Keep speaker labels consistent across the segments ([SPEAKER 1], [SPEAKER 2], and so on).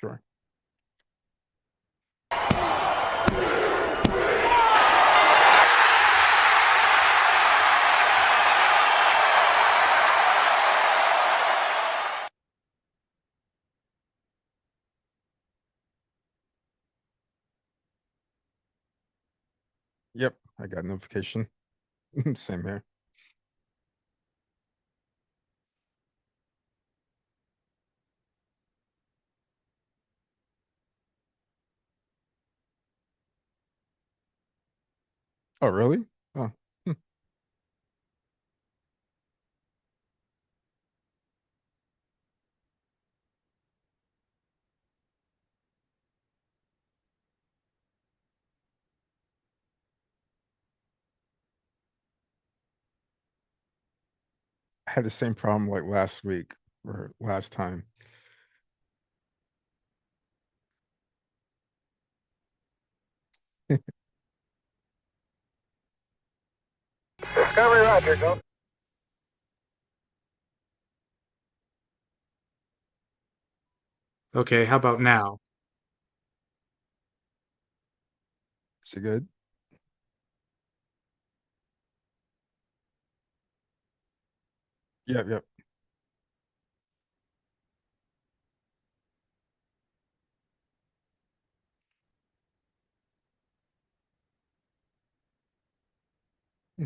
[SPEAKER 1] Sure. Yep, I got a notification. Same here. Oh, really? Oh, hmm. I had the same problem like last week or last time.
[SPEAKER 2] Discovery Roger, go.
[SPEAKER 3] Okay, how about now?
[SPEAKER 1] Is it good? Yep, yep. Hmm.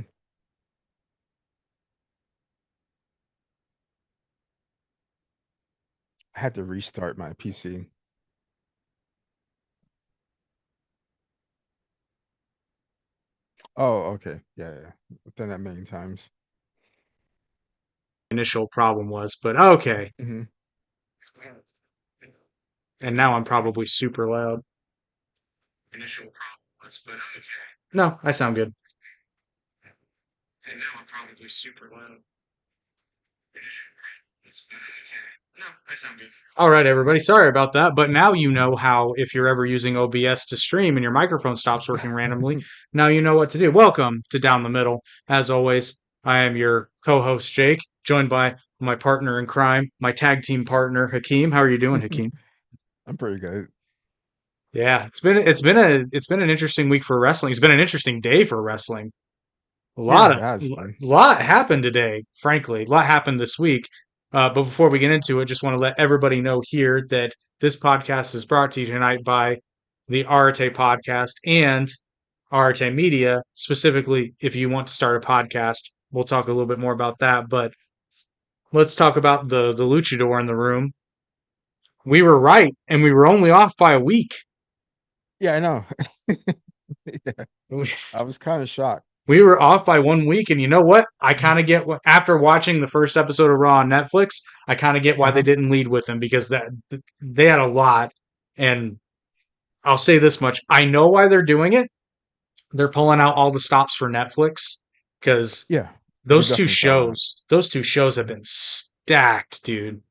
[SPEAKER 1] I had to restart my PC. Oh, okay. Yeah, yeah. I've done that many times.
[SPEAKER 3] Initial problem was, but okay.
[SPEAKER 1] Hmm.
[SPEAKER 3] And now I'm probably super loud. Initial problem was, but okay. No, I sound good. And now I'm probably super loud. Initial problem was, but okay. No, I sound good. All right, everybody. Sorry about that. But now you know how, if you're ever using OBS to stream and your microphone stops working randomly, now you know what to do. Welcome to Down the Middle. As always, I am your co-host, Jake, joined by my partner in crime, my tag team partner, Hakeem. How are you doing, Hakeem?
[SPEAKER 1] I'm pretty good.
[SPEAKER 3] Yeah, it's been an interesting week for wrestling. It's been an interesting day for wrestling. A
[SPEAKER 1] Yeah,
[SPEAKER 3] lot
[SPEAKER 1] it
[SPEAKER 3] of
[SPEAKER 1] has been.
[SPEAKER 3] lot happened today, frankly. A lot happened this week. But before we get into it, just want to let everybody know here that this podcast is brought to you tonight by the Arte podcast and Arte Media. Specifically, if you want to start a podcast, we'll talk a little bit more about that. But let's talk about the luchador in the room. We were right, and we were only off by a week.
[SPEAKER 1] Yeah, I know. Yeah, I was kind of shocked.
[SPEAKER 3] We were off by 1 week, and you know what? I kind of get what after watching the first episode of Raw on Netflix, I kind of get why they
[SPEAKER 1] Uh-huh.
[SPEAKER 3] didn't lead with them because that they had a lot. And I'll say this much: I know why they're doing it. They're pulling out all the stops for Netflix because
[SPEAKER 1] Yeah, you could definitely tell that.
[SPEAKER 3] those two shows have been stacked, dude.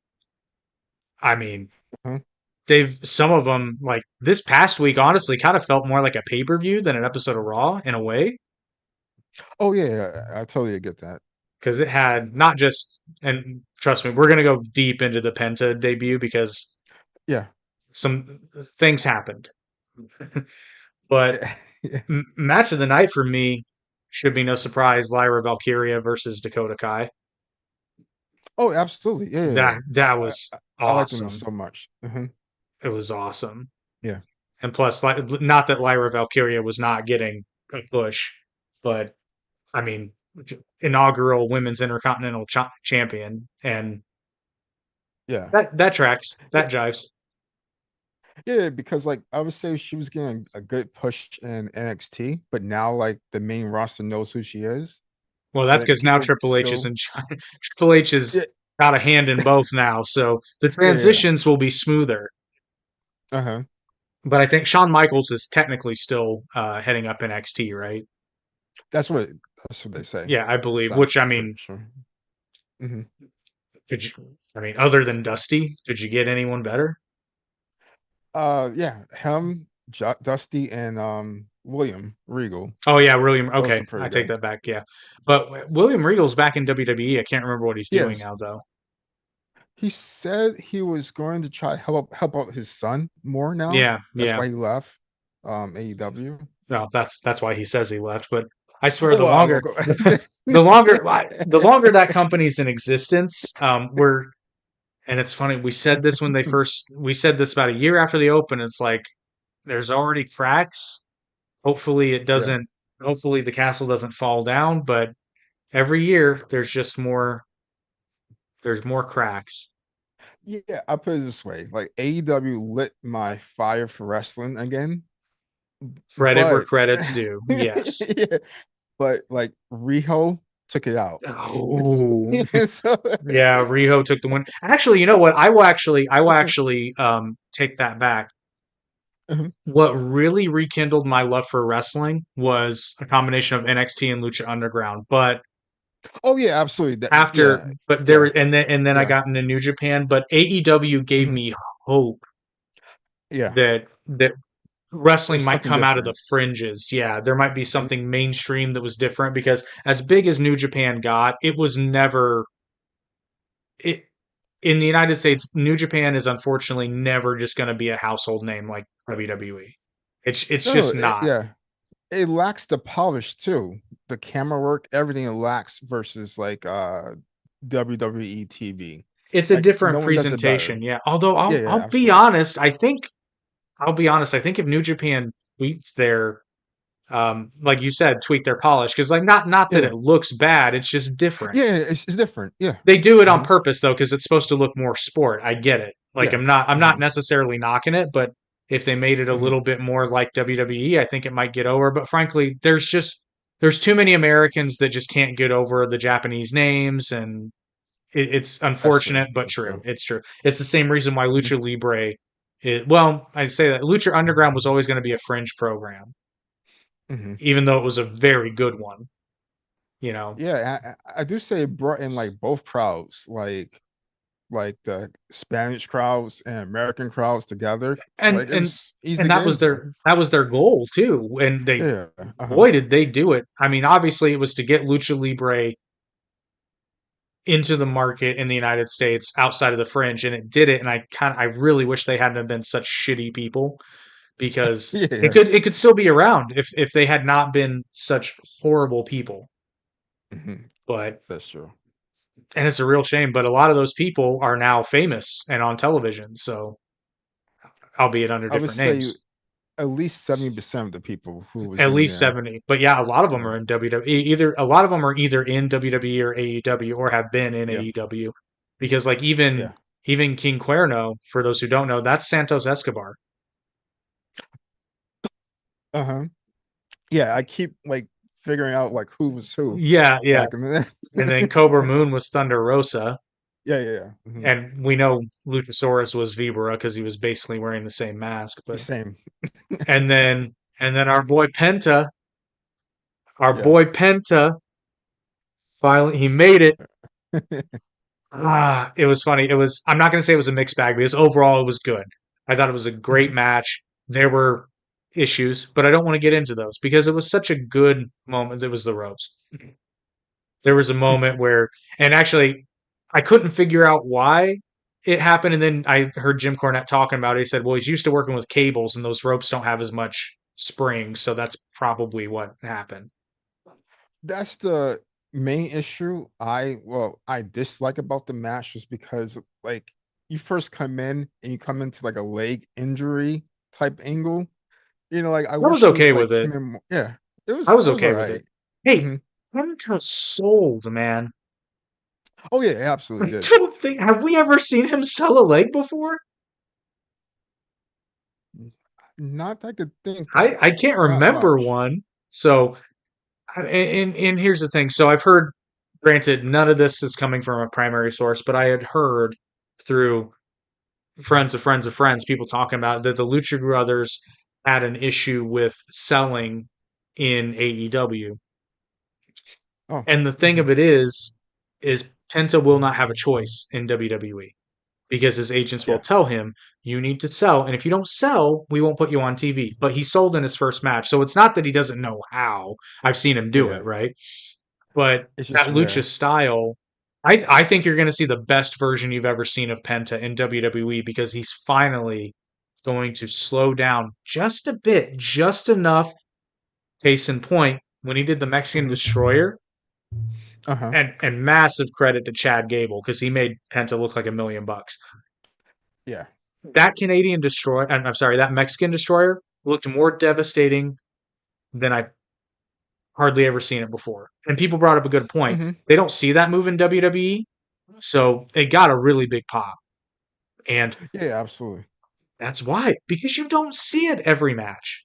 [SPEAKER 3] I mean,
[SPEAKER 1] Uh-huh.
[SPEAKER 3] they've some of them like this past week. Honestly, kind of felt more like a pay per view than an episode of Raw in a way.
[SPEAKER 1] Oh yeah, yeah, I totally get that.
[SPEAKER 3] Because it had not just, and trust me, we're going to go deep into the Penta debut because
[SPEAKER 1] Yeah.
[SPEAKER 3] some things happened. But
[SPEAKER 1] Yeah.
[SPEAKER 3] match of the night for me should be no surprise Lyra Valkyria versus Dakota Kai.
[SPEAKER 1] Oh, absolutely. Yeah, yeah, yeah.
[SPEAKER 3] That was
[SPEAKER 1] I like them
[SPEAKER 3] awesome.
[SPEAKER 1] so much. Hmm.
[SPEAKER 3] It was awesome.
[SPEAKER 1] Yeah.
[SPEAKER 3] And plus, not that Lyra Valkyria was not getting a push, but I mean, inaugural women's intercontinental champion, and
[SPEAKER 1] Yeah.
[SPEAKER 3] that tracks,
[SPEAKER 1] Yeah,
[SPEAKER 3] that jives.
[SPEAKER 1] yeah, because like I would say she was getting a good push in NXT, but now like the main roster knows who she is.
[SPEAKER 3] Well,
[SPEAKER 1] So
[SPEAKER 3] that's
[SPEAKER 1] like
[SPEAKER 3] because now
[SPEAKER 1] people
[SPEAKER 3] Triple H is
[SPEAKER 1] still.
[SPEAKER 3] in charge. Triple H has
[SPEAKER 1] Yeah,
[SPEAKER 3] got a hand in both now, so the
[SPEAKER 1] yeah, yeah.
[SPEAKER 3] transitions will be smoother.
[SPEAKER 1] Uh-huh.
[SPEAKER 3] But I think Shawn Michaels is technically still heading up NXT, right?
[SPEAKER 1] That's what they say.
[SPEAKER 3] Yeah, I believe.
[SPEAKER 1] So I'm
[SPEAKER 3] Which I
[SPEAKER 1] pretty
[SPEAKER 3] mean,
[SPEAKER 1] sure. Hmm.
[SPEAKER 3] could you? I mean, other than Dusty, could you get anyone better?
[SPEAKER 1] Yeah, him, Dusty, and William Regal.
[SPEAKER 3] Oh yeah, William.
[SPEAKER 1] Those
[SPEAKER 3] Okay,
[SPEAKER 1] are
[SPEAKER 3] I
[SPEAKER 1] pretty
[SPEAKER 3] take
[SPEAKER 1] good.
[SPEAKER 3] that back. Yeah, but William Regal's back in WWE. I can't remember what he's doing
[SPEAKER 1] Yes.
[SPEAKER 3] now, though.
[SPEAKER 1] he said he was going to try help out his son more now.
[SPEAKER 3] Yeah,
[SPEAKER 1] That's
[SPEAKER 3] yeah.
[SPEAKER 1] why he left AEW.
[SPEAKER 3] Well, that's why he says he left. But I swear,
[SPEAKER 1] Oh well, I won't go.
[SPEAKER 3] the longer that company's in existence, we're and it's funny. We said this about a year after they opened. It's like there's already cracks. Hopefully, it
[SPEAKER 1] Yeah.
[SPEAKER 3] doesn't. Hopefully, the castle doesn't fall down. But every year, there's just more. There's more cracks.
[SPEAKER 1] Yeah, I put it this way. Like AEW lit my fire for wrestling again,
[SPEAKER 3] Credit where
[SPEAKER 1] but
[SPEAKER 3] credit's due. Yes.
[SPEAKER 1] yeah, but like Riho took it out.
[SPEAKER 3] Oh,
[SPEAKER 1] So
[SPEAKER 3] yeah. Riho took the win. Actually, you know what? I will actually take that back. What really rekindled my love for wrestling was a combination of NXT and Lucha Underground. But
[SPEAKER 1] oh yeah, absolutely. That
[SPEAKER 3] after,
[SPEAKER 1] yeah,
[SPEAKER 3] but there,
[SPEAKER 1] yeah,
[SPEAKER 3] and then I
[SPEAKER 1] yeah.
[SPEAKER 3] got into New Japan. But AEW gave
[SPEAKER 1] Mhm.
[SPEAKER 3] me hope
[SPEAKER 1] Yeah.
[SPEAKER 3] that wrestling
[SPEAKER 1] There's
[SPEAKER 3] might
[SPEAKER 1] something
[SPEAKER 3] come out of the
[SPEAKER 1] different.
[SPEAKER 3] fringes. Yeah, there might be
[SPEAKER 1] Mhm.
[SPEAKER 3] something mainstream that was different because as big as New Japan got, it was never it in the United States. New Japan is unfortunately never just going to be a household name like WWE. It's
[SPEAKER 1] No,
[SPEAKER 3] just not.
[SPEAKER 1] yeah. It lacks the polish too. The camera work, everything it lacks versus like WWE TV.
[SPEAKER 3] It's a
[SPEAKER 1] Like
[SPEAKER 3] different
[SPEAKER 1] no one does it better.
[SPEAKER 3] presentation, yeah. Although
[SPEAKER 1] Yeah, yeah,
[SPEAKER 3] I'll be
[SPEAKER 1] absolutely.
[SPEAKER 3] honest, I'll be honest. I think if New Japan tweaks their like you said, tweak their polish because like not that
[SPEAKER 1] Yeah.
[SPEAKER 3] it looks bad, it's just different.
[SPEAKER 1] Yeah, it's different. Yeah.
[SPEAKER 3] They do it on
[SPEAKER 1] Hmm.
[SPEAKER 3] purpose though because it's supposed to look more sport. I get it. Like
[SPEAKER 1] Yeah.
[SPEAKER 3] I'm not
[SPEAKER 1] Hmm.
[SPEAKER 3] necessarily knocking it, but if they made it a
[SPEAKER 1] Hmm.
[SPEAKER 3] little bit more like WWE, I think it might get over. But frankly, there's too many Americans that just can't get over the Japanese names and it's
[SPEAKER 1] That's true.
[SPEAKER 3] unfortunate but
[SPEAKER 1] That's
[SPEAKER 3] true.
[SPEAKER 1] true.
[SPEAKER 3] It's true. It's the same reason why
[SPEAKER 1] Hmm.
[SPEAKER 3] Lucha Libre well, I say that Lucha Underground was always going to be a fringe program,
[SPEAKER 1] Hmm.
[SPEAKER 3] even though it was a very good one, you know.
[SPEAKER 1] Yeah, I do say it brought in like both crowds, like the Spanish crowds and American crowds together.
[SPEAKER 3] And
[SPEAKER 1] Like it was easy to
[SPEAKER 3] and
[SPEAKER 1] get into.
[SPEAKER 3] that was their goal too. And they
[SPEAKER 1] Yeah. Uh-huh.
[SPEAKER 3] boy did they do it. I mean, obviously it was to get Lucha Libre into the market in the United States outside of the fringe and it did it and I really wish they hadn't have been such shitty people because
[SPEAKER 1] Yeah.
[SPEAKER 3] it could still be around if they had not been such horrible people.
[SPEAKER 1] Hmm.
[SPEAKER 3] But
[SPEAKER 1] That's true.
[SPEAKER 3] and it's a real shame, but a lot of those people are now famous and on television, so albeit under
[SPEAKER 1] I would
[SPEAKER 3] different
[SPEAKER 1] say
[SPEAKER 3] names.
[SPEAKER 1] at least 70% of the people who was
[SPEAKER 3] At
[SPEAKER 1] in
[SPEAKER 3] least
[SPEAKER 1] there.
[SPEAKER 3] 70. But yeah, a lot of them
[SPEAKER 1] Yeah.
[SPEAKER 3] are in WWE. Either a lot of them are either in WWE or AEW or have been in
[SPEAKER 1] Yeah.
[SPEAKER 3] AEW. Because like
[SPEAKER 1] Yeah.
[SPEAKER 3] even King Cuerno, for those who don't know, that's Santos Escobar.
[SPEAKER 1] Uh-huh. Yeah, I keep like figuring out like who was who
[SPEAKER 3] Yeah, yeah.
[SPEAKER 1] back in the
[SPEAKER 3] And then
[SPEAKER 1] day.
[SPEAKER 3] Cobra Moon was Thunder Rosa.
[SPEAKER 1] Yeah, yeah, yeah.
[SPEAKER 3] And we know Luchasaurus was Vibra because he was basically wearing the same mask. But
[SPEAKER 1] Same.
[SPEAKER 3] and then our
[SPEAKER 1] Yeah.
[SPEAKER 3] boy Penta, finally he made it. Ah, it was funny. It was. I'm not going to say it was a mixed bag because overall it was good. I thought it was a great
[SPEAKER 1] Mhm.
[SPEAKER 3] match. There were issues, but I don't want to get into those because it was such a good moment. It was the ropes. There was a moment where, and actually, I couldn't figure out why it happened. And then I heard Jim Cornette talking about it. He said, "Well, he's used to working with cables, and those ropes don't have as much spring, so that's probably what happened."
[SPEAKER 1] That's the main issue I dislike about the match is because like you first come in and you come into like a leg injury type angle. Like I
[SPEAKER 3] I was
[SPEAKER 1] wish it
[SPEAKER 3] okay
[SPEAKER 1] was like
[SPEAKER 3] with it.
[SPEAKER 1] him and yeah,
[SPEAKER 3] I was
[SPEAKER 1] it was all
[SPEAKER 3] okay with it.
[SPEAKER 1] right.
[SPEAKER 3] Hey,
[SPEAKER 1] Hmm.
[SPEAKER 3] Penta sold, man.
[SPEAKER 1] Oh yeah, it absolutely
[SPEAKER 3] I
[SPEAKER 1] did.
[SPEAKER 3] don't think have we ever seen him sell a leg before?
[SPEAKER 1] Not that I could think of.
[SPEAKER 3] I can't
[SPEAKER 1] Not
[SPEAKER 3] remember
[SPEAKER 1] much.
[SPEAKER 3] one. So and here's the thing. So I've heard, granted, none of this is coming from a primary source, but I had heard through friends of friends of friends, people talking about that the Lucha Brothers had an issue with selling in AEW.
[SPEAKER 1] Oh.
[SPEAKER 3] And the thing
[SPEAKER 1] Hmm.
[SPEAKER 3] of it is Penta will not have a choice in WWE because his agents will
[SPEAKER 1] Yeah.
[SPEAKER 3] tell him you need to sell, and if you don't sell, we won't put you on TV. But he sold in his first match, so it's not that he doesn't know how. I've seen him do
[SPEAKER 1] Yeah.
[SPEAKER 3] it, right? But
[SPEAKER 1] It's
[SPEAKER 3] that
[SPEAKER 1] just
[SPEAKER 3] lucha
[SPEAKER 1] rare.
[SPEAKER 3] style, I think you're going to see the best version you've ever seen of Penta in WWE because he's finally going to slow down just a bit, just enough. Case in point, when he did the Mexican
[SPEAKER 1] Hmm.
[SPEAKER 3] Destroyer,
[SPEAKER 1] Uh-huh.
[SPEAKER 3] and massive credit to Chad Gable because he made Penta look like $1 million.
[SPEAKER 1] Yeah.
[SPEAKER 3] That Canadian Destroyer, I'm sorry, that Mexican Destroyer looked more devastating than I've hardly ever seen it before. And people brought up a good point.
[SPEAKER 1] Hmm.
[SPEAKER 3] They don't see that move in WWE, so it got a really big pop. And
[SPEAKER 1] Yeah, absolutely.
[SPEAKER 3] that's why, because you don't see it every match.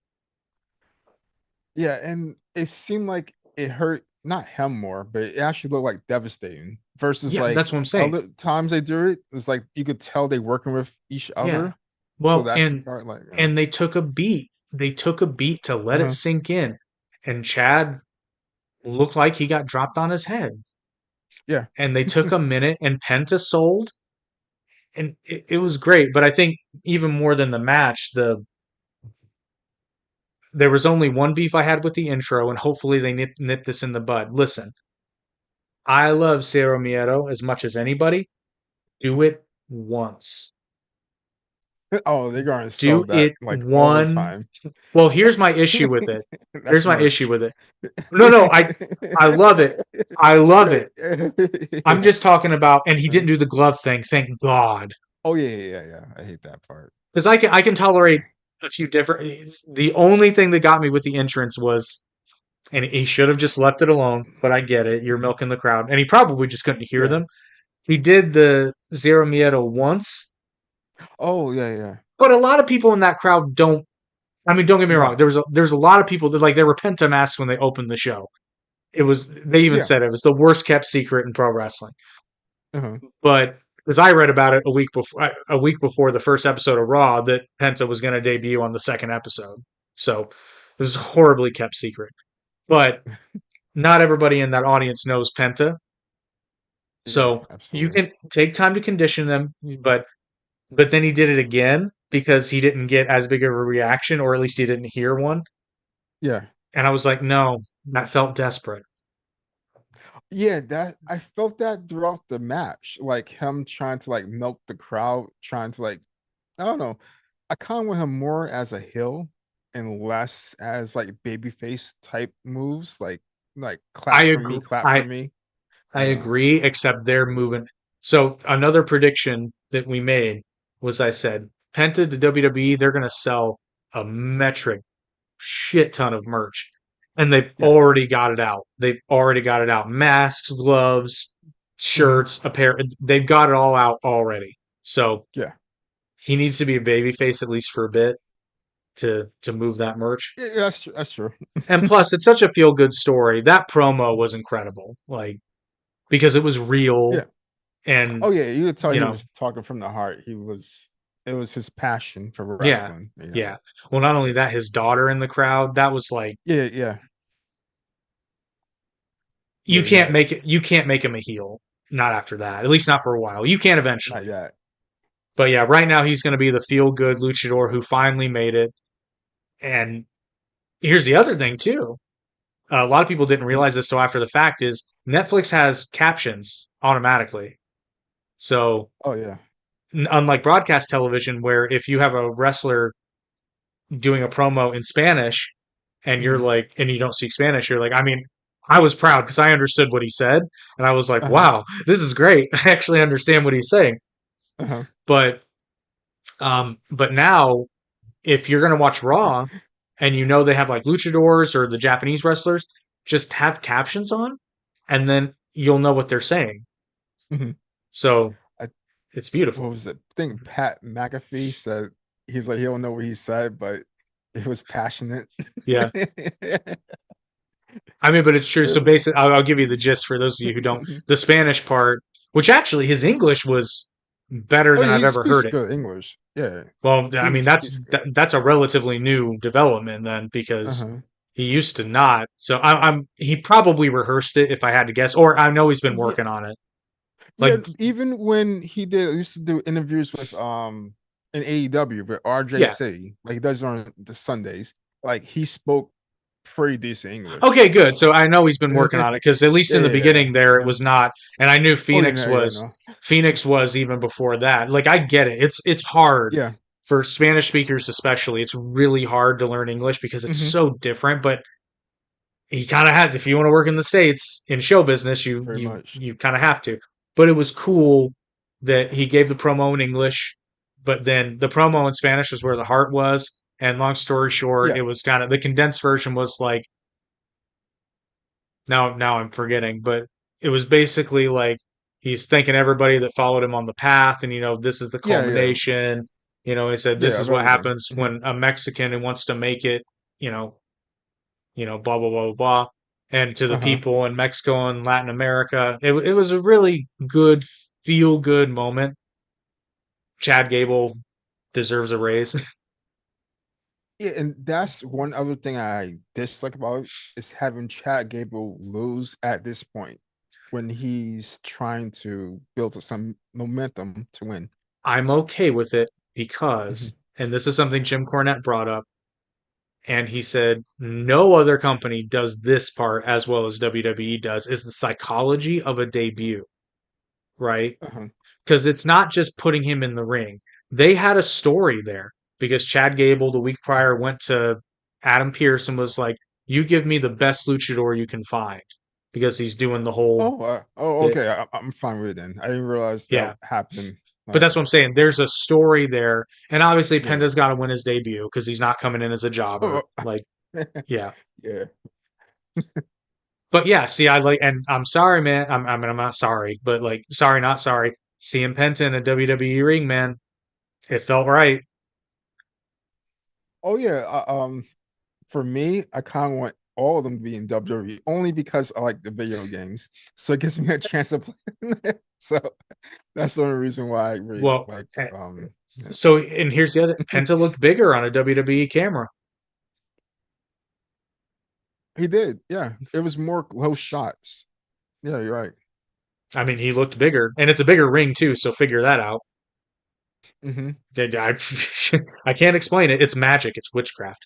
[SPEAKER 1] Yeah, and it seemed like it hurt not him more, but it actually looked like devastating versus
[SPEAKER 3] Yeah,
[SPEAKER 1] like
[SPEAKER 3] that's what I'm saying.
[SPEAKER 1] other times they do it. It's like you could tell they working with each
[SPEAKER 3] Yeah.
[SPEAKER 1] other. So
[SPEAKER 3] Well,
[SPEAKER 1] that's the
[SPEAKER 3] and
[SPEAKER 1] part, like,
[SPEAKER 3] and they took a beat. They took a beat to let it
[SPEAKER 1] uh-huh.
[SPEAKER 3] sink in. And Chad looked like he got dropped on his head.
[SPEAKER 1] Yeah.
[SPEAKER 3] And they took a minute and Penta sold and it was great. But I think even more than the match, there was only one beef I had with the intro, and hopefully they nip this in the bud. Listen, I love Cero Miedo as much as anybody. Do it once.
[SPEAKER 1] Oh, they're gonna sell
[SPEAKER 3] Do
[SPEAKER 1] that
[SPEAKER 3] it
[SPEAKER 1] like all the
[SPEAKER 3] one.
[SPEAKER 1] time.
[SPEAKER 3] Well, here's my issue with it. Here's
[SPEAKER 1] That's
[SPEAKER 3] my issue
[SPEAKER 1] merch.
[SPEAKER 3] with it. No, no, I love it. I love it. I'm
[SPEAKER 1] Yeah.
[SPEAKER 3] just talking about, and he didn't do the glove thing. Thank God,
[SPEAKER 1] Oh yeah, yeah, yeah, yeah. I hate that part.
[SPEAKER 3] because I can tolerate a few different. The only thing that got me with the entrance was, and he should have just left it alone. But I get it. You're
[SPEAKER 1] Mhm.
[SPEAKER 3] milking the crowd, and he probably just couldn't hear
[SPEAKER 1] Yeah.
[SPEAKER 3] them. He did the Zero Miedo once,
[SPEAKER 1] Oh yeah, yeah.
[SPEAKER 3] but a lot of people in that crowd don't. I mean, don't get me wrong.
[SPEAKER 1] No.
[SPEAKER 3] There's a lot of people that like they were penta masks when they opened the show. It was they even
[SPEAKER 1] Yeah.
[SPEAKER 3] said it was the worst kept secret in pro wrestling.
[SPEAKER 1] Uh-huh.
[SPEAKER 3] But because I read about it a week before the first episode of Raw that Penta was going to debut on the second episode, so it was a horribly kept secret. But not everybody in that audience knows Penta,
[SPEAKER 1] Yeah,
[SPEAKER 3] so you
[SPEAKER 1] absolutely.
[SPEAKER 3] can take time to condition them. But then he did it again because he didn't get as big of a reaction, or at least he didn't hear one.
[SPEAKER 1] Yeah.
[SPEAKER 3] And I was like, no, that felt desperate.
[SPEAKER 1] Yeah, that I felt that throughout the match, like him trying to like milk the crowd, trying to like I don't know. I kind of want him more as a heel and less as like babyface type moves, like
[SPEAKER 3] I
[SPEAKER 1] clap for me,
[SPEAKER 3] agree.
[SPEAKER 1] clap for me.
[SPEAKER 3] I agree, except they're moving. So another prediction that we made was I said Penta to WWE, they're going to sell a metric shit ton of merch, and they've
[SPEAKER 1] Yeah.
[SPEAKER 3] already got it out. They've already got it out. Masks, gloves,
[SPEAKER 1] Hmm.
[SPEAKER 3] shirts, a pair. They've got it all out already. So
[SPEAKER 1] Yeah.
[SPEAKER 3] he needs to be a babyface at least for a bit to move that merch.
[SPEAKER 1] Yeah, that's true. That's true.
[SPEAKER 3] And plus, it's such a feel good story. That promo was incredible, like because it was real
[SPEAKER 1] Yeah.
[SPEAKER 3] and
[SPEAKER 1] Oh yeah, you could tell
[SPEAKER 3] you
[SPEAKER 1] he
[SPEAKER 3] know
[SPEAKER 1] was talking from the heart. It was his passion for
[SPEAKER 3] yeah,
[SPEAKER 1] wrestling.
[SPEAKER 3] yeah. Well, not only that, his daughter in the crowd. That was like
[SPEAKER 1] Yeah, yeah. Yeah,
[SPEAKER 3] you
[SPEAKER 1] he
[SPEAKER 3] can't
[SPEAKER 1] had
[SPEAKER 3] make it. You can't make him a heel. Not after that. At least not for a while. You can
[SPEAKER 1] not
[SPEAKER 3] eventually.
[SPEAKER 1] yet.
[SPEAKER 3] But yeah, right now he's going to be the feel good luchador who finally made it. And here's the other thing too. A lot of people didn't
[SPEAKER 1] Mhm.
[SPEAKER 3] realize this till after the fact is Netflix has captions automatically. So
[SPEAKER 1] Oh yeah.
[SPEAKER 3] unlike broadcast television, where if you have a wrestler doing a promo in Spanish and you're
[SPEAKER 1] Hmm.
[SPEAKER 3] like, and you don't speak Spanish, you're like, I mean, I was proud because I understood what he said. And I was like,
[SPEAKER 1] Uh-huh.
[SPEAKER 3] wow, this is great. I actually understand what he's saying.
[SPEAKER 1] Uh-huh.
[SPEAKER 3] But, but now if you're going to watch Raw and you know they have like luchadors or the Japanese wrestlers, just have captions on and then you'll know what they're saying.
[SPEAKER 1] Hmm.
[SPEAKER 3] So
[SPEAKER 1] I
[SPEAKER 3] it's
[SPEAKER 1] what
[SPEAKER 3] beautiful.
[SPEAKER 1] was it? I think Pat McAfee said he was like he don't know what he said, but it was passionate.
[SPEAKER 3] Yeah. I mean, but it's true.
[SPEAKER 1] It
[SPEAKER 3] So
[SPEAKER 1] was
[SPEAKER 3] basically, I'll give you the gist for those of you who don't. The Spanish part, which actually his English was better
[SPEAKER 1] Oh
[SPEAKER 3] than
[SPEAKER 1] yeah,
[SPEAKER 3] I've
[SPEAKER 1] he
[SPEAKER 3] ever
[SPEAKER 1] speaks
[SPEAKER 3] heard it.
[SPEAKER 1] good English. Yeah.
[SPEAKER 3] Well, I
[SPEAKER 1] He
[SPEAKER 3] mean,
[SPEAKER 1] speaks good.
[SPEAKER 3] that's a relatively new development then because
[SPEAKER 1] Uh-huh.
[SPEAKER 3] he used to not. So I'm he probably rehearsed it if I had to guess, or I know he's been
[SPEAKER 1] Yeah.
[SPEAKER 3] working on it.
[SPEAKER 1] Yeah,
[SPEAKER 3] Like,
[SPEAKER 1] even when he used to do interviews with in AEW with RJ
[SPEAKER 3] yeah,
[SPEAKER 1] City, like he does on the Sundays, like he spoke pretty decent English.
[SPEAKER 3] Okay, good. So I know he's been working on it because at least
[SPEAKER 1] Yeah,
[SPEAKER 3] in the
[SPEAKER 1] yeah,
[SPEAKER 3] beginning there it
[SPEAKER 1] yeah.
[SPEAKER 3] was not, and I knew
[SPEAKER 1] Oh, yeah, no, yeah, no.
[SPEAKER 3] Phoenix was even before that. Like I get it. It's hard
[SPEAKER 1] Yeah.
[SPEAKER 3] for Spanish speakers especially. It's really hard to learn English because it's
[SPEAKER 1] Hmm.
[SPEAKER 3] so different, but he kind of has if you want to work in the States in show business,
[SPEAKER 1] Very much.
[SPEAKER 3] you kind of have to. But it was cool that he gave the promo in English, but then the promo in Spanish was where the heart was. And long story short,
[SPEAKER 1] Yeah.
[SPEAKER 3] it was kind of the condensed version was like now I'm forgetting, but it was basically like he's thanking everybody that followed him on the path, and this is the
[SPEAKER 1] Yeah, yeah.
[SPEAKER 3] culmination. He said this
[SPEAKER 1] Yeah,
[SPEAKER 3] is
[SPEAKER 1] of
[SPEAKER 3] what
[SPEAKER 1] everything.
[SPEAKER 3] happens when a Mexican who wants to make it, you know, blah blah blah blah blah. And to the
[SPEAKER 1] Uh-huh.
[SPEAKER 3] people in Mexico and Latin America, it was a really good feel good moment. Chad Gable deserves a raise.
[SPEAKER 1] Yeah, and that's one other thing I dislike about it is having Chad Gable lose at this point when he's trying to build some momentum to win.
[SPEAKER 3] I'm okay with it
[SPEAKER 1] Mhm.
[SPEAKER 3] because, and this is something Jim Cornette brought up, and he said no other company does this part as well as WWE does is the psychology of a debut, right?
[SPEAKER 1] Uh-huh.
[SPEAKER 3] Because it's not just putting him in the ring. They had a story there because Chad Gable the week prior went to Adam Pearce and was like, "You give me the best luchador you can find," because he's doing the whole
[SPEAKER 1] Oh,
[SPEAKER 3] bit.
[SPEAKER 1] okay. I'm fine with it then. I didn't realize that
[SPEAKER 3] Yeah,
[SPEAKER 1] happened.
[SPEAKER 3] but
[SPEAKER 1] Like,
[SPEAKER 3] that's what I'm saying. There's a story there, and obviously
[SPEAKER 1] yeah.
[SPEAKER 3] Penda's got to win his debut because he's not coming in as a jobber.
[SPEAKER 1] Oh,
[SPEAKER 3] Like, yeah.
[SPEAKER 1] yeah.
[SPEAKER 3] But yeah, see, I like, and I'm sorry, man. I mean, I'm not sorry, but like, sorry, not sorry. Seeing Penta in a WWE ring, man, it felt right.
[SPEAKER 1] Oh yeah. For me, I kind of want all of them to be in WWE only because I like the video games. So it gives me a chance to play them. So that's the only reason why I really
[SPEAKER 3] Well,
[SPEAKER 1] like yeah.
[SPEAKER 3] so, and here's the other Penta looked bigger on a WWE camera.
[SPEAKER 1] He did. Yeah. It was more close shots. Yeah, you're right.
[SPEAKER 3] I mean, he looked bigger, and it's a bigger ring too, so figure that out.
[SPEAKER 1] Hmm.
[SPEAKER 3] I, I can't explain it. It's magic, it's witchcraft.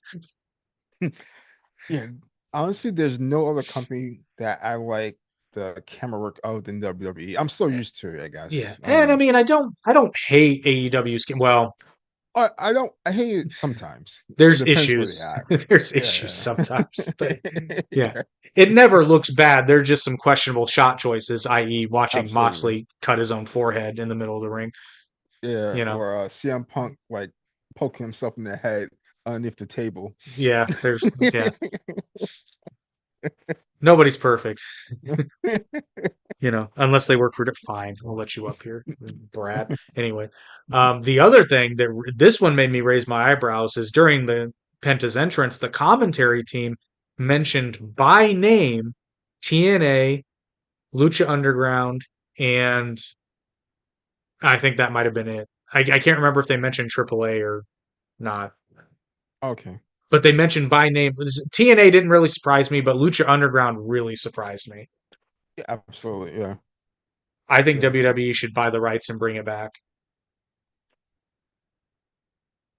[SPEAKER 1] Yeah. Honestly, there's no other company that I like the camera work of than WWE. I'm so used to it, I
[SPEAKER 3] Yeah.
[SPEAKER 1] guess.
[SPEAKER 3] And I mean, I don't hate AEW skin. Well,
[SPEAKER 1] I don't I hate it sometimes. It
[SPEAKER 3] there's
[SPEAKER 1] depends where they
[SPEAKER 3] issues.
[SPEAKER 1] at.
[SPEAKER 3] There's issues
[SPEAKER 1] Yeah.
[SPEAKER 3] sometimes, but yeah.
[SPEAKER 1] Yeah,
[SPEAKER 3] It never looks bad. There's just some questionable shot choices, i.e., watching
[SPEAKER 1] absolutely.
[SPEAKER 3] Moxley cut his own forehead in the middle of the ring.
[SPEAKER 1] Yeah,
[SPEAKER 3] You know,
[SPEAKER 1] or CM Punk like poking himself in the head underneath the table.
[SPEAKER 3] yeah, yeah, nobody's perfect, unless they work for it. Fine, I'll let you up here, Brad. Anyway, the other thing that this one made me raise my eyebrows is during the Penta's entrance, the commentary team mentioned by name TNA, Lucha Underground, and I think that might have been it. I can't remember if they mentioned AAA or not,
[SPEAKER 1] Okay.
[SPEAKER 3] but they mentioned by name. TNA didn't really surprise me, but Lucha Underground really surprised me.
[SPEAKER 1] Yeah, absolutely. Yeah.
[SPEAKER 3] I think
[SPEAKER 1] Yeah.
[SPEAKER 3] WWE should buy the rights and bring it back.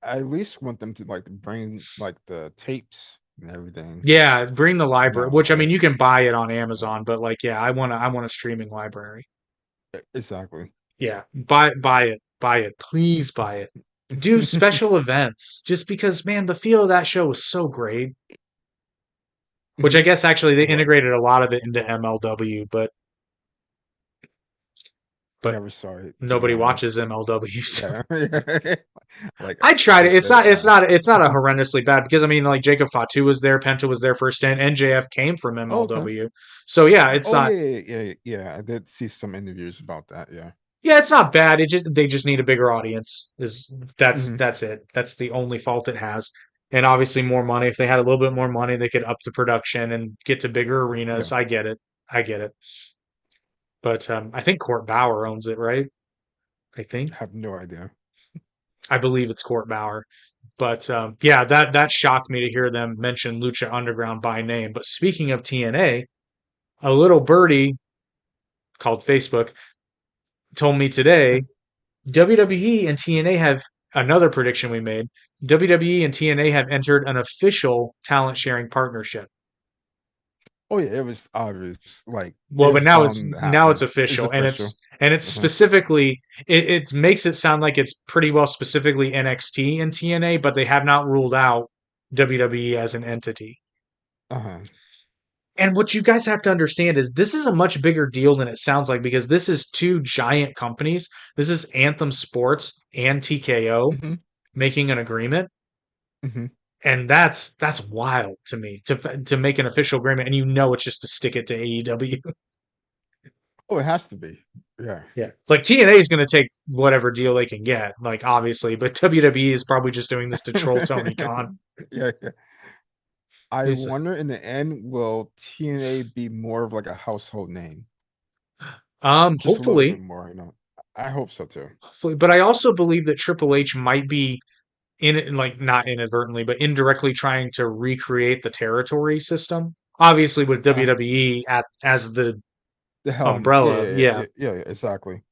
[SPEAKER 1] I at least want them to like bring like the tapes and everything.
[SPEAKER 3] Yeah, bring the library, which I mean
[SPEAKER 1] Like
[SPEAKER 3] you can buy it on
[SPEAKER 1] yeah,
[SPEAKER 3] Amazon, but like yeah, I want a streaming library.
[SPEAKER 1] exactly.
[SPEAKER 3] Yeah, buy it, please buy it. Do special events just because man, the feel of that show was so great. Which I
[SPEAKER 1] Mhm.
[SPEAKER 3] guess actually they
[SPEAKER 1] It was.
[SPEAKER 3] integrated a lot of it into MLW,
[SPEAKER 1] I
[SPEAKER 3] but
[SPEAKER 1] never saw it, to be
[SPEAKER 3] nobody watches
[SPEAKER 1] honest.
[SPEAKER 3] MLW. So
[SPEAKER 1] Yeah. Like
[SPEAKER 3] I tried
[SPEAKER 1] I
[SPEAKER 3] it.
[SPEAKER 1] said,
[SPEAKER 3] It's not a horrendously bad because I mean like Jacob Fatu was there, Penta was there first and NJF came from
[SPEAKER 1] oh, okay.
[SPEAKER 3] MLW. So yeah, it's
[SPEAKER 1] Oh
[SPEAKER 3] not
[SPEAKER 1] yeah. I did see some interviews about that. Yeah.
[SPEAKER 3] yeah, it's not bad. It just they just need a bigger audience. Is
[SPEAKER 1] Hmm.
[SPEAKER 3] that's it. That's the only fault it has. And obviously more money. If they had a little bit more money, they could up the production and get to bigger
[SPEAKER 1] Yeah.
[SPEAKER 3] arenas. I get it. I get it. But I think Court Bauer owns it, right? I think.
[SPEAKER 1] Have no idea.
[SPEAKER 3] I believe it's Court Bauer. But yeah, that shocked me to hear them mention Lucha Underground by name. But speaking of TNA, a little birdie called Facebook told me today WWE and TNA have another prediction we made. WWE and TNA have entered an official talent sharing partnership.
[SPEAKER 1] Oh yeah, it was obvious. Like it
[SPEAKER 3] Well, but
[SPEAKER 1] was bound to
[SPEAKER 3] now it's
[SPEAKER 1] happen. It's
[SPEAKER 3] official, and
[SPEAKER 1] official.
[SPEAKER 3] it's
[SPEAKER 1] Uh-huh.
[SPEAKER 3] specifically it makes it sound like it's pretty well specifically NXT and TNA, but they have not ruled out WWE as an entity.
[SPEAKER 1] Uh-huh.
[SPEAKER 3] And what you guys have to understand is this is a much bigger deal than it sounds like because this is two giant companies. This is Anthem Sports and TKO
[SPEAKER 1] Hmm.
[SPEAKER 3] making an agreement,
[SPEAKER 1] Hmm.
[SPEAKER 3] and that's wild to me to make an official agreement, and you know it's just to stick it to AEW.
[SPEAKER 1] Oh, it has to be. Yeah.
[SPEAKER 3] Yeah. Like TNA is going to take whatever deal they can get, like obviously, but WWE is probably just doing this to troll Tony Khan.
[SPEAKER 1] Yeah, yeah. I
[SPEAKER 3] He's
[SPEAKER 1] wonder in the end, will TNA be more of like a household name? Just a little bit
[SPEAKER 3] hopefully,
[SPEAKER 1] more, I hope so too.
[SPEAKER 3] hopefully, but I also believe that Triple H might be in like not inadvertently, but indirectly trying to recreate the territory system. Obviously, with
[SPEAKER 1] Uh,
[SPEAKER 3] WWE as the
[SPEAKER 1] the helm. Yeah,
[SPEAKER 3] umbrella,
[SPEAKER 1] yeah, yeah,
[SPEAKER 3] yeah.
[SPEAKER 1] yeah, yeah, yeah, exactly.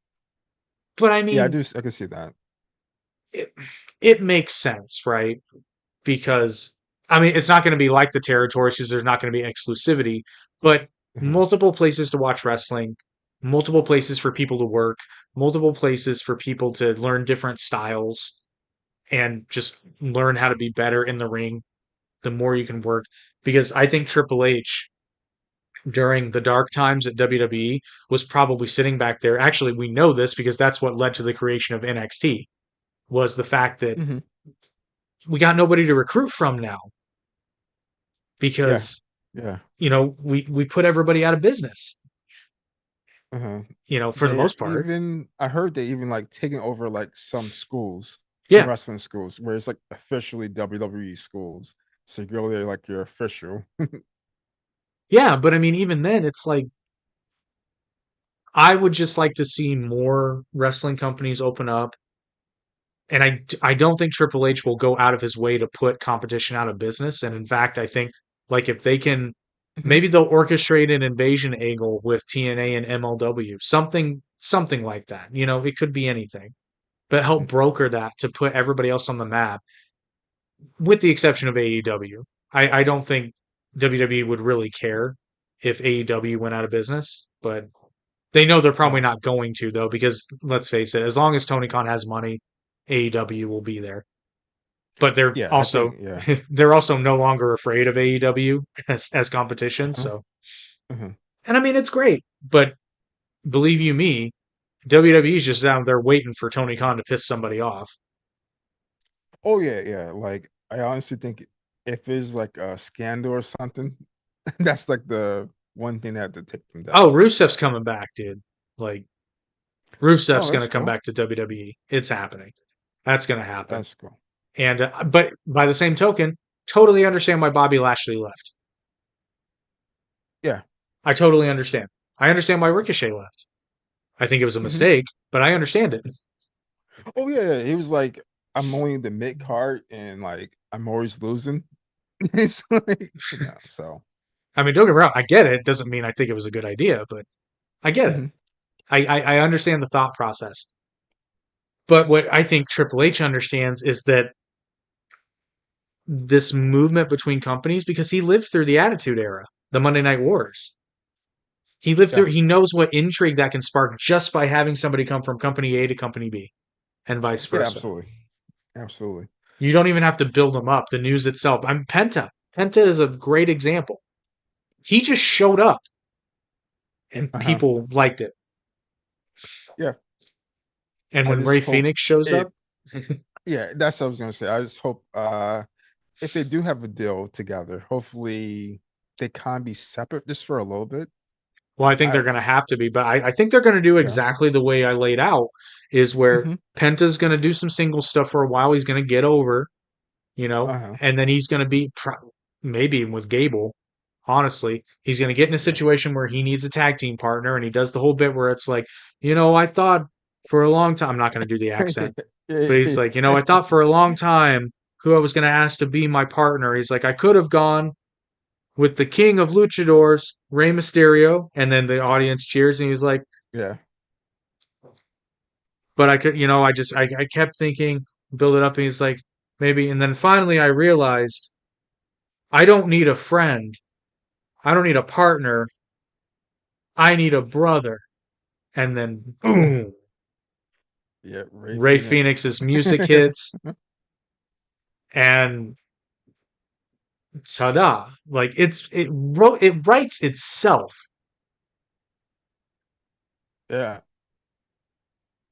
[SPEAKER 3] But I
[SPEAKER 1] Yeah,
[SPEAKER 3] mean,
[SPEAKER 1] I can see that.
[SPEAKER 3] it, it makes sense, right? Because I mean, it's not going to be like the territories because there's not going to be exclusivity, but
[SPEAKER 1] Uh-huh.
[SPEAKER 3] multiple places to watch wrestling, multiple places for people to work, multiple places for people to learn different styles and just learn how to be better in the ring the more you can work. Because I think Triple H during the dark times at WWE was probably sitting back there. Actually, we know this because that's what led to the creation of NXT was the fact that
[SPEAKER 1] Hmm.
[SPEAKER 3] we got nobody to recruit from now
[SPEAKER 1] Yeah,
[SPEAKER 3] because
[SPEAKER 1] yeah.
[SPEAKER 3] we put everybody out of business,
[SPEAKER 1] Uh-huh.
[SPEAKER 3] for the most part.
[SPEAKER 1] I heard they even like taking over like some
[SPEAKER 3] Yeah.
[SPEAKER 1] wrestling schools where it's like officially WWE schools. So you go there like you're official.
[SPEAKER 3] Yeah, but I mean even then it's like I would just like to see more wrestling companies open up and I don't think Triple H will go out of his way to put competition out of business. And in fact, I think like if they can,
[SPEAKER 1] Mhm,
[SPEAKER 3] maybe they'll orchestrate an invasion angle with TNA and MLW, something like that. It could be anything, but help
[SPEAKER 1] mhm.
[SPEAKER 3] broker that to put everybody else on the map, with the exception of AEW. I don't think WWE would really care if AEW went out of business, but they know they're probably
[SPEAKER 1] Uh,
[SPEAKER 3] not going to though, because let's face it, as long as Tony Khan has money, AEW will be there. But they're
[SPEAKER 1] yeah, I
[SPEAKER 3] also
[SPEAKER 1] think yeah.
[SPEAKER 3] they're also no longer afraid of AEW as competition.
[SPEAKER 1] Uh-huh,
[SPEAKER 3] So,
[SPEAKER 1] uh-huh.
[SPEAKER 3] and I mean it's great, but believe you me, WWE is just down there waiting for Tony Khan to piss somebody off.
[SPEAKER 1] Oh yeah, yeah. Like I honestly think if it's like a scandal or something, that's like the one thing that had to take them
[SPEAKER 3] Oh,
[SPEAKER 1] down.
[SPEAKER 3] Rusev's coming back, dude. Like
[SPEAKER 1] Oh,
[SPEAKER 3] Rusev's going
[SPEAKER 1] that's
[SPEAKER 3] to come
[SPEAKER 1] cool.
[SPEAKER 3] back to WWE. It's happening. That's going to happen.
[SPEAKER 1] That's cool.
[SPEAKER 3] And but by the same token, totally understand why Bobby Lashley left.
[SPEAKER 1] Yeah.
[SPEAKER 3] I totally understand. I understand why Ricochet left. I think it was a
[SPEAKER 1] Hmm.
[SPEAKER 3] mistake, but I understand it.
[SPEAKER 1] Oh yeah, yeah. He was like, I'm only the mid card and like I'm always losing. It's like, so
[SPEAKER 3] I mean, don't get me wrong. I get it. It doesn't mean I think it was a good idea, but I get it.
[SPEAKER 1] mhm,
[SPEAKER 3] I understand the thought process. But what I think Triple H understands is that this movement between companies, because he lived through the Attitude Era, the Monday Night Wars. He lived through.
[SPEAKER 1] yeah.
[SPEAKER 3] He knows what intrigue that can spark just by having somebody come from company A to company B, and vice
[SPEAKER 1] Yeah,
[SPEAKER 3] versa.
[SPEAKER 1] absolutely. Absolutely.
[SPEAKER 3] You don't even have to build them up. The news itself. I'm Penta. Penta is a great example. He just showed up, and
[SPEAKER 1] Uh-huh.
[SPEAKER 3] people liked it.
[SPEAKER 1] Yeah.
[SPEAKER 3] And
[SPEAKER 1] I
[SPEAKER 3] when
[SPEAKER 1] just
[SPEAKER 3] Ray
[SPEAKER 1] hope
[SPEAKER 3] Phoenix shows
[SPEAKER 1] if
[SPEAKER 3] up,
[SPEAKER 1] yeah, that's what I was gonna say. I just hope if they do have a deal together, hopefully they can't be separate just for a little bit.
[SPEAKER 3] well, I think they're
[SPEAKER 1] I
[SPEAKER 3] going to have to be, but I think they're going to do
[SPEAKER 1] Yeah.
[SPEAKER 3] exactly the way I laid out. Is where
[SPEAKER 1] Hmm.
[SPEAKER 3] Penta's going to do some single stuff for a while. He's going to get over,
[SPEAKER 1] Uh-huh.
[SPEAKER 3] and then he's going to be maybe with Gable. Honestly, he's going to get in a
[SPEAKER 1] Yeah.
[SPEAKER 3] situation where he needs a tag team partner, and he does the whole bit where it's like, I thought for a long time. I'm not going to do the accent, but
[SPEAKER 1] Yeah,
[SPEAKER 3] he's
[SPEAKER 1] yeah,
[SPEAKER 3] like, I thought for a long time who I was going to ask to be my partner. He's like, I could have gone with the king of luchadors, Rey Mysterio, and then the audience cheers, and he's like,
[SPEAKER 1] yeah.
[SPEAKER 3] but I could, I kept thinking, build it up, and he's like, maybe. And then finally I realized I don't need a friend. I don't need a partner. I need a brother. And then boom,
[SPEAKER 1] Yeah, Ray
[SPEAKER 3] Ray
[SPEAKER 1] Phoenix.
[SPEAKER 3] Phoenix's music hits and ta-da. Like it writes itself.
[SPEAKER 1] Yeah.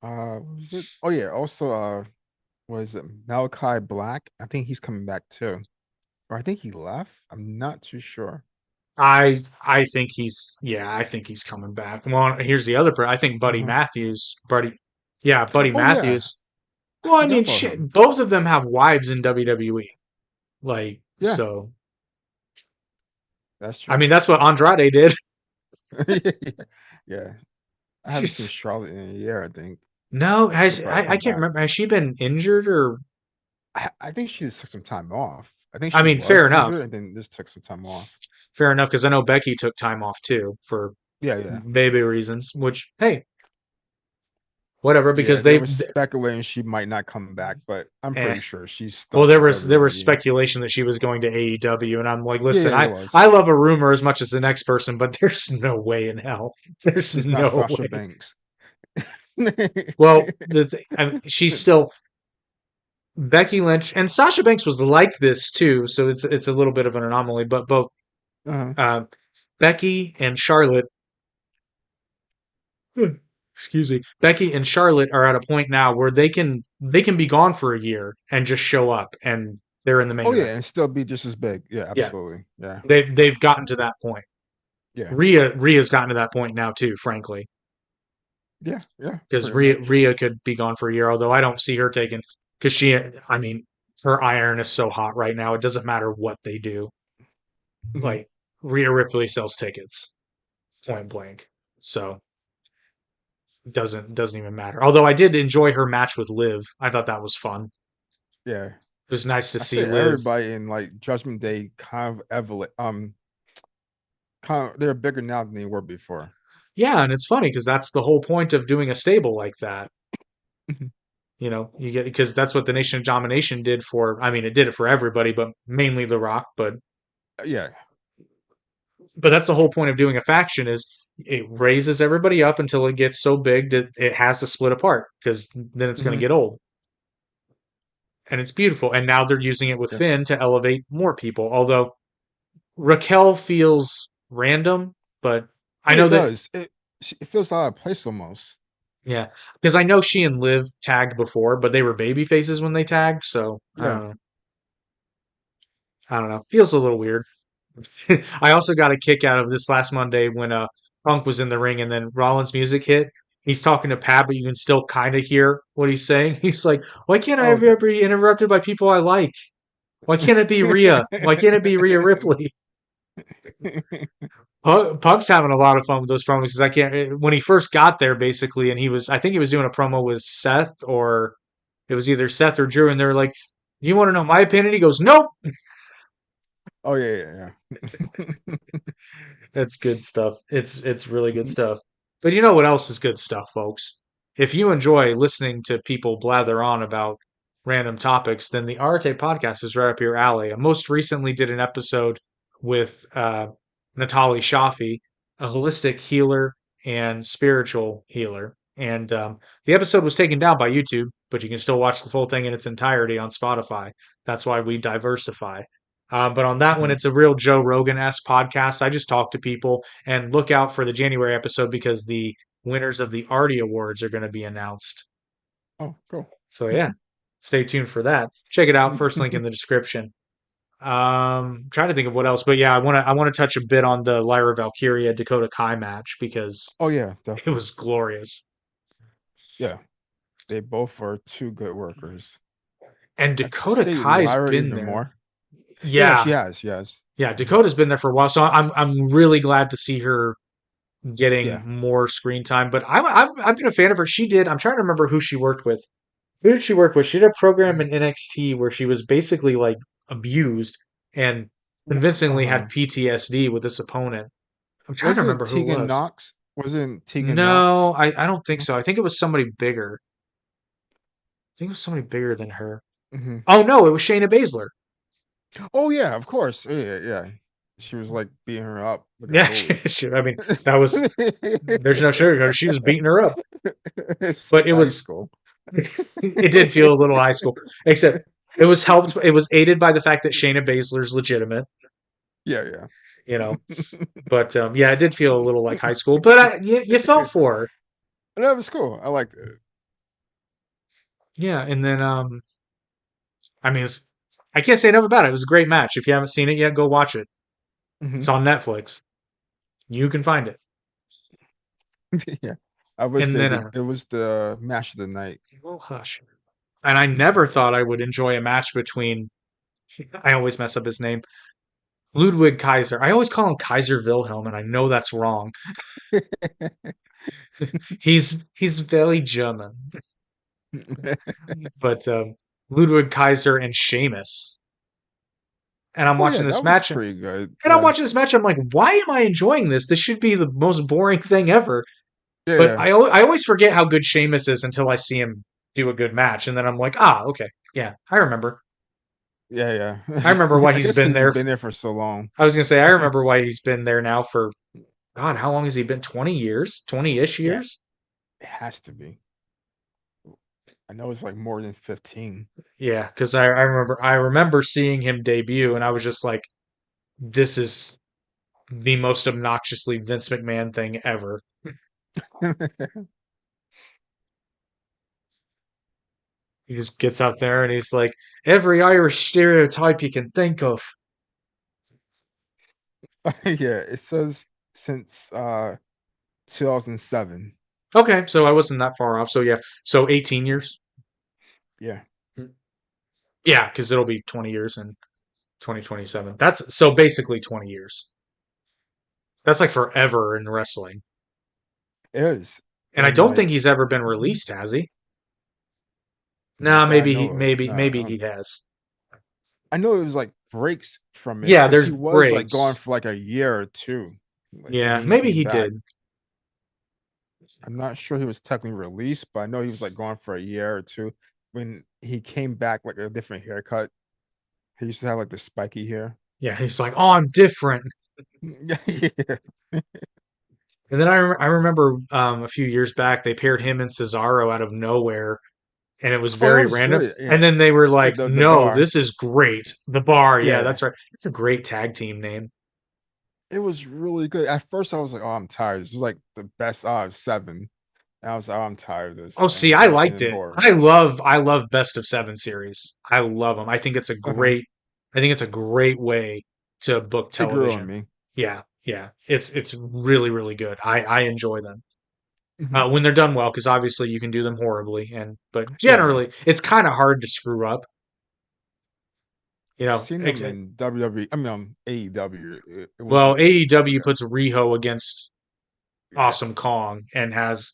[SPEAKER 1] What was it? Oh yeah, also was it Malachi Black? I think he's coming back too. Or I think he left. I'm not too sure.
[SPEAKER 3] I think I think he's coming back. Well, here's the other I think
[SPEAKER 1] Uh-huh.
[SPEAKER 3] Buddy
[SPEAKER 1] Oh yeah,
[SPEAKER 3] Matthews.
[SPEAKER 1] I
[SPEAKER 3] Well, I
[SPEAKER 1] forgot
[SPEAKER 3] mean,
[SPEAKER 1] about
[SPEAKER 3] shit,
[SPEAKER 1] him.
[SPEAKER 3] both of them have wives in WWE. Like,
[SPEAKER 1] Yeah,
[SPEAKER 3] so,
[SPEAKER 1] that's
[SPEAKER 3] I
[SPEAKER 1] true.
[SPEAKER 3] mean, that's what Andrade did.
[SPEAKER 1] Yeah. Yeah. I haven't seen
[SPEAKER 3] She's
[SPEAKER 1] Charlotte in a year, I think.
[SPEAKER 3] no,
[SPEAKER 1] She'll probably
[SPEAKER 3] I
[SPEAKER 1] come
[SPEAKER 3] can't
[SPEAKER 1] back.
[SPEAKER 3] remember. Has she been injured or?
[SPEAKER 1] I think she just took some time off. I think
[SPEAKER 3] I
[SPEAKER 1] she
[SPEAKER 3] mean, fair
[SPEAKER 1] was
[SPEAKER 3] enough,
[SPEAKER 1] injured and then just took some time off.
[SPEAKER 3] fair enough, because I know Becky took time off too for
[SPEAKER 1] Yeah, yeah.
[SPEAKER 3] baby reasons. Which, hey, whatever,
[SPEAKER 1] Yeah,
[SPEAKER 3] because
[SPEAKER 1] there was speculating she might not come back, but I'm
[SPEAKER 3] eh.
[SPEAKER 1] pretty sure she's
[SPEAKER 3] Well,
[SPEAKER 1] stuck with
[SPEAKER 3] there was
[SPEAKER 1] WWE.
[SPEAKER 3] speculation that she was going to AEW, and I'm like,
[SPEAKER 1] Yeah,
[SPEAKER 3] listen,
[SPEAKER 1] yeah, there
[SPEAKER 3] I
[SPEAKER 1] was.
[SPEAKER 3] love a rumor as much as the next person, but there's no way in hell. There's
[SPEAKER 1] She's not
[SPEAKER 3] no
[SPEAKER 1] Sasha
[SPEAKER 3] way.
[SPEAKER 1] Banks.
[SPEAKER 3] Well, I mean, she's still Becky Lynch and Sasha Banks was like this too, so it's a little bit of an anomaly. But both
[SPEAKER 1] Uh-huh.
[SPEAKER 3] uh, Becky and Charlotte, excuse me, Becky and Charlotte are at a point now where they can be gone for a year and just show up, and they're in the main
[SPEAKER 1] Oh
[SPEAKER 3] event.
[SPEAKER 1] yeah, and still be just as big. Yeah,
[SPEAKER 3] Yeah,
[SPEAKER 1] absolutely. Yeah.
[SPEAKER 3] they've gotten to that point.
[SPEAKER 1] Yeah.
[SPEAKER 3] Rhea's gotten to that point now too, frankly,
[SPEAKER 1] Yeah, yeah,
[SPEAKER 3] because
[SPEAKER 1] pretty much.
[SPEAKER 3] Rhea could be gone for a year, although I don't see her taking because I mean, her iron is so hot right now. It doesn't matter what they do.
[SPEAKER 1] Mhm.
[SPEAKER 3] Like Rhea Ripley sells tickets, point blank. So doesn't even matter. Although I did enjoy her match with Liv. I thought that was fun.
[SPEAKER 1] Yeah.
[SPEAKER 3] It was nice to
[SPEAKER 1] I
[SPEAKER 3] see
[SPEAKER 1] say
[SPEAKER 3] Liv.
[SPEAKER 1] everybody in like Judgment Day kind of they're bigger now than they were before.
[SPEAKER 3] Yeah, and it's funny because that's the whole point of doing a stable like that.
[SPEAKER 1] Mhm.
[SPEAKER 3] You know, you get because that's what the Nation of Domination did for. I mean, it did it for everybody, but mainly The Rock.
[SPEAKER 1] Yeah.
[SPEAKER 3] But that's the whole point of doing a faction is it raises everybody up until it gets so big that it has to split apart because then it's going to
[SPEAKER 1] Hmm.
[SPEAKER 3] get old. And it's beautiful. And now they're using it with
[SPEAKER 1] Yeah.
[SPEAKER 3] Finn to elevate more people. Although Raquel feels random, but I
[SPEAKER 1] Yeah,
[SPEAKER 3] know
[SPEAKER 1] it
[SPEAKER 3] that
[SPEAKER 1] does. It feels out of place almost.
[SPEAKER 3] yeah, because I know she and Liv tagged before, but they were baby faces when they tagged, so I
[SPEAKER 1] Yeah.
[SPEAKER 3] don't know. I don't know. Feels a little weird. I also got a kick out of this last Monday when Punk was in the ring and then Rollins' music hit. He's talking to Pat, but you can still kind of hear what he's saying. He's like, "Why can't I
[SPEAKER 1] Oh,
[SPEAKER 3] ever
[SPEAKER 1] okay.
[SPEAKER 3] be interrupted by people I like? Why can't it be Rhea? Why can't it be Rhea Ripley?" Punk's having a lot of fun with those promos because I can't. When he first got there, basically, and I think he was doing a promo with Seth or it was either Seth or Drew, and they were like, "You want to know my opinion?" He goes, "Nope."
[SPEAKER 1] Oh yeah, yeah,
[SPEAKER 3] That's good stuff. It's really good stuff. But you know what else is good stuff, folks? If you enjoy listening to people blather on about random topics, then the Arte podcast is right up your alley. I most recently did an episode with Natalie Shafi, a holistic healer and spiritual healer. And the episode was taken down by YouTube, but you can still watch the full thing in its entirety on Spotify. That's why we diversify. But on that one,
[SPEAKER 1] Mhm.
[SPEAKER 3] it's a real Joe Rogan-esque podcast. I just talk to people and look out for the January episode because the winners of the Artie Awards are going to be announced.
[SPEAKER 1] Oh, cool.
[SPEAKER 3] So yeah, stay tuned for that. Check it out. First link in the description. Trying to think of what else, but yeah, I want to touch a bit on the Lyra Valkyria Dakota Kai match because
[SPEAKER 1] Oh yeah,
[SPEAKER 3] it
[SPEAKER 1] definitely.
[SPEAKER 3] was glorious.
[SPEAKER 1] Yeah, they both are two good workers.
[SPEAKER 3] And
[SPEAKER 1] I
[SPEAKER 3] Dakota
[SPEAKER 1] say
[SPEAKER 3] Kai's
[SPEAKER 1] Lyra
[SPEAKER 3] been
[SPEAKER 1] even
[SPEAKER 3] there.
[SPEAKER 1] more. Yeah, she
[SPEAKER 3] Yeah,
[SPEAKER 1] has. Yes.
[SPEAKER 3] yeah,
[SPEAKER 1] Hmm.
[SPEAKER 3] Dakota's been there for a while, so I'm really glad to see her getting
[SPEAKER 1] Yeah.
[SPEAKER 3] more screen time. But I've been a fan of her. She did. I'm trying to remember who she worked with. Who did she work with? She did a program in NXT where she was basically like abused and convincingly had
[SPEAKER 1] Uh-huh.
[SPEAKER 3] PTSD with this opponent. I'm trying to
[SPEAKER 1] Was it
[SPEAKER 3] remember who it
[SPEAKER 1] Tegan
[SPEAKER 3] was.
[SPEAKER 1] Knox? Wasn't Tegan
[SPEAKER 3] No,
[SPEAKER 1] Knox?
[SPEAKER 3] I don't think
[SPEAKER 1] No?
[SPEAKER 3] so. I think it was somebody bigger. I think it was somebody bigger than her.
[SPEAKER 1] Hmm.
[SPEAKER 3] Oh no, it was Shayna Baszler.
[SPEAKER 1] Oh yeah, of course. Yeah, yeah. She was like beating her up like a
[SPEAKER 3] Yeah,
[SPEAKER 1] bully.
[SPEAKER 3] I mean, that was there's no sugar. She was beating her up,
[SPEAKER 1] It's
[SPEAKER 3] but
[SPEAKER 1] like
[SPEAKER 3] it
[SPEAKER 1] high
[SPEAKER 3] was
[SPEAKER 1] school.
[SPEAKER 3] it did feel a little high school, except it was helped. It was aided by the fact that Shayna Baszler's legitimate,
[SPEAKER 1] Yeah, yeah.
[SPEAKER 3] you know. But yeah, it did feel a little like high school. But you felt for her,
[SPEAKER 1] That was cool. I liked it.
[SPEAKER 3] yeah. And then I mean, I can't say enough about it. It was a great match. If you haven't seen it yet, go watch it. It's
[SPEAKER 1] Hmm.
[SPEAKER 3] on Netflix. You can find it.
[SPEAKER 1] Yeah. I would
[SPEAKER 3] And
[SPEAKER 1] say
[SPEAKER 3] then
[SPEAKER 1] it was the match of the night.
[SPEAKER 3] well, hush. And I never thought I would enjoy a match between. I always mess up his name. Ludwig Kaiser. I always call him Kaiser Wilhelm, and I know that's wrong. He's very German, but Ludwig Kaiser and Sheamus. And I'm
[SPEAKER 1] Oh yeah,
[SPEAKER 3] watching this
[SPEAKER 1] that was
[SPEAKER 3] match,
[SPEAKER 1] pretty good.
[SPEAKER 3] and I'm watching this match. I'm like, why am I enjoying this? This should be the most boring thing ever.
[SPEAKER 1] Yeah,
[SPEAKER 3] But
[SPEAKER 1] yeah,
[SPEAKER 3] I always forget how good Sheamus is until I see him do a good match, and then I'm like, ah, okay, yeah, I remember.
[SPEAKER 1] yeah,
[SPEAKER 3] I
[SPEAKER 1] yeah.
[SPEAKER 3] remember why
[SPEAKER 1] I
[SPEAKER 3] he's
[SPEAKER 1] guess
[SPEAKER 3] been
[SPEAKER 1] because he's
[SPEAKER 3] there.
[SPEAKER 1] been there for so long.
[SPEAKER 3] I was gonna say I remember why he's been there now for God. How long has he been? 20 years, 20-ish
[SPEAKER 1] Yeah,
[SPEAKER 3] years.
[SPEAKER 1] it has to be. I know it's like more than 15.
[SPEAKER 3] Yeah, because I remember seeing him debut, and I was just like, this is the most obnoxiously Vince McMahon thing ever. He just gets out there and he's like, every Irish stereotype you can think of.
[SPEAKER 1] Yeah, it says since 2007.
[SPEAKER 3] Okay, so I wasn't that far off. So yeah, so 18 years.
[SPEAKER 1] Yeah,
[SPEAKER 3] Yeah, because it'll be 20 years in 2027. That's so basically 20 years. That's like forever in wrestling.
[SPEAKER 1] it is.
[SPEAKER 3] And I
[SPEAKER 1] And
[SPEAKER 3] don't
[SPEAKER 1] like
[SPEAKER 3] think he's ever been released, has he? Nah,
[SPEAKER 1] not that I
[SPEAKER 3] maybe
[SPEAKER 1] know
[SPEAKER 3] he
[SPEAKER 1] of.
[SPEAKER 3] maybe
[SPEAKER 1] Nah,
[SPEAKER 3] maybe he has.
[SPEAKER 1] I know it was like breaks from it
[SPEAKER 3] Yeah,
[SPEAKER 1] because
[SPEAKER 3] there's
[SPEAKER 1] he was like gone
[SPEAKER 3] breaks.
[SPEAKER 1] for like a year or two. Like, and
[SPEAKER 3] Yeah,
[SPEAKER 1] then he
[SPEAKER 3] maybe
[SPEAKER 1] came
[SPEAKER 3] he
[SPEAKER 1] back.
[SPEAKER 3] did.
[SPEAKER 1] I'm not sure he was technically released, but I know he was like gone for a year or two. When he came back, like a different haircut. He used to have like the spiky hair.
[SPEAKER 3] Yeah, he's like, "Oh, I'm different."
[SPEAKER 1] Yeah.
[SPEAKER 3] And then I remember a few years back they paired him and Cesaro out of nowhere, and it was
[SPEAKER 1] Oh, that
[SPEAKER 3] very
[SPEAKER 1] was
[SPEAKER 3] random.
[SPEAKER 1] good.
[SPEAKER 3] And
[SPEAKER 1] Yeah.
[SPEAKER 3] then they were
[SPEAKER 1] Yeah,
[SPEAKER 3] like,
[SPEAKER 1] the
[SPEAKER 3] "No,
[SPEAKER 1] bar.
[SPEAKER 3] this is great." The bar, yeah,
[SPEAKER 1] Yeah.
[SPEAKER 3] that's right. It's a great tag team name.
[SPEAKER 1] It was really good. At first I was like, oh, I'm tired. This was like the best out of seven. And I was like, oh, I'm tired of this.
[SPEAKER 3] Oh, see,
[SPEAKER 1] And
[SPEAKER 3] I
[SPEAKER 1] I was
[SPEAKER 3] liked
[SPEAKER 1] getting
[SPEAKER 3] it.
[SPEAKER 1] bored.
[SPEAKER 3] I love best of seven series. I love them.
[SPEAKER 1] Uh-huh.
[SPEAKER 3] I think it's a great way to book
[SPEAKER 1] It grew on
[SPEAKER 3] television.
[SPEAKER 1] me.
[SPEAKER 3] Yeah, yeah, it's really really good. I enjoy them
[SPEAKER 1] Mhm.
[SPEAKER 3] when they're done well because obviously you can do them horribly, and but
[SPEAKER 1] Yeah, yeah.
[SPEAKER 3] generally it's kind of hard to screw up. You
[SPEAKER 1] I've
[SPEAKER 3] know,
[SPEAKER 1] seen them in WWE. I mean, AEW. It
[SPEAKER 3] well,
[SPEAKER 1] wasn't like
[SPEAKER 3] AEW
[SPEAKER 1] a
[SPEAKER 3] puts Riho against
[SPEAKER 1] yeah.
[SPEAKER 3] Awesome Kong and has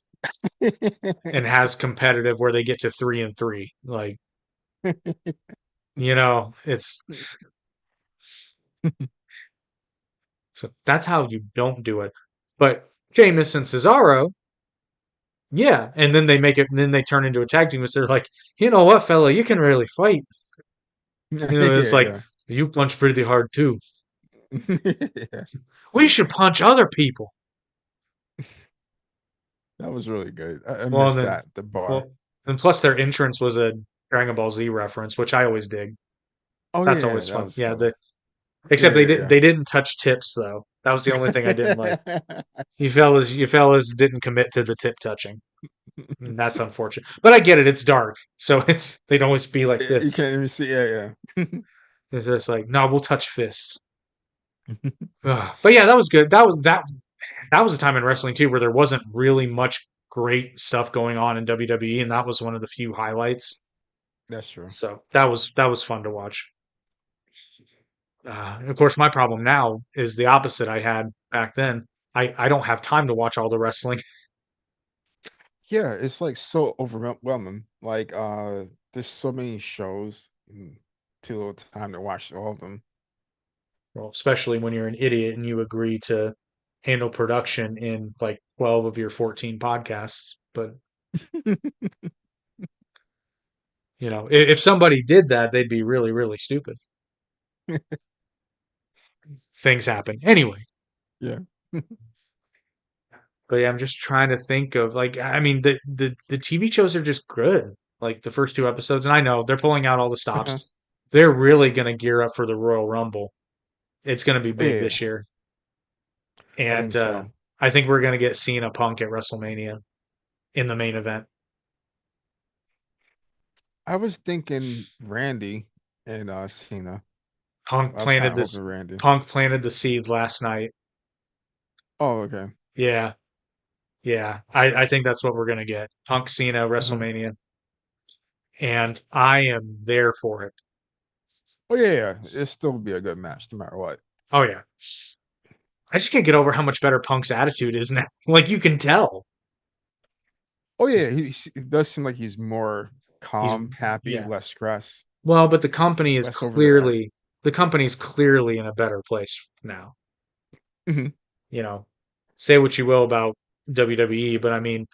[SPEAKER 3] competitive where they get to 3-3. Like, you know, it's so that's how you don't do it. But Sheamus and Cesaro, yeah, and then they make it, and then they turn into a tag team. And they're like, you know what, fella, you can really fight. You know, it's
[SPEAKER 1] Yeah,
[SPEAKER 3] like
[SPEAKER 1] yeah.
[SPEAKER 3] you punch pretty hard too.
[SPEAKER 1] Yeah.
[SPEAKER 3] We should punch other people.
[SPEAKER 1] That was really good. I
[SPEAKER 3] Well, and
[SPEAKER 1] missed
[SPEAKER 3] then,
[SPEAKER 1] that, the bar.
[SPEAKER 3] well, and plus their entrance was a Dragon Ball Z reference, which I always dig.
[SPEAKER 1] Oh
[SPEAKER 3] That's
[SPEAKER 1] yeah,
[SPEAKER 3] always
[SPEAKER 1] that
[SPEAKER 3] fun.
[SPEAKER 1] was
[SPEAKER 3] Yeah,
[SPEAKER 1] cool.
[SPEAKER 3] except
[SPEAKER 1] Yeah,
[SPEAKER 3] they didn't touch tips though. That was the only thing I didn't like.
[SPEAKER 1] yeah,
[SPEAKER 3] You fellas didn't commit to the tip touching. And that's unfortunate. But I get it. It's dark, so they'd always be like
[SPEAKER 1] yeah. You
[SPEAKER 3] this.
[SPEAKER 1] can't even see. Yeah, yeah.
[SPEAKER 3] It's just like, no, we'll touch fists. Ugh. But yeah, that was good. That was a time in wrestling too where there wasn't really much great stuff going on in WWE, and that was one of the few highlights.
[SPEAKER 1] That's true.
[SPEAKER 3] So that was fun to watch. Of course, my problem now is the opposite I had back then. I don't have time to watch all the wrestling.
[SPEAKER 1] Yeah, it's like so overwhelming. Like there's so many shows and too little time to watch all of them.
[SPEAKER 3] Well, especially when you're an idiot and you agree to handle production in like 12 of your 14 podcasts. But You know, if somebody did that, they'd be really, really stupid. Things happen. Anyway,
[SPEAKER 1] Yeah.
[SPEAKER 3] but yeah, I'm just trying to think of like I mean the TV shows are just good. Like the first two episodes, and I know they're pulling out all the
[SPEAKER 1] Uh-huh.
[SPEAKER 3] stops. They're really gonna gear up for the Royal Rumble. It's gonna be
[SPEAKER 1] Oh
[SPEAKER 3] big
[SPEAKER 1] yeah,
[SPEAKER 3] this year,
[SPEAKER 1] I
[SPEAKER 3] and
[SPEAKER 1] think so.
[SPEAKER 3] I think we're gonna get Cena Punk at WrestleMania in the main event.
[SPEAKER 1] I was thinking Randy and Cena.
[SPEAKER 3] Punk
[SPEAKER 1] I was kind
[SPEAKER 3] planted
[SPEAKER 1] of hoping
[SPEAKER 3] this.
[SPEAKER 1] Randy.
[SPEAKER 3] Punk planted the seed last night.
[SPEAKER 1] Oh, okay.
[SPEAKER 3] Yeah, yeah. I think that's what we're gonna get. Punk Cena
[SPEAKER 1] Uh-huh.
[SPEAKER 3] WrestleMania, and I am there for it.
[SPEAKER 1] Oh yeah, yeah. It still be a good match no matter what.
[SPEAKER 3] Oh yeah. I just can't get over how much better Punk's attitude is now. Like you can tell.
[SPEAKER 1] Oh yeah, it does seem like he's more
[SPEAKER 3] He's
[SPEAKER 1] calm, happy,
[SPEAKER 3] yeah.
[SPEAKER 1] less stress,
[SPEAKER 3] Well, but
[SPEAKER 1] less over the edge.
[SPEAKER 3] the company's clearly in a better place now.
[SPEAKER 1] Hmm.
[SPEAKER 3] You know, say what you will about WWE, but I mean,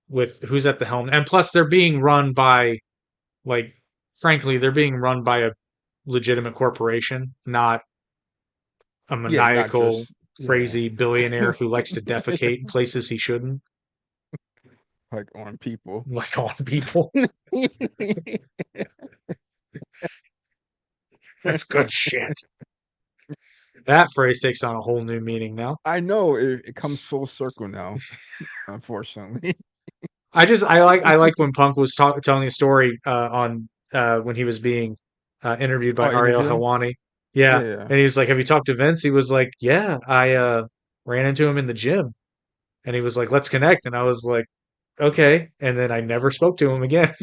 [SPEAKER 3] with who's at the helm, and plus they're being run by like, frankly, they're being run by a legitimate corporation, not a
[SPEAKER 1] Yeah, not
[SPEAKER 3] maniacal,
[SPEAKER 1] just yeah,
[SPEAKER 3] crazy billionaire who likes to defecate in places he shouldn't,
[SPEAKER 1] like on people.
[SPEAKER 3] like on people. That's good shit. That phrase takes on a whole new meaning now.
[SPEAKER 1] I know it comes full circle now, unfortunately.
[SPEAKER 3] I like when Punk was telling a story on when he was being interviewed by
[SPEAKER 1] Oh,
[SPEAKER 3] Ariel
[SPEAKER 1] interview?
[SPEAKER 3] Helwani. Yeah,
[SPEAKER 1] Yeah, yeah.
[SPEAKER 3] and he was like, "Have you talked to Vince?" He was like, "Yeah, I ran into him in the gym." And he was like, "Let's connect." And I was like, "Okay." And then I never spoke to him again.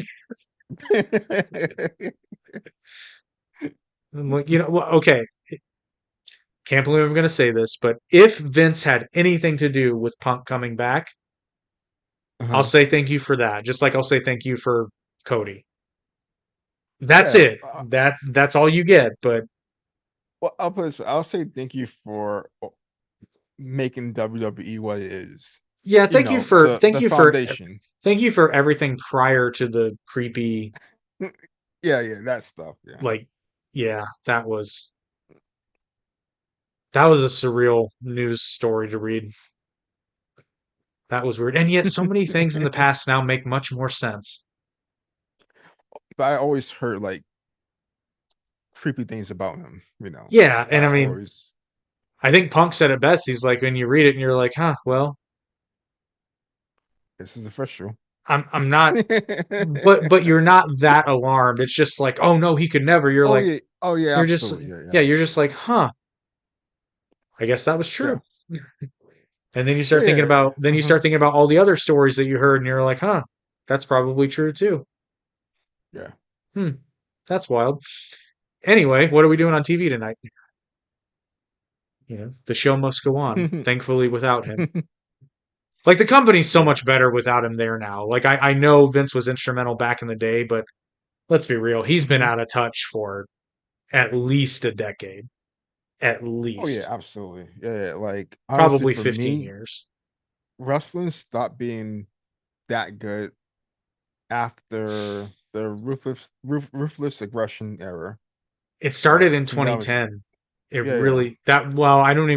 [SPEAKER 3] I'm like, you know, well, okay, can't believe I'm going to say this, but if Vince had anything to do with Punk coming back, I'll
[SPEAKER 1] Uh-huh.
[SPEAKER 3] say thank you for that. Just like I'll say thank you for Cody. That's
[SPEAKER 1] Yeah.
[SPEAKER 3] it. That's all you get. But
[SPEAKER 1] Well, I'll put this way, I'll say thank you for making WWE what it is.
[SPEAKER 3] yeah,
[SPEAKER 1] You know, the foundation.
[SPEAKER 3] thank you for everything prior to the creepy
[SPEAKER 1] Yeah, yeah, that stuff. Yeah.
[SPEAKER 3] like yeah, that was a surreal news story to read. That was weird. And yet so many things in the past now make much more sense.
[SPEAKER 1] But I always heard like creepy things about him, you know.
[SPEAKER 3] Yeah, and
[SPEAKER 1] I
[SPEAKER 3] I mean,
[SPEAKER 1] always
[SPEAKER 3] I think Punk said it best. He's like when you read it and you're like, "Huh, well,
[SPEAKER 1] this is official.
[SPEAKER 3] I'm not but you're not that alarmed. It's just like, "Oh no, he could never."
[SPEAKER 1] Oh yeah. Oh yeah,
[SPEAKER 3] You're just
[SPEAKER 1] absolutely. Yeah,
[SPEAKER 3] yeah,
[SPEAKER 1] yeah.
[SPEAKER 3] you're just like, "Huh, I guess that was
[SPEAKER 1] Yeah.
[SPEAKER 3] true." And then
[SPEAKER 1] Yeah.
[SPEAKER 3] you
[SPEAKER 1] Uh-huh.
[SPEAKER 3] start thinking about all the other stories that you heard, and you're like, huh, that's probably true too.
[SPEAKER 1] Yeah.
[SPEAKER 3] Hmm, that's wild. Anyway, what are we doing on TV tonight? You know, the show must go on. Thankfully, without him, like the company's so
[SPEAKER 1] Yeah.
[SPEAKER 3] much better without him there now. Like I know Vince was instrumental back in the day, but let's be real, he's been
[SPEAKER 1] Hmm.
[SPEAKER 3] out of touch for at least a decade, at
[SPEAKER 1] Oh yeah,
[SPEAKER 3] least
[SPEAKER 1] absolutely. Yeah, yeah. Like honestly,
[SPEAKER 3] probably
[SPEAKER 1] for
[SPEAKER 3] 15
[SPEAKER 1] me,
[SPEAKER 3] years.
[SPEAKER 1] wrestling stopped being that good after the ruthless aggression era.
[SPEAKER 3] It started
[SPEAKER 1] Like
[SPEAKER 3] in
[SPEAKER 1] to me, that was
[SPEAKER 3] 2010. It
[SPEAKER 1] yeah, yeah.
[SPEAKER 3] really that well, I'm not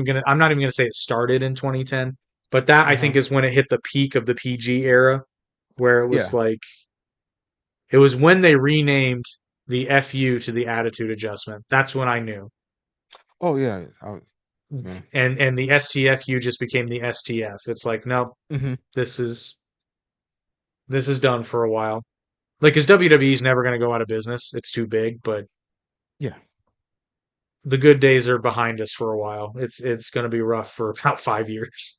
[SPEAKER 3] even gonna say it started in 2010, but that I
[SPEAKER 1] Uh-huh.
[SPEAKER 3] think is when it hit the peak of the PG era, where it was
[SPEAKER 1] Yeah.
[SPEAKER 3] like it was when they renamed the FU to the attitude adjustment. That's when I knew.
[SPEAKER 1] Oh yeah. Yeah.
[SPEAKER 3] And the STFU just became the STF. It's like, nope,
[SPEAKER 1] Hmm.
[SPEAKER 3] this is done for a while. Like, because WWE is never going to go out of business. It's too big, but
[SPEAKER 1] Yeah.
[SPEAKER 3] the good days are behind us for a while. It's going to be rough for about 5 years.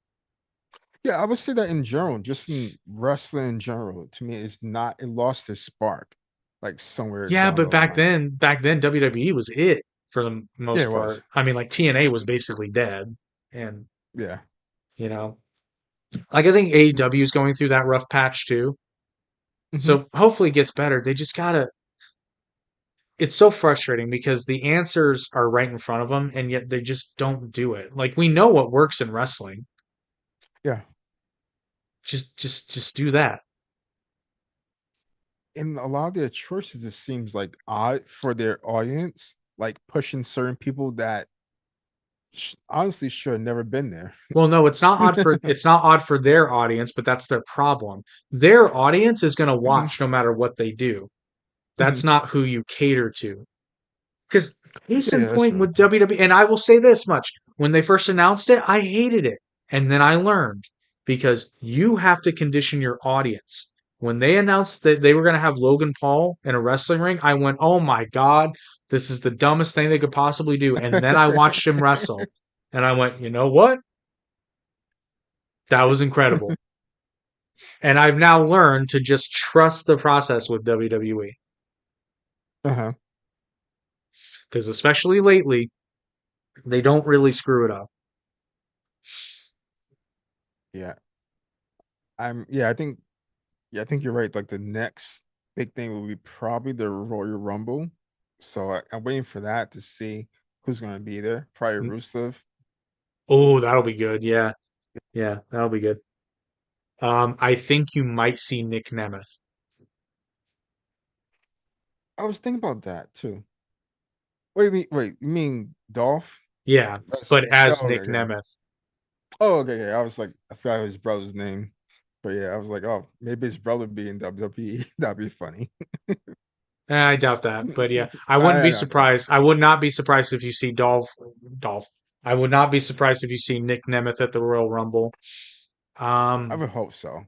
[SPEAKER 1] Yeah, I would say that in general, just in wrestling in general, to me, it's not it lost its spark, like somewhere
[SPEAKER 3] Yeah,
[SPEAKER 1] down
[SPEAKER 3] but
[SPEAKER 1] the line.
[SPEAKER 3] back then WWE was it for the
[SPEAKER 1] Yeah, it
[SPEAKER 3] most
[SPEAKER 1] was.
[SPEAKER 3] part. I mean, like TNA was basically dead, and
[SPEAKER 1] Yeah.
[SPEAKER 3] you know, like I think AEW is going through that rough patch too.
[SPEAKER 1] Hmm.
[SPEAKER 3] So hopefully it gets better. They just gotta. It's so frustrating because the answers are right in front of them, and yet they just don't do it. Like we know what works in wrestling.
[SPEAKER 1] Yeah.
[SPEAKER 3] Just do that.
[SPEAKER 1] in a lot of their choices, it seems like odd for their audience, like pushing certain people that honestly should have never been there.
[SPEAKER 3] Well, no, it's not odd for their audience, but that's their problem. Their audience is going to
[SPEAKER 1] Hmm.
[SPEAKER 3] watch no matter what they do. That's
[SPEAKER 1] Hmm.
[SPEAKER 3] not who you cater to. Because case
[SPEAKER 1] Yeah,
[SPEAKER 3] in
[SPEAKER 1] yeah, that's
[SPEAKER 3] point
[SPEAKER 1] true.
[SPEAKER 3] with WWE, and I will say this much: when they first announced it, I hated it, and then I learned because you have to condition your audience. When they announced that they were going to have Logan Paul in a wrestling ring, I went, "Oh my god, this is the dumbest thing they could possibly do." And then I watched him wrestle, and I went, "You know what? That was incredible." And I've now learned to just trust the process with WWE
[SPEAKER 1] Uh-huh.
[SPEAKER 3] because, especially lately, they don't really screw it up.
[SPEAKER 1] Yeah. Yeah, I think you're right. Like the next big thing will be probably the Royal Rumble. So I'm waiting for that to see who's gonna be there. Probably Rusev.
[SPEAKER 3] Oh, that'll be good. Yeah. Yeah, that'll be good. I think you might see Nick Nemeth.
[SPEAKER 1] I was thinking about that too. Wait, you mean Dolph?
[SPEAKER 3] Yeah,
[SPEAKER 1] That's
[SPEAKER 3] but as
[SPEAKER 1] oh
[SPEAKER 3] Nick
[SPEAKER 1] okay, okay.
[SPEAKER 3] Nemeth.
[SPEAKER 1] Oh okay, okay. I was like, I forgot his brother's name. But yeah, I was like, oh, maybe his brother be in WWE. That'd be funny.
[SPEAKER 3] I doubt that, but yeah, I wouldn't
[SPEAKER 1] I
[SPEAKER 3] be
[SPEAKER 1] know, yeah.
[SPEAKER 3] surprised. I would not be surprised if you see Dolph. I would not be surprised if you see Nick Nemeth at the Royal Rumble.
[SPEAKER 1] I
[SPEAKER 3] Um,
[SPEAKER 1] would hope so.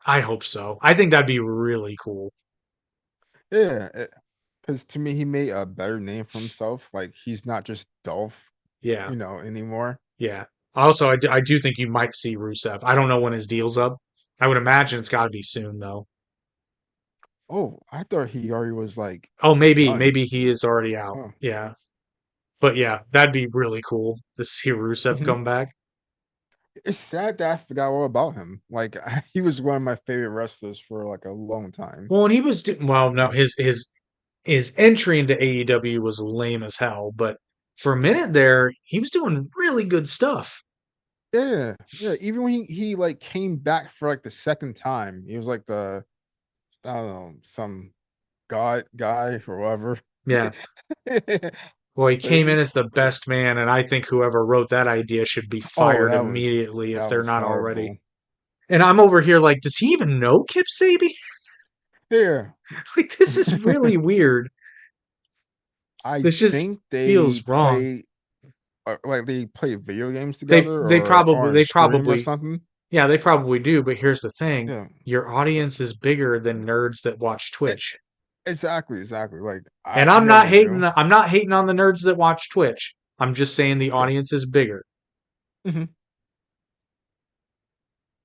[SPEAKER 3] I hope so. I think that'd be really cool.
[SPEAKER 1] Yeah, because to me, he made a better name for himself. Like he's not just Dolph,
[SPEAKER 3] Yeah,
[SPEAKER 1] anymore.
[SPEAKER 3] yeah. Also, I do think you might see Rusev. I don't know when his deal's up. I would imagine it's got to be soon, though.
[SPEAKER 1] Oh, I thought he already was like
[SPEAKER 3] Oh,
[SPEAKER 1] done.
[SPEAKER 3] maybe he is already out.
[SPEAKER 1] Oh,
[SPEAKER 3] Yeah, but yeah, that'd be really cool to see Rusev
[SPEAKER 1] mhm.
[SPEAKER 3] come back.
[SPEAKER 1] It's sad that I forgot all about him. Like he was one of my favorite wrestlers for like a long time.
[SPEAKER 3] Well, and he was well, no,
[SPEAKER 1] Yeah,
[SPEAKER 3] his entry into AEW was lame as hell, but for a minute there, he was doing really good stuff.
[SPEAKER 1] yeah, yeah. Even when he like came back for like the second time, he was like the I don't know some god guy or whatever.
[SPEAKER 3] Yeah.
[SPEAKER 1] But
[SPEAKER 3] Well, he
[SPEAKER 1] it
[SPEAKER 3] came in
[SPEAKER 1] was
[SPEAKER 3] as the best man, and I think whoever wrote that idea should be
[SPEAKER 1] oh
[SPEAKER 3] fired immediately if
[SPEAKER 1] that
[SPEAKER 3] they're
[SPEAKER 1] was
[SPEAKER 3] not already.
[SPEAKER 1] horrible.
[SPEAKER 3] And I'm over here like, does he even know Kip Sabian?
[SPEAKER 1] Yeah.
[SPEAKER 3] Like, this is really weird.
[SPEAKER 1] I
[SPEAKER 3] This just
[SPEAKER 1] think they
[SPEAKER 3] feels wrong.
[SPEAKER 1] they play video games
[SPEAKER 3] They
[SPEAKER 1] together
[SPEAKER 3] they
[SPEAKER 1] or
[SPEAKER 3] probably
[SPEAKER 1] on
[SPEAKER 3] they
[SPEAKER 1] stream or
[SPEAKER 3] probably
[SPEAKER 1] something.
[SPEAKER 3] Yeah, they probably do, but here's the thing.
[SPEAKER 1] Yeah.
[SPEAKER 3] Your audience is bigger than nerds that watch
[SPEAKER 1] E-
[SPEAKER 3] Twitch.
[SPEAKER 1] exactly, exactly. Like
[SPEAKER 3] And
[SPEAKER 1] I never knew.
[SPEAKER 3] I'm not hating on the nerds that watch Twitch. I'm just saying the
[SPEAKER 1] Yeah.
[SPEAKER 3] audience is bigger.
[SPEAKER 1] Hmm.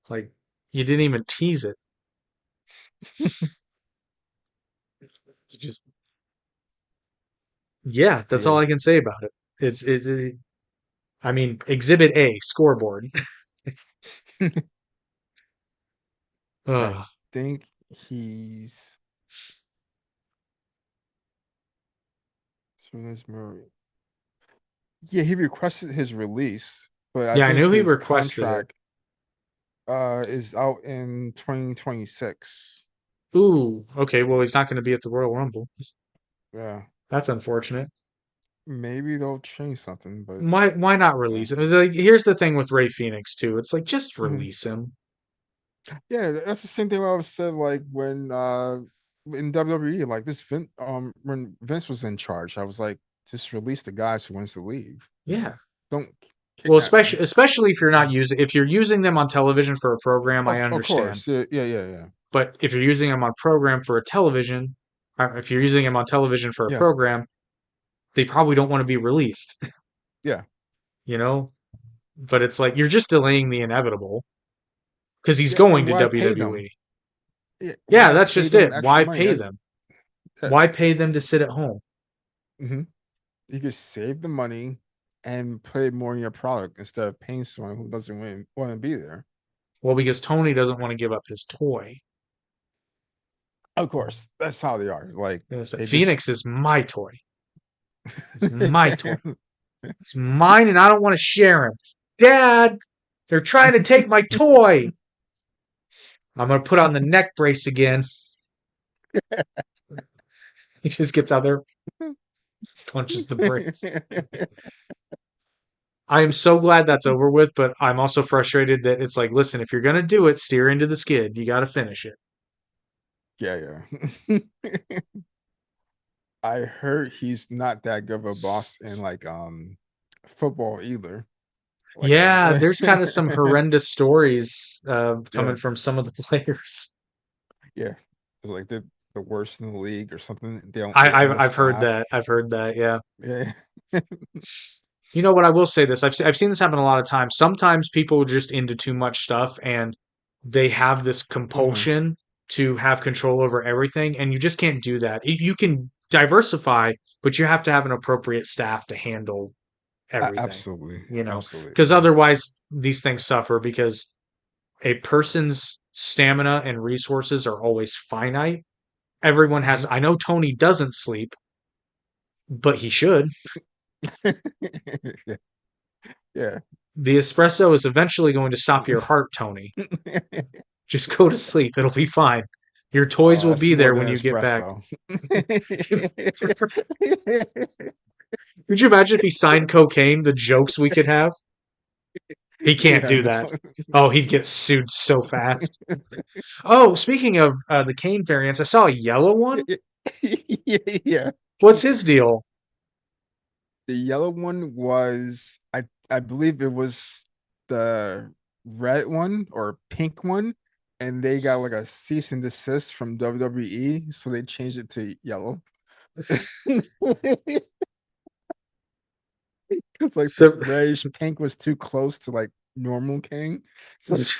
[SPEAKER 3] Like you didn't even tease it. You just Yeah, that's all
[SPEAKER 1] Yeah.
[SPEAKER 3] I can say about it. I mean, Exhibit A, scoreboard.
[SPEAKER 1] I
[SPEAKER 3] Ugh.
[SPEAKER 1] think he's so this Murray. Yeah, he requested his release, but I
[SPEAKER 3] Yeah, I
[SPEAKER 1] think
[SPEAKER 3] knew he
[SPEAKER 1] his
[SPEAKER 3] requested it.
[SPEAKER 1] contract is out in 2026.
[SPEAKER 3] Ooh, okay, well he's not going to be at the Royal Rumble.
[SPEAKER 1] Yeah.
[SPEAKER 3] That's unfortunate.
[SPEAKER 1] Maybe they'll change something, but
[SPEAKER 3] Why not
[SPEAKER 1] yeah.
[SPEAKER 3] release him? It's like, here's the thing with Ray Phoenix too. It's like just
[SPEAKER 1] Mhm.
[SPEAKER 3] release him.
[SPEAKER 1] Yeah, that's the same thing I was said like when in WWE, like when Vince was in charge, I was like, just release the guys who wants to leave.
[SPEAKER 3] Yeah.
[SPEAKER 1] Don't
[SPEAKER 3] Well,
[SPEAKER 1] kidnap them.
[SPEAKER 3] especially if you're using them on television for a program, I
[SPEAKER 1] Of
[SPEAKER 3] understand.
[SPEAKER 1] course. Yeah, yeah, yeah, yeah.
[SPEAKER 3] But if you're using them on program for a television, or if you're using them on television for a
[SPEAKER 1] Yeah.
[SPEAKER 3] program, they probably don't want to be released,
[SPEAKER 1] Yeah.
[SPEAKER 3] you know? But it's like you're just delaying the inevitable because he's
[SPEAKER 1] Yeah.
[SPEAKER 3] going
[SPEAKER 1] And
[SPEAKER 3] to
[SPEAKER 1] why pay them?
[SPEAKER 3] WWE.
[SPEAKER 1] Yeah,
[SPEAKER 3] Yeah,
[SPEAKER 1] why
[SPEAKER 3] that's
[SPEAKER 1] pay
[SPEAKER 3] just
[SPEAKER 1] them
[SPEAKER 3] it.
[SPEAKER 1] extra
[SPEAKER 3] Why
[SPEAKER 1] money?
[SPEAKER 3] pay them?
[SPEAKER 1] Yeah.
[SPEAKER 3] Why pay them to sit at home?
[SPEAKER 1] Hmm. You could save the money and put it more in your product instead of paying someone who doesn't want to be there.
[SPEAKER 3] Well, because Tony doesn't want to give up his toy.
[SPEAKER 1] Of course, that's how they are. Like
[SPEAKER 3] You know, so
[SPEAKER 1] they just
[SPEAKER 3] Phoenix is my toy. It's my toy. It's mine, and I don't want to share him. Dad, they're trying to take my toy. I'm gonna put on the neck brace again. He just gets out there, punches the bricks. I am so glad that's over with, but I'm also frustrated that it's like, listen, if you're gonna do it, steer into the skid. You got to finish it.
[SPEAKER 1] Yeah, yeah. I heard he's not that good of a boss in like football either. Like
[SPEAKER 3] Yeah, there's kind of some horrendous stories
[SPEAKER 1] yeah,
[SPEAKER 3] coming from some of the players.
[SPEAKER 1] yeah. Like the worst in the league or something. They
[SPEAKER 3] I, I've heard
[SPEAKER 1] understaff.
[SPEAKER 3] that. I've heard that. Yeah.
[SPEAKER 1] Yeah.
[SPEAKER 3] You know what? I will say this. I've seen this happen a lot of times. Sometimes people are just into too much stuff and they have this
[SPEAKER 1] hmm
[SPEAKER 3] compulsion to have control over everything, and you just can't do that. You can diversify, but you have to have an appropriate staff to handle everything.
[SPEAKER 1] Absolutely.
[SPEAKER 3] You know, because
[SPEAKER 1] Absolutely.
[SPEAKER 3] otherwise these things suffer because a person's stamina and resources are always finite. Everyone has.
[SPEAKER 1] hmm
[SPEAKER 3] I know Tony doesn't sleep, but he should.
[SPEAKER 1] Yeah. Yeah.
[SPEAKER 3] The espresso is eventually going to stop your heart, Tony. Just go to sleep. It'll be fine. Your toys
[SPEAKER 1] Oh,
[SPEAKER 3] will
[SPEAKER 1] that's
[SPEAKER 3] be
[SPEAKER 1] more
[SPEAKER 3] there
[SPEAKER 1] than
[SPEAKER 3] when you get back.
[SPEAKER 1] espresso.
[SPEAKER 3] Could you imagine if he signed cocaine, the jokes we could have? He can't
[SPEAKER 1] Yeah,
[SPEAKER 3] do
[SPEAKER 1] no.
[SPEAKER 3] that. Oh, he'd get sued so fast. Oh, speaking of the Kane variants, I saw a yellow one.
[SPEAKER 1] Yeah, yeah.
[SPEAKER 3] What's his deal?
[SPEAKER 1] The yellow one was I believe it was the red one or pink one, and they got like a cease and desist from WWE, so they changed it to yellow. Because like the
[SPEAKER 3] So,
[SPEAKER 1] reddish pink was too close to like normal King. So it's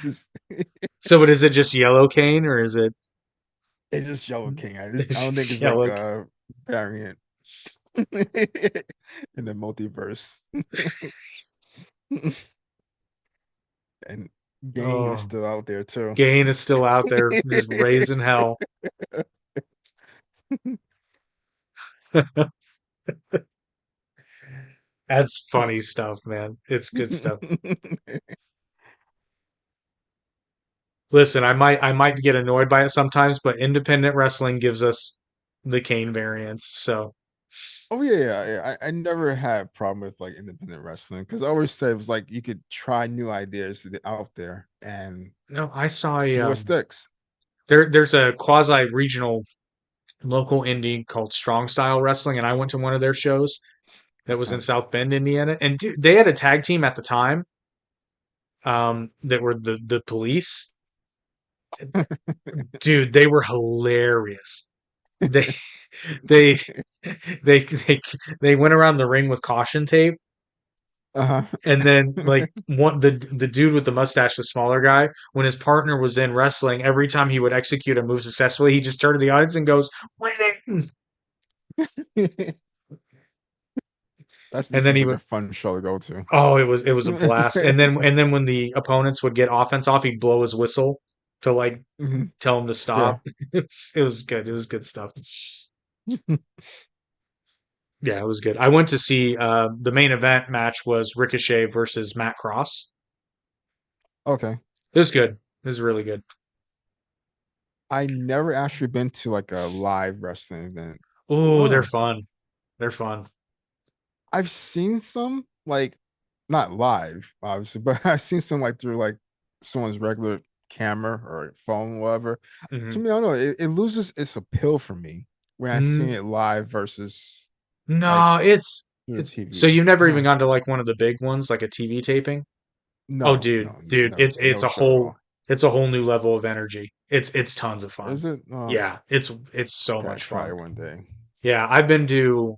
[SPEAKER 1] just
[SPEAKER 3] so is it just yellow Kane or is it
[SPEAKER 1] it's just yellow King. I
[SPEAKER 3] it's
[SPEAKER 1] don't think
[SPEAKER 3] just
[SPEAKER 1] it's like
[SPEAKER 3] yellow?
[SPEAKER 1] a variant in the multiverse. And Gang is
[SPEAKER 3] Oh,
[SPEAKER 1] still out there too.
[SPEAKER 3] Kane is still out there just raising hell. That's funny stuff, man. It's good stuff. Listen, I might get annoyed by it sometimes, but independent wrestling gives us the Kane variants. So
[SPEAKER 1] Oh yeah, yeah, yeah. I never had a problem with like independent wrestling because I always said it was like you could try new ideas out there and
[SPEAKER 3] no, I saw a
[SPEAKER 1] see what sticks.
[SPEAKER 3] there's a quasi regional local indie called Strong Style Wrestling, and I went to one of their shows that was in
[SPEAKER 1] Okay.
[SPEAKER 3] South Bend, Indiana, and dude, they had a tag team at the time that were the police. Dude, they were hilarious. They they they they they went around the ring with caution tape.
[SPEAKER 1] Uh-huh.
[SPEAKER 3] And then like one the dude with the mustache, the smaller guy, when his partner was in wrestling, every time he would execute a move successfully, he just turned to the audience and goes, "Winning!"
[SPEAKER 1] That
[SPEAKER 3] And then
[SPEAKER 1] seems
[SPEAKER 3] he
[SPEAKER 1] like a
[SPEAKER 3] would,
[SPEAKER 1] fun show to go to.
[SPEAKER 3] oh, it was a blast. And then when the opponents would get offense off, he'd blow his whistle to like
[SPEAKER 1] Mhm.
[SPEAKER 3] tell him to
[SPEAKER 1] Yeah.
[SPEAKER 3] stop. It was good. It was good stuff. Yeah, it was good. I went to see the main event match was Ricochet versus Matt Cross.
[SPEAKER 1] Okay.
[SPEAKER 3] It was good. It was really good.
[SPEAKER 1] I never actually been to like a live wrestling event.
[SPEAKER 3] Oh, they're
[SPEAKER 1] Oh,
[SPEAKER 3] fun. They're fun.
[SPEAKER 1] I've seen some like not live, obviously, but I've seen some like through like someone's regular camera or phone, whatever. To
[SPEAKER 3] Mhm.
[SPEAKER 1] me, I don't know, it loses its appeal for me when I see
[SPEAKER 3] N-
[SPEAKER 1] it live versus like
[SPEAKER 3] No, it's
[SPEAKER 1] through the
[SPEAKER 3] it's so
[SPEAKER 1] TV.
[SPEAKER 3] you've never even
[SPEAKER 1] Huh.
[SPEAKER 3] gone to like one of the big ones, like a TV taping? Oh,
[SPEAKER 1] No,
[SPEAKER 3] dude,
[SPEAKER 1] no,
[SPEAKER 3] dude,
[SPEAKER 1] no,
[SPEAKER 3] it's
[SPEAKER 1] no
[SPEAKER 3] a
[SPEAKER 1] show at
[SPEAKER 3] whole
[SPEAKER 1] all.
[SPEAKER 3] it's a whole new level of energy. It's tons of fun.
[SPEAKER 1] Is it? Oh,
[SPEAKER 3] Yeah, it's so
[SPEAKER 1] gotta
[SPEAKER 3] much
[SPEAKER 1] try
[SPEAKER 3] fun.
[SPEAKER 1] it one day.
[SPEAKER 3] Yeah, I've been to.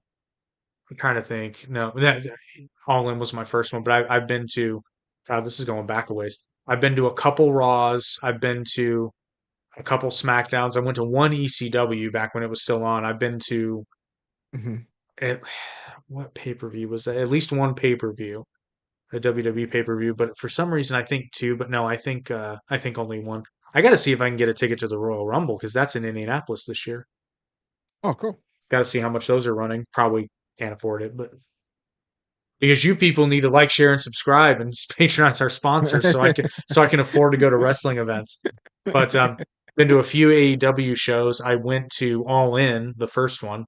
[SPEAKER 3] I'm trying to think. No, All In was my first one, but I've been to. God, this is going back a ways. I've been to a couple Raws. I've been to a couple SmackDowns. I went to one ECW back when it was still on. I've been to
[SPEAKER 1] Mhm.
[SPEAKER 3] at, what pay-per-view was that? At least one pay-per-view, a WWE pay-per-view, but for some reason I think two, but no, I think only one. I got to see if I can get a ticket to the Royal Rumble because that's in Indianapolis this year.
[SPEAKER 1] Oh, cool.
[SPEAKER 3] Got to see how much those are running. Probably can't afford it, but because you people need to like, share, and subscribe and patronize our sponsors so I can afford to go to wrestling events. But been to a few AEW shows. I went to All In, the first one,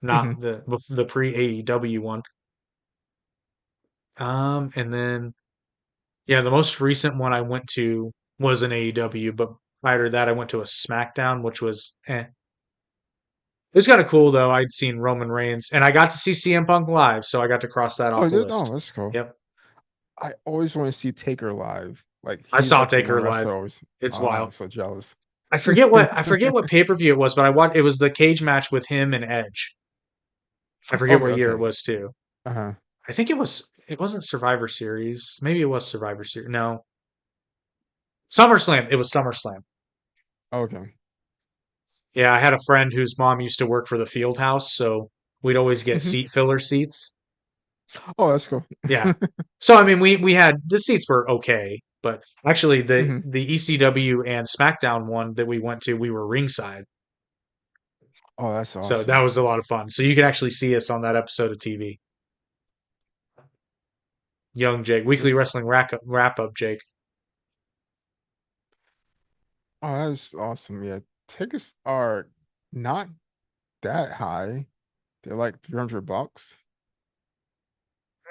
[SPEAKER 1] Hmm.
[SPEAKER 3] not the pre AEW one. And then yeah, the most recent one I went to was an AEW, but prior to that, I went to a SmackDown, which was eh. It was kind of cool though. I'd seen Roman Reigns, and I got to see CM Punk live, so I got to cross that
[SPEAKER 1] Oh,
[SPEAKER 3] off the
[SPEAKER 1] no,
[SPEAKER 3] list.
[SPEAKER 1] that's cool.
[SPEAKER 3] Yep,
[SPEAKER 1] I always want to see Taker live. Like
[SPEAKER 3] I
[SPEAKER 1] he's
[SPEAKER 3] saw
[SPEAKER 1] like the one
[SPEAKER 3] Taker live.
[SPEAKER 1] wrestler I always.
[SPEAKER 3] It's
[SPEAKER 1] Oh,
[SPEAKER 3] wild.
[SPEAKER 1] I'm so jealous.
[SPEAKER 3] I forget what pay per view it was, but I watched. It was the cage match with him and Edge. I forget
[SPEAKER 1] Okay,
[SPEAKER 3] what year it
[SPEAKER 1] okay.
[SPEAKER 3] was too.
[SPEAKER 1] Uh-huh.
[SPEAKER 3] I think it was. It wasn't Survivor Series. Maybe it was Survivor Series. No, SummerSlam. It was SummerSlam.
[SPEAKER 1] Okay.
[SPEAKER 3] Yeah, I had a friend whose mom used to work for the field house, so we'd always get
[SPEAKER 1] Hmm.
[SPEAKER 3] seat filler seats.
[SPEAKER 1] Oh, that's cool.
[SPEAKER 3] Yeah. So I mean we had the seats were okay, but actually
[SPEAKER 1] Hmm.
[SPEAKER 3] the ECW and SmackDown one that we went to, we were ringside.
[SPEAKER 1] Oh, that's
[SPEAKER 3] So that
[SPEAKER 1] awesome.
[SPEAKER 3] was a lot of fun. So you could actually see us on that episode of TV. Young Jake, weekly
[SPEAKER 1] It's
[SPEAKER 3] wrestling wrap up Jake.
[SPEAKER 1] oh, that's awesome. Yeah, tickets are not that high. They're like $300.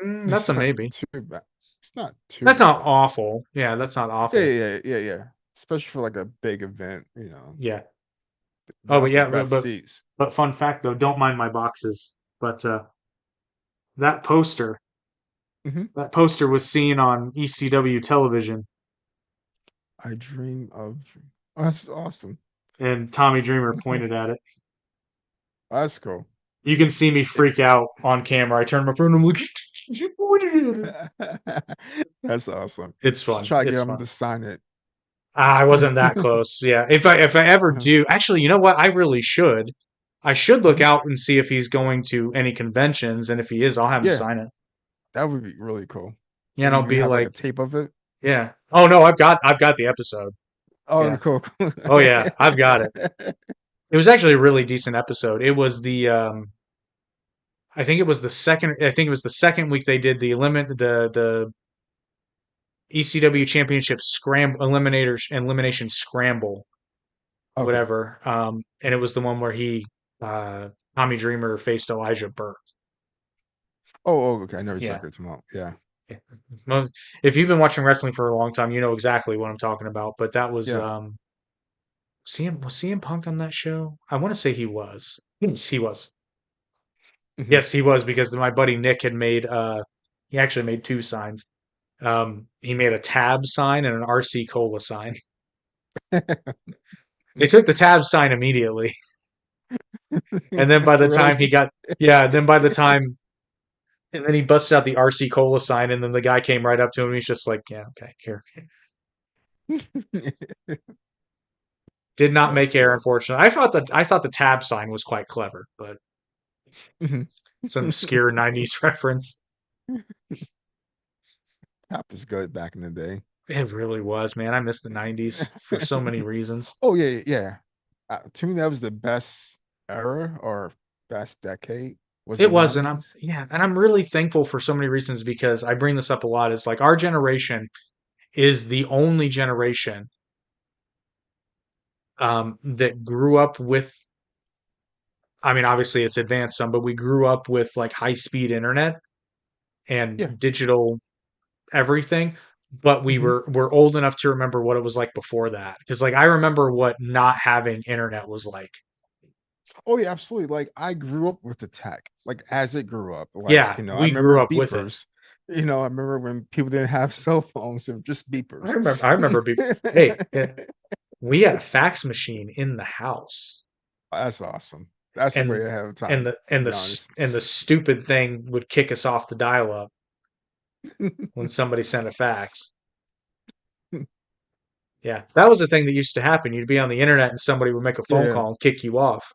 [SPEAKER 3] That's
[SPEAKER 1] It's
[SPEAKER 3] a
[SPEAKER 1] not
[SPEAKER 3] maybe.
[SPEAKER 1] too bad. It's not too
[SPEAKER 3] That's not
[SPEAKER 1] bad.
[SPEAKER 3] awful. Yeah, that's not
[SPEAKER 1] Yeah,
[SPEAKER 3] awful.
[SPEAKER 1] yeah, yeah, yeah. Especially for like a big event,
[SPEAKER 3] Yeah.
[SPEAKER 1] they
[SPEAKER 3] Oh, but
[SPEAKER 1] have the
[SPEAKER 3] yeah,
[SPEAKER 1] best seats.
[SPEAKER 3] but fun fact though, don't mind my boxes. But that poster
[SPEAKER 1] Hmm.
[SPEAKER 3] that poster was seen on ECW television,
[SPEAKER 1] I dream of. Oh, that's awesome.
[SPEAKER 3] and Tommy Dreamer pointed at it.
[SPEAKER 1] That's cool.
[SPEAKER 3] You can see me
[SPEAKER 1] It-
[SPEAKER 3] freak out on camera. I turn my phone and I'm like, you pointed at it.
[SPEAKER 1] That's awesome.
[SPEAKER 3] It's
[SPEAKER 1] Just
[SPEAKER 3] fun.
[SPEAKER 1] try to get
[SPEAKER 3] It's
[SPEAKER 1] them
[SPEAKER 3] fun.
[SPEAKER 1] to sign it.
[SPEAKER 3] I wasn't that close. Yeah. If I ever do, actually, you know what? I really should. I should look
[SPEAKER 1] Mhm.
[SPEAKER 3] out and see if he's going to any conventions, and if he is, I'll have him
[SPEAKER 1] Yeah,
[SPEAKER 3] sign it.
[SPEAKER 1] that would be really cool.
[SPEAKER 3] Yeah, and
[SPEAKER 1] And
[SPEAKER 3] I'll
[SPEAKER 1] you
[SPEAKER 3] be
[SPEAKER 1] have like a
[SPEAKER 3] like,
[SPEAKER 1] tape of it.
[SPEAKER 3] yeah. Oh no, I've got the episode.
[SPEAKER 1] Oh,
[SPEAKER 3] Yeah.
[SPEAKER 1] cool. Cool.
[SPEAKER 3] Oh yeah, I've got it. It was actually a really decent episode. It was the I think it was the second. I think it was the second week they did the ECW Championship scramble elimination scramble,
[SPEAKER 1] Okay.
[SPEAKER 3] whatever. And it was the one where he Tommy Dreamer faced Elijah Burke.
[SPEAKER 1] Okay. I know
[SPEAKER 3] Yeah.
[SPEAKER 1] exactly what you're talking about.
[SPEAKER 3] Yeah. If you've been watching wrestling for a long time, you know exactly what I'm talking about. But that was
[SPEAKER 1] Yeah.
[SPEAKER 3] CM Punk on that show? I want to say he was. Yes, he was.
[SPEAKER 1] Yeah. Hmm.
[SPEAKER 3] Yes, he was because my buddy Nick had made he actually made two signs. He made a tab sign and an RC Cola sign. They took the tab sign immediately. And then by the
[SPEAKER 1] Really?
[SPEAKER 3] time he got, yeah, then by the time, and then he busted out the RC Cola sign, and then the guy came right up to him. And he's just like, yeah, okay, here. Did not
[SPEAKER 1] That's
[SPEAKER 3] make air,
[SPEAKER 1] cool.
[SPEAKER 3] unfortunately. I thought the tab sign was quite clever, but
[SPEAKER 1] Mhm.
[SPEAKER 3] some obscure '90s reference.
[SPEAKER 1] Tap is good back in the day.
[SPEAKER 3] It really was, man. I miss the '90s for so many reasons.
[SPEAKER 1] Oh yeah, yeah. Yeah. To me, that was the best era or best decade was
[SPEAKER 3] It
[SPEAKER 1] the
[SPEAKER 3] was,
[SPEAKER 1] '90s.
[SPEAKER 3] and I'm really thankful for so many reasons because I bring this up a lot. Is like our generation is the only generation that grew up with. I mean, obviously it's advanced some, but we grew up with like high speed internet and
[SPEAKER 1] Yeah.
[SPEAKER 3] digital everything. But
[SPEAKER 1] Hmm.
[SPEAKER 3] we're old enough to remember what it was like before that. Because like I remember what not having internet was like.
[SPEAKER 1] Oh yeah, absolutely. Like I grew up with the tech. Like as it grew up, like
[SPEAKER 3] Yeah,
[SPEAKER 1] I
[SPEAKER 3] we
[SPEAKER 1] remember
[SPEAKER 3] grew up with it.
[SPEAKER 1] beepers. I remember when people didn't have cell phones and just beepers.
[SPEAKER 3] I remember. Hey, we had a fax machine in the house.
[SPEAKER 1] That's awesome. That's
[SPEAKER 3] and
[SPEAKER 1] way ahead of time, to be honest.
[SPEAKER 3] and the stupid thing would kick us off the dial up when somebody sent a fax. Yeah, that was the thing that used to happen. You'd be on the internet and somebody would make a phone
[SPEAKER 1] Yeah,
[SPEAKER 3] call and kick you off.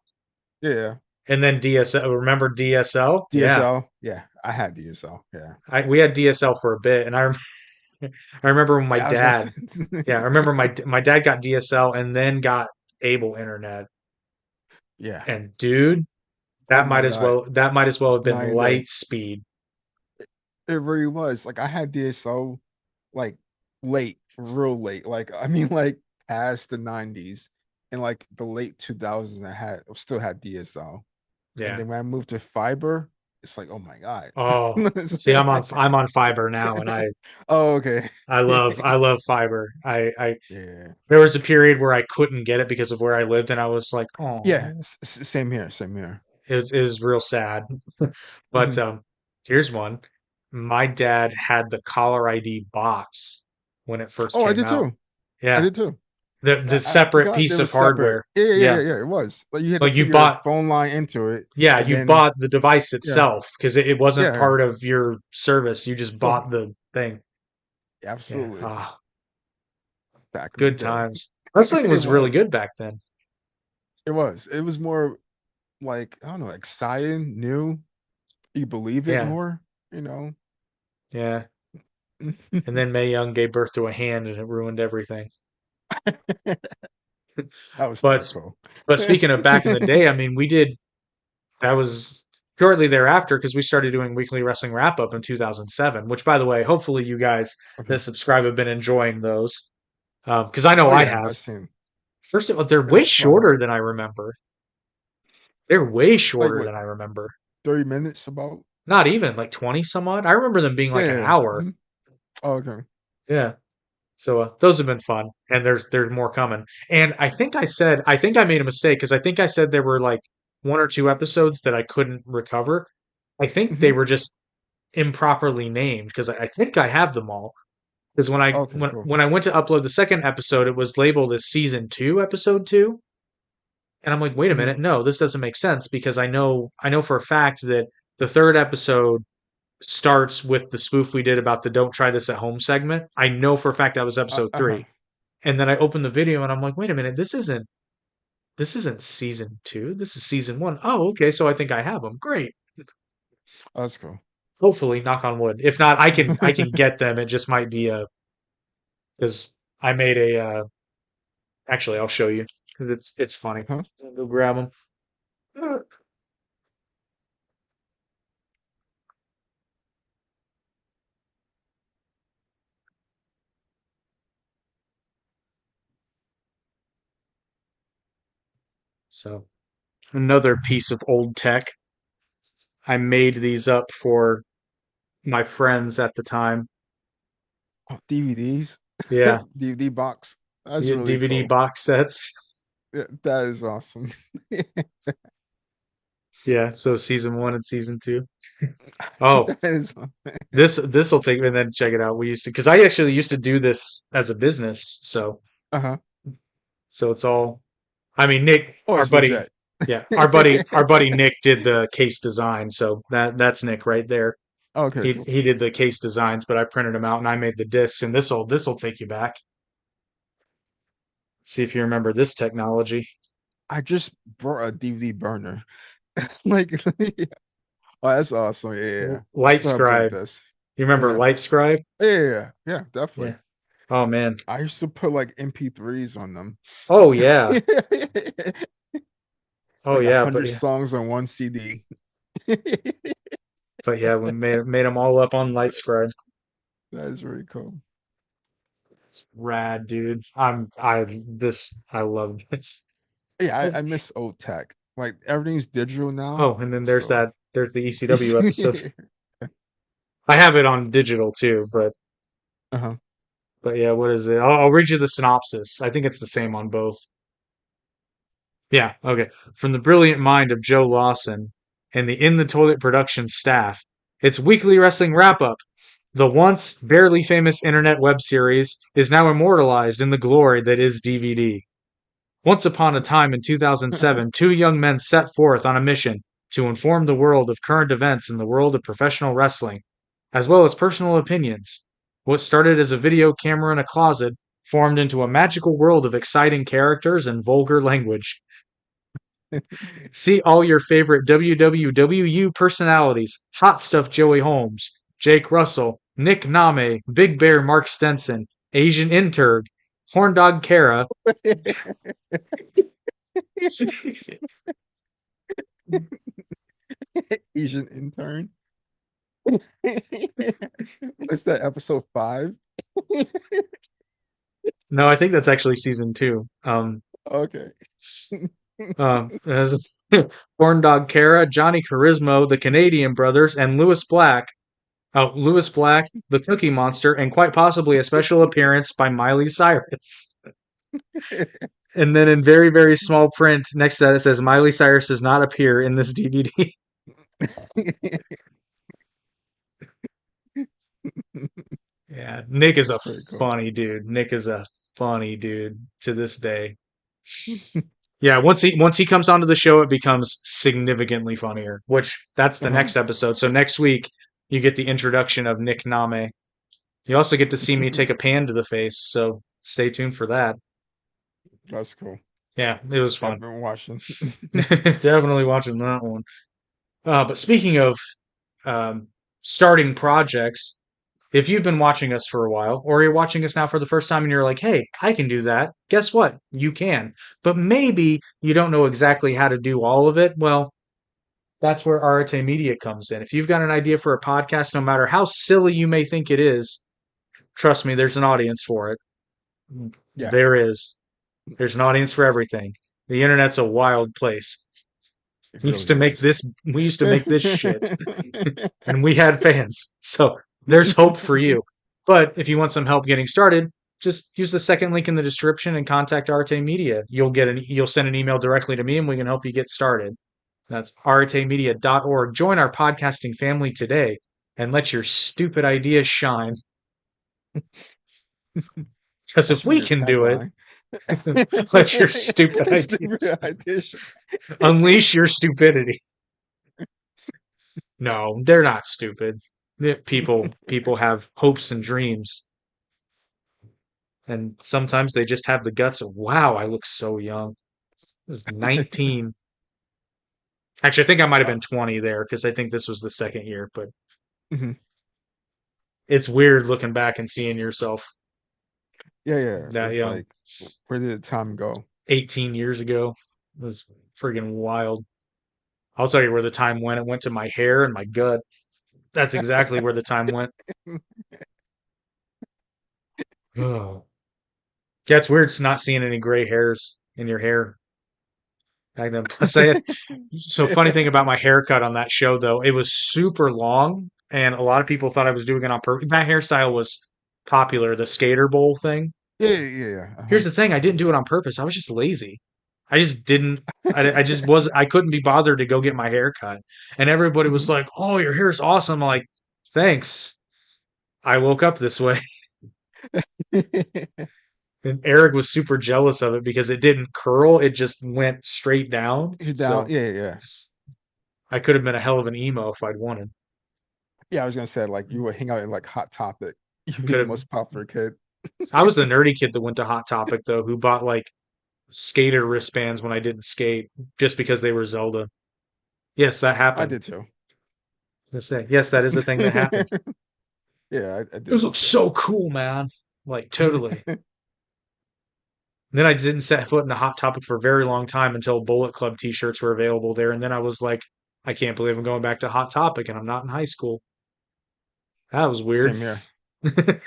[SPEAKER 1] yeah.
[SPEAKER 3] And then DSL, remember DSL? Yeah,
[SPEAKER 1] DSL. Yeah, I had DSL. Yeah.
[SPEAKER 3] we had DSL for a bit, and I remember when my
[SPEAKER 1] Yeah, I was gonna
[SPEAKER 3] dad,
[SPEAKER 1] say.
[SPEAKER 3] yeah, I remember my dad got DSL and then got cable internet,
[SPEAKER 1] Yeah.
[SPEAKER 3] and dude,
[SPEAKER 1] Oh my God.
[SPEAKER 3] that might as well
[SPEAKER 1] It's
[SPEAKER 3] have been
[SPEAKER 1] night and day.
[SPEAKER 3] light speed.
[SPEAKER 1] It really was. Like I had DSL like late, real late. Like I mean like past the 90s and like the late 2000s, still had DSL. And
[SPEAKER 3] Yeah.
[SPEAKER 1] then when I moved to fiber, it's like, oh my God.
[SPEAKER 3] Oh, see, I'm on fiber now, and
[SPEAKER 1] Oh, okay.
[SPEAKER 3] I love fiber. I
[SPEAKER 1] Yeah.
[SPEAKER 3] there was a period where I couldn't get it because of where I lived, and I was like,
[SPEAKER 1] Yeah.
[SPEAKER 3] oh,
[SPEAKER 1] Same here. Same here.
[SPEAKER 3] it was real sad. But
[SPEAKER 1] Hmm.
[SPEAKER 3] here's one. My dad had the caller ID box when it first
[SPEAKER 1] Oh, I
[SPEAKER 3] came
[SPEAKER 1] did
[SPEAKER 3] out.
[SPEAKER 1] too. I
[SPEAKER 3] Yeah,
[SPEAKER 1] did too.
[SPEAKER 3] the
[SPEAKER 1] I
[SPEAKER 3] separate
[SPEAKER 1] forgot they
[SPEAKER 3] piece
[SPEAKER 1] were
[SPEAKER 3] of
[SPEAKER 1] separate.
[SPEAKER 3] hardware.
[SPEAKER 1] Yeah, yeah, yeah,
[SPEAKER 3] Yeah,
[SPEAKER 1] yeah, yeah. It was like you had to
[SPEAKER 3] like
[SPEAKER 1] put your phone line into it, and
[SPEAKER 3] you
[SPEAKER 1] then
[SPEAKER 3] bought the device
[SPEAKER 1] yeah,
[SPEAKER 3] itself because it wasn't
[SPEAKER 1] yeah.
[SPEAKER 3] part of your service. You just
[SPEAKER 1] So
[SPEAKER 3] bought the thing. Yeah.
[SPEAKER 1] absolutely,
[SPEAKER 3] Ah,
[SPEAKER 1] back in the
[SPEAKER 3] good
[SPEAKER 1] day,
[SPEAKER 3] times. Wrestling
[SPEAKER 1] it
[SPEAKER 3] was really
[SPEAKER 1] was.
[SPEAKER 3] good back then.
[SPEAKER 1] It was. It was more like I don't know, exciting, new. You believe it
[SPEAKER 3] Yeah.
[SPEAKER 1] more, you know.
[SPEAKER 3] Yeah. And then Mae Young gave birth to a hand and it ruined everything.
[SPEAKER 1] That was too
[SPEAKER 3] But
[SPEAKER 1] cool.
[SPEAKER 3] but speaking of back in the day, I mean, we did that was shortly thereafter because we started doing weekly wrestling wrap up in 2007, which by the way, hopefully you guys
[SPEAKER 1] Okay.
[SPEAKER 3] that subscribe have been enjoying those. Because I know
[SPEAKER 1] Oh
[SPEAKER 3] I
[SPEAKER 1] yeah,
[SPEAKER 3] have.
[SPEAKER 1] I seen.
[SPEAKER 3] First of all, they're way
[SPEAKER 1] It's fun.
[SPEAKER 3] shorter than I remember. They're way
[SPEAKER 1] Like
[SPEAKER 3] shorter
[SPEAKER 1] what,
[SPEAKER 3] than I remember.
[SPEAKER 1] 30 minutes about?
[SPEAKER 3] Not even like 20 some odd. I remember them being
[SPEAKER 1] Yeah,
[SPEAKER 3] like an
[SPEAKER 1] yeah.
[SPEAKER 3] hour.
[SPEAKER 1] Mhm. Oh, okay.
[SPEAKER 3] Yeah. So those have been fun, and there's more coming. And I think I made a mistake because I think I said there were like one or two episodes that I couldn't recover. I think they
[SPEAKER 1] Hmm.
[SPEAKER 3] were just improperly named because I think I have them all. Because
[SPEAKER 1] Okay, cool.
[SPEAKER 3] when I went to upload the second episode, it was labeled as season two, episode two, and I'm like, wait a
[SPEAKER 1] Hmm.
[SPEAKER 3] minute, no, this doesn't make sense because I know for a fact that the third episode starts with the spoof we did about the "Don't try this at home" segment. I know for a fact that was episode
[SPEAKER 1] Uh-huh.
[SPEAKER 3] three. And then I opened the video and I'm like, wait a minute, this isn't season two. This is season one. Oh, okay. So I think I have them. Great.
[SPEAKER 1] Oh, that's cool.
[SPEAKER 3] Hopefully, knock on wood. If not, I can get them. It just might be a because I made a. Actually, I'll show you because it's funny.
[SPEAKER 1] Huh?
[SPEAKER 3] I'll go grab them. So another piece of old tech. I made these up for my friends at the time.
[SPEAKER 1] Oh, DVDs,
[SPEAKER 3] Yeah,
[SPEAKER 1] DVD box. That's
[SPEAKER 3] yeah,
[SPEAKER 1] really
[SPEAKER 3] DVD
[SPEAKER 1] cool.
[SPEAKER 3] box sets.
[SPEAKER 1] Yeah, that is awesome.
[SPEAKER 3] Yeah, so season one and season two. Oh,
[SPEAKER 1] That is awesome.
[SPEAKER 3] this will take and then check it out. We used to because I actually used to do this as a business,
[SPEAKER 1] Uh-huh.
[SPEAKER 3] so it's all. I mean, Nick,
[SPEAKER 1] Oh,
[SPEAKER 3] our
[SPEAKER 1] it's
[SPEAKER 3] buddy,
[SPEAKER 1] legit.
[SPEAKER 3] yeah, our buddy Nick did the case design, so that's Nick right there.
[SPEAKER 1] Okay, cool.
[SPEAKER 3] He did the case designs, but I printed them out and I made the discs, and this will take you back. See if you remember this technology.
[SPEAKER 1] I just brought a DVD burner. Like, yeah. Oh, that's awesome. Yeah, yeah, yeah. I
[SPEAKER 3] Light
[SPEAKER 1] still have both
[SPEAKER 3] Scribe.
[SPEAKER 1] discs.
[SPEAKER 3] You remember
[SPEAKER 1] Yeah.
[SPEAKER 3] Light Scribe?
[SPEAKER 1] Yeah, yeah, yeah. Yeah, definitely.
[SPEAKER 3] Yeah. Oh man.
[SPEAKER 1] I used to put like MP3s on them.
[SPEAKER 3] Oh yeah. Oh
[SPEAKER 1] Like a
[SPEAKER 3] yeah.
[SPEAKER 1] hundred songs on one CD.
[SPEAKER 3] But yeah, we made them all up on Light Scribe.
[SPEAKER 1] That is very cool.
[SPEAKER 3] Rad, dude. I love this.
[SPEAKER 1] Yeah, I miss old tech. Like everything's digital now.
[SPEAKER 3] Oh, and then
[SPEAKER 1] So
[SPEAKER 3] there's the ECW episode. I have it on digital too,
[SPEAKER 1] uh-huh.
[SPEAKER 3] but yeah, what is it? I'll read you the synopsis. I think it's the same on both. Yeah, okay. From the brilliant mind of Joe Lawson and the In the Toilet production staff, it's weekly wrestling wrap up. The once barely famous internet web series is now immortalized in the glory that is DVD. Once upon a time in 2007, two young men set forth on a mission to inform the world of current events in the world of professional wrestling, as well as personal opinions. What started as a video camera in a closet formed into a magical world of exciting characters and vulgar language. See all your favorite WWWU personalities: Hot Stuff Joey Holmes, Jake Russell, Nick Name, Big Bear Mark Stenson, Asian Interg, Horndog Kara,
[SPEAKER 1] Asian intern. What's that, episode 5?
[SPEAKER 3] No, I think that's actually season two.
[SPEAKER 1] Okay.
[SPEAKER 3] As Corn Dog Kara, Johnny Charismo, the Canadian Brothers, and Lewis Black. Oh, Lewis Black, the Cookie Monster, and quite possibly a special appearance by Miley Cyrus. And then in very, very small print next to that, it says Miley Cyrus does not appear in this DVD. Yeah, Nick is
[SPEAKER 1] That's
[SPEAKER 3] a
[SPEAKER 1] pretty cool.
[SPEAKER 3] funny dude. Nick is a funny dude to this day. Yeah, once he comes onto the show, it becomes significantly funnier. Which that's the
[SPEAKER 1] Uh-huh.
[SPEAKER 3] next episode. So next week you get the introduction of Nick Name. You also get to see me take a pan to the face. So stay tuned for that.
[SPEAKER 1] That's cool.
[SPEAKER 3] Yeah, it was
[SPEAKER 1] I've
[SPEAKER 3] fun.
[SPEAKER 1] been watching.
[SPEAKER 3] Definitely watching that one. But speaking of um, starting projects, if you've been watching us for a while, or you're watching us now for the first time and you're like, hey, I can do that, guess what? You can. But maybe you don't know exactly how to do all of it. Well, that's where Arate Media comes in. If you've got an idea for a podcast, no matter how silly you may think it is, trust me, there's an audience for it.
[SPEAKER 1] Yeah,
[SPEAKER 3] There is. There's an audience for everything. The internet's a wild place.
[SPEAKER 1] it
[SPEAKER 3] We used
[SPEAKER 1] really
[SPEAKER 3] to make
[SPEAKER 1] is.
[SPEAKER 3] this we used to make this shit and we had fans. So there's hope for you. But if you want some help getting started, just use the second link in the description and contact Arte Media. You'll send an email directly to me and we can help you get started. That's artemedia.org. Join our podcasting family today and let your stupid ideas shine. Because
[SPEAKER 1] That
[SPEAKER 3] if
[SPEAKER 1] should be
[SPEAKER 3] we
[SPEAKER 1] your
[SPEAKER 3] can do it,
[SPEAKER 1] tagline.
[SPEAKER 3] let your stupid ideas
[SPEAKER 1] Stupid idea.
[SPEAKER 3] unleash your stupidity. No, they're not stupid. People have hopes and dreams, and sometimes they just have the guts of, wow, I look so young. I was 19. Actually, I think I might have
[SPEAKER 1] Uh,
[SPEAKER 3] been 20 there because I think this was the second year, but
[SPEAKER 1] mhm.
[SPEAKER 3] it's weird looking back and seeing yourself
[SPEAKER 1] Yeah, yeah.
[SPEAKER 3] that
[SPEAKER 1] It's
[SPEAKER 3] young.
[SPEAKER 1] like, where did the time go?
[SPEAKER 3] 18 years ago. It was friggin' wild. I'll tell you where the time went. It went to my hair and my gut. That's exactly where the time went. Oh. Yeah, it's weird not seeing any gray hairs in your hair back then. Plus, I had so funny thing about my haircut on that show though, it was super long, and a lot of people thought I was doing it on purpose. That hairstyle was popular, the skater bowl thing.
[SPEAKER 1] Yeah, yeah, yeah. Yeah.
[SPEAKER 3] Here's
[SPEAKER 1] Uh-huh.
[SPEAKER 3] the thing: I didn't do it on purpose. I was just lazy. I just didn't. I just was. I couldn't be bothered to go get my hair cut, and everybody was
[SPEAKER 1] Mhm.
[SPEAKER 3] like, "Oh, your hair's awesome!" I'm like, "Thanks." I woke up this way, and Eric was super jealous of it because it didn't curl; it just went straight down.
[SPEAKER 1] You down?
[SPEAKER 3] So
[SPEAKER 1] Yeah, yeah, yeah.
[SPEAKER 3] I could have been a hell of an emo if I'd wanted.
[SPEAKER 1] Yeah, I was gonna say like you would hang out in like Hot Topic. You'd be
[SPEAKER 3] Could
[SPEAKER 1] the
[SPEAKER 3] have.
[SPEAKER 1] most popular kid.
[SPEAKER 3] I was the nerdy kid that went to Hot Topic though, who bought like skater wristbands when I didn't skate just because they were Zelda. Yes, that
[SPEAKER 1] I
[SPEAKER 3] happened.
[SPEAKER 1] did too.
[SPEAKER 3] Just say yes, that is a thing that happened.
[SPEAKER 1] Yeah, I
[SPEAKER 3] It
[SPEAKER 1] did
[SPEAKER 3] looks
[SPEAKER 1] too.
[SPEAKER 3] so cool, man. Like totally. And then I didn't set foot in a Hot Topic for a very long time until Bullet Club T-shirts were available there, and then I was like, I can't believe I'm going back to Hot Topic and I'm not in high school. That was weird.
[SPEAKER 1] Same here.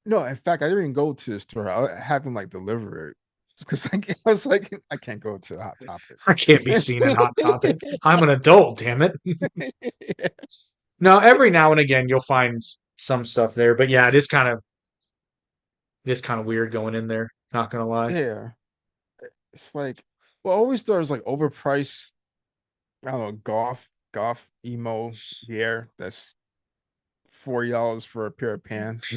[SPEAKER 1] No, in fact, I didn't even go to the store. I had them like deliver it because I was like, I can't go to a Hot Topic.
[SPEAKER 3] I can't be seen in Hot Topic. I'm an adult, damn it. No, every now and again you'll find some stuff there, but yeah, it is kind of weird going in there. Not gonna lie.
[SPEAKER 1] Yeah, it's like, well, I always thought it was like overpriced. I don't know, golf emo gear that's $40 for a pair of pants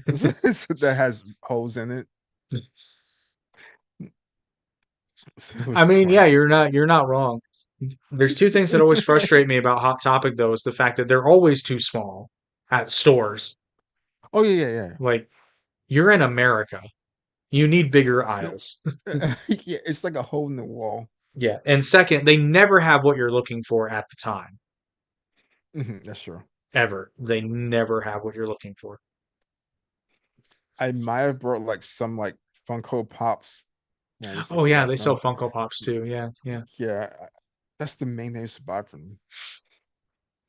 [SPEAKER 1] that has holes in it. It was
[SPEAKER 3] I mean, yeah,
[SPEAKER 1] funny.
[SPEAKER 3] you're not wrong. There's two things that always frustrate me about Hot Topic though is the fact that they're always too small at stores.
[SPEAKER 1] Oh yeah, yeah,
[SPEAKER 3] Like you're in America. You need bigger
[SPEAKER 1] yeah.
[SPEAKER 3] aisles.
[SPEAKER 1] Yeah, it's like a hole in the wall.
[SPEAKER 3] Yeah. And second, they never have what you're looking for at the time.
[SPEAKER 1] That's true.
[SPEAKER 3] Ever. They never have what you're looking for.
[SPEAKER 1] I might have brought like some like Funko Pops when I used to
[SPEAKER 3] Oh yeah,
[SPEAKER 1] collect
[SPEAKER 3] they sell
[SPEAKER 1] them.
[SPEAKER 3] Funko Pops too. Yeah, yeah.
[SPEAKER 1] Yeah, that's the main thing I used to buy from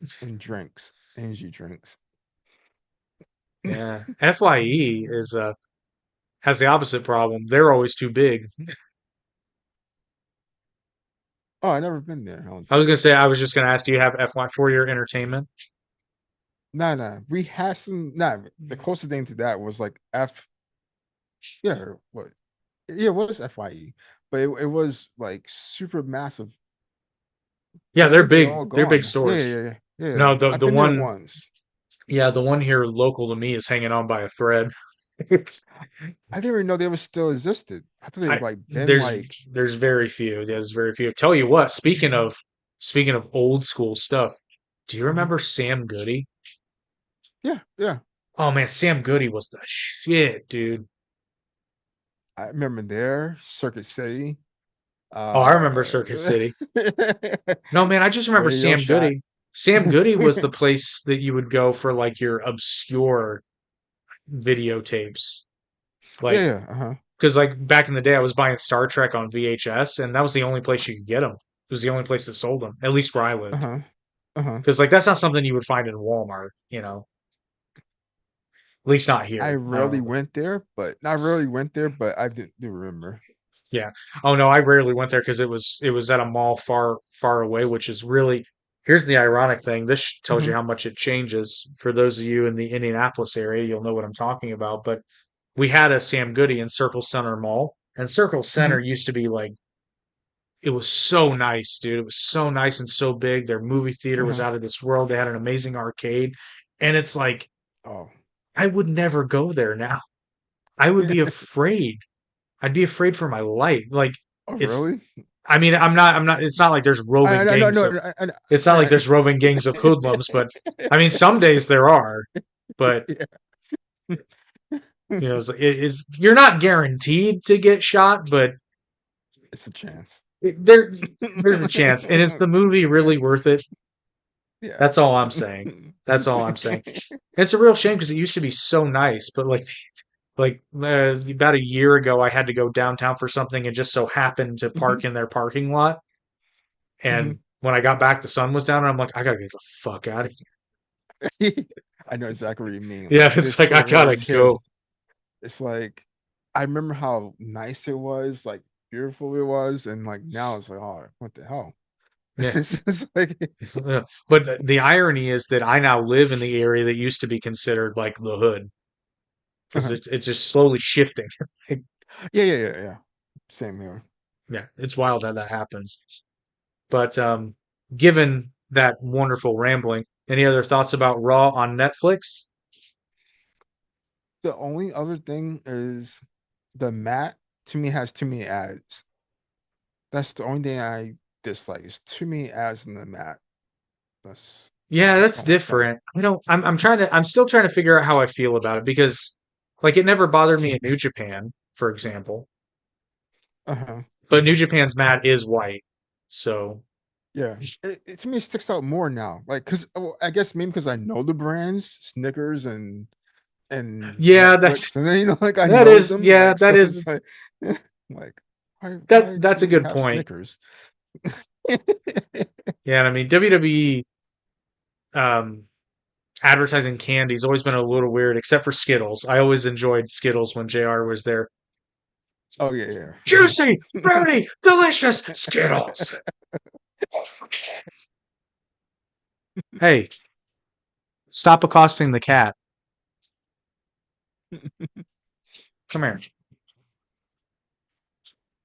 [SPEAKER 1] them. And drinks, energy drinks.
[SPEAKER 3] Yeah. FYE is has the opposite problem. They're always too big.
[SPEAKER 1] Oh, I never been there. I don't
[SPEAKER 3] I was
[SPEAKER 1] think.
[SPEAKER 3] gonna say, I was just gonna ask, do you have F1 for your entertainment?
[SPEAKER 1] Nah, nah. We had some. Nah, the closest thing to that was like F. Yeah, what? Yeah, it was FYE, but it was like super massive.
[SPEAKER 3] Yeah,
[SPEAKER 1] But I
[SPEAKER 3] they're
[SPEAKER 1] think they're
[SPEAKER 3] big.
[SPEAKER 1] all
[SPEAKER 3] They're big
[SPEAKER 1] gone. Yeah,
[SPEAKER 3] stores.
[SPEAKER 1] yeah, yeah, yeah. Yeah.
[SPEAKER 3] No, the
[SPEAKER 1] I've
[SPEAKER 3] the
[SPEAKER 1] been there
[SPEAKER 3] one,
[SPEAKER 1] once.
[SPEAKER 3] yeah, the one here local to me is hanging on by a thread.
[SPEAKER 1] I didn't even know they were still existed. I thought they've
[SPEAKER 3] I
[SPEAKER 1] like been
[SPEAKER 3] there's
[SPEAKER 1] like,
[SPEAKER 3] there's very few. There's very few. Tell you what, speaking of old school stuff, do you
[SPEAKER 1] mhm.
[SPEAKER 3] remember Sam Goody?
[SPEAKER 1] Yeah, yeah.
[SPEAKER 3] Oh man, Sam Goody was the shit, dude.
[SPEAKER 1] I remember there, Circuit City.
[SPEAKER 3] Oh, I remember
[SPEAKER 1] Uh,
[SPEAKER 3] Circuit City. No, man, I just remember
[SPEAKER 1] Radio
[SPEAKER 3] Sam
[SPEAKER 1] Shack.
[SPEAKER 3] Goody. Sam Goody was
[SPEAKER 1] Yeah,
[SPEAKER 3] the place that you would go for like your obscure videotapes. Like,
[SPEAKER 1] yeah. Uh-huh.
[SPEAKER 3] because like back in the day, I was buying Star Trek on VHS, and that was the only place you could get them. It was the only place that sold them, at least where I lived.
[SPEAKER 1] Uh-huh. Uh-huh.
[SPEAKER 3] Because like that's not something you would find in Walmart, at least not
[SPEAKER 1] I
[SPEAKER 3] here. I don't
[SPEAKER 1] rarely
[SPEAKER 3] know.
[SPEAKER 1] went there, but not rarely went there, but I do remember.
[SPEAKER 3] Yeah. Oh no, I rarely went there because it was at a mall far far away, which is really here's the ironic thing. This tells you
[SPEAKER 1] Hmm.
[SPEAKER 3] how much it changes. For those of you in the Indianapolis area, you'll know what I'm talking about. But we had a Sam Goody in Circle Center Mall, and Circle
[SPEAKER 1] Hmm.
[SPEAKER 3] Center used to be like it was so nice, dude. It was so nice and so big. Their movie theater was
[SPEAKER 1] Uh-huh.
[SPEAKER 3] out of this world. They had an amazing arcade, and it's like
[SPEAKER 1] Oh.
[SPEAKER 3] I would never go there now. I would be afraid. I'd be afraid for my life. Like
[SPEAKER 1] Oh,
[SPEAKER 3] it's
[SPEAKER 1] really?
[SPEAKER 3] I mean, I'm not it's not like there's roving
[SPEAKER 1] I no
[SPEAKER 3] gangs
[SPEAKER 1] no
[SPEAKER 3] of
[SPEAKER 1] no,
[SPEAKER 3] it's not like
[SPEAKER 1] I,
[SPEAKER 3] there's roving gangs of hoodlums, but I mean some days there are, but
[SPEAKER 1] yeah.
[SPEAKER 3] it's you're not guaranteed to get shot, but
[SPEAKER 1] It's a chance.
[SPEAKER 3] there's a chance. And is the movie really worth it?
[SPEAKER 1] Yeah.
[SPEAKER 3] That's all I'm saying. That's all I'm saying. It's a real shame because it used to be so nice, but about a year ago, I had to go downtown for something and just so happened to
[SPEAKER 1] Mhm,
[SPEAKER 3] park in their parking lot.
[SPEAKER 1] mhm.
[SPEAKER 3] And when I got back, the sun was down, and I'm like, I gotta get the fuck out of here.
[SPEAKER 1] I know exactly what you mean.
[SPEAKER 3] Yeah,
[SPEAKER 1] Like
[SPEAKER 3] it's
[SPEAKER 1] this
[SPEAKER 3] like
[SPEAKER 1] shit
[SPEAKER 3] I
[SPEAKER 1] when I
[SPEAKER 3] gotta
[SPEAKER 1] was here,
[SPEAKER 3] go.
[SPEAKER 1] it's like I remember how nice it was, like beautiful it was, and like now it's like, oh, what the hell?
[SPEAKER 3] Yeah.
[SPEAKER 1] It's just like
[SPEAKER 3] But the irony is that I now live in the area that used to be considered like the hood because
[SPEAKER 1] uh-huh.
[SPEAKER 3] it's just slowly shifting.
[SPEAKER 1] Yeah, yeah, yeah, yeah. Same here.
[SPEAKER 3] Yeah, it's wild how that happens. But given that wonderful rambling, any other thoughts about Raw on Netflix?
[SPEAKER 1] The only other thing is the mat to me has too many ads. That's the only thing I dislike is too many ads in the mat. That's
[SPEAKER 3] Yeah,
[SPEAKER 1] I just
[SPEAKER 3] that's
[SPEAKER 1] don't like that.
[SPEAKER 3] different. I don't. I'm still trying to figure out how I feel about it because, like, it never bothered me in New Japan, for example.
[SPEAKER 1] Uh-huh.
[SPEAKER 3] But New Japan's mat is white, so
[SPEAKER 1] Yeah. It to me it sticks out more now. Like cuz I guess maybe because I know the brands, Snickers and
[SPEAKER 3] yeah, that's
[SPEAKER 1] Netflix and then like I
[SPEAKER 3] that
[SPEAKER 1] know
[SPEAKER 3] is
[SPEAKER 1] them
[SPEAKER 3] yeah,
[SPEAKER 1] like
[SPEAKER 3] that
[SPEAKER 1] so
[SPEAKER 3] is
[SPEAKER 1] it's like like why
[SPEAKER 3] that's
[SPEAKER 1] do
[SPEAKER 3] a
[SPEAKER 1] we
[SPEAKER 3] good
[SPEAKER 1] have
[SPEAKER 3] point.
[SPEAKER 1] Snickers?
[SPEAKER 3] Yeah, and I mean WWE um advertising candy's always been a little weird, except for Skittles. I always enjoyed Skittles when JR was there.
[SPEAKER 1] Oh yeah, yeah.
[SPEAKER 3] Juicy, fruity, delicious Skittles. Hey, stop accosting the cat. Come here.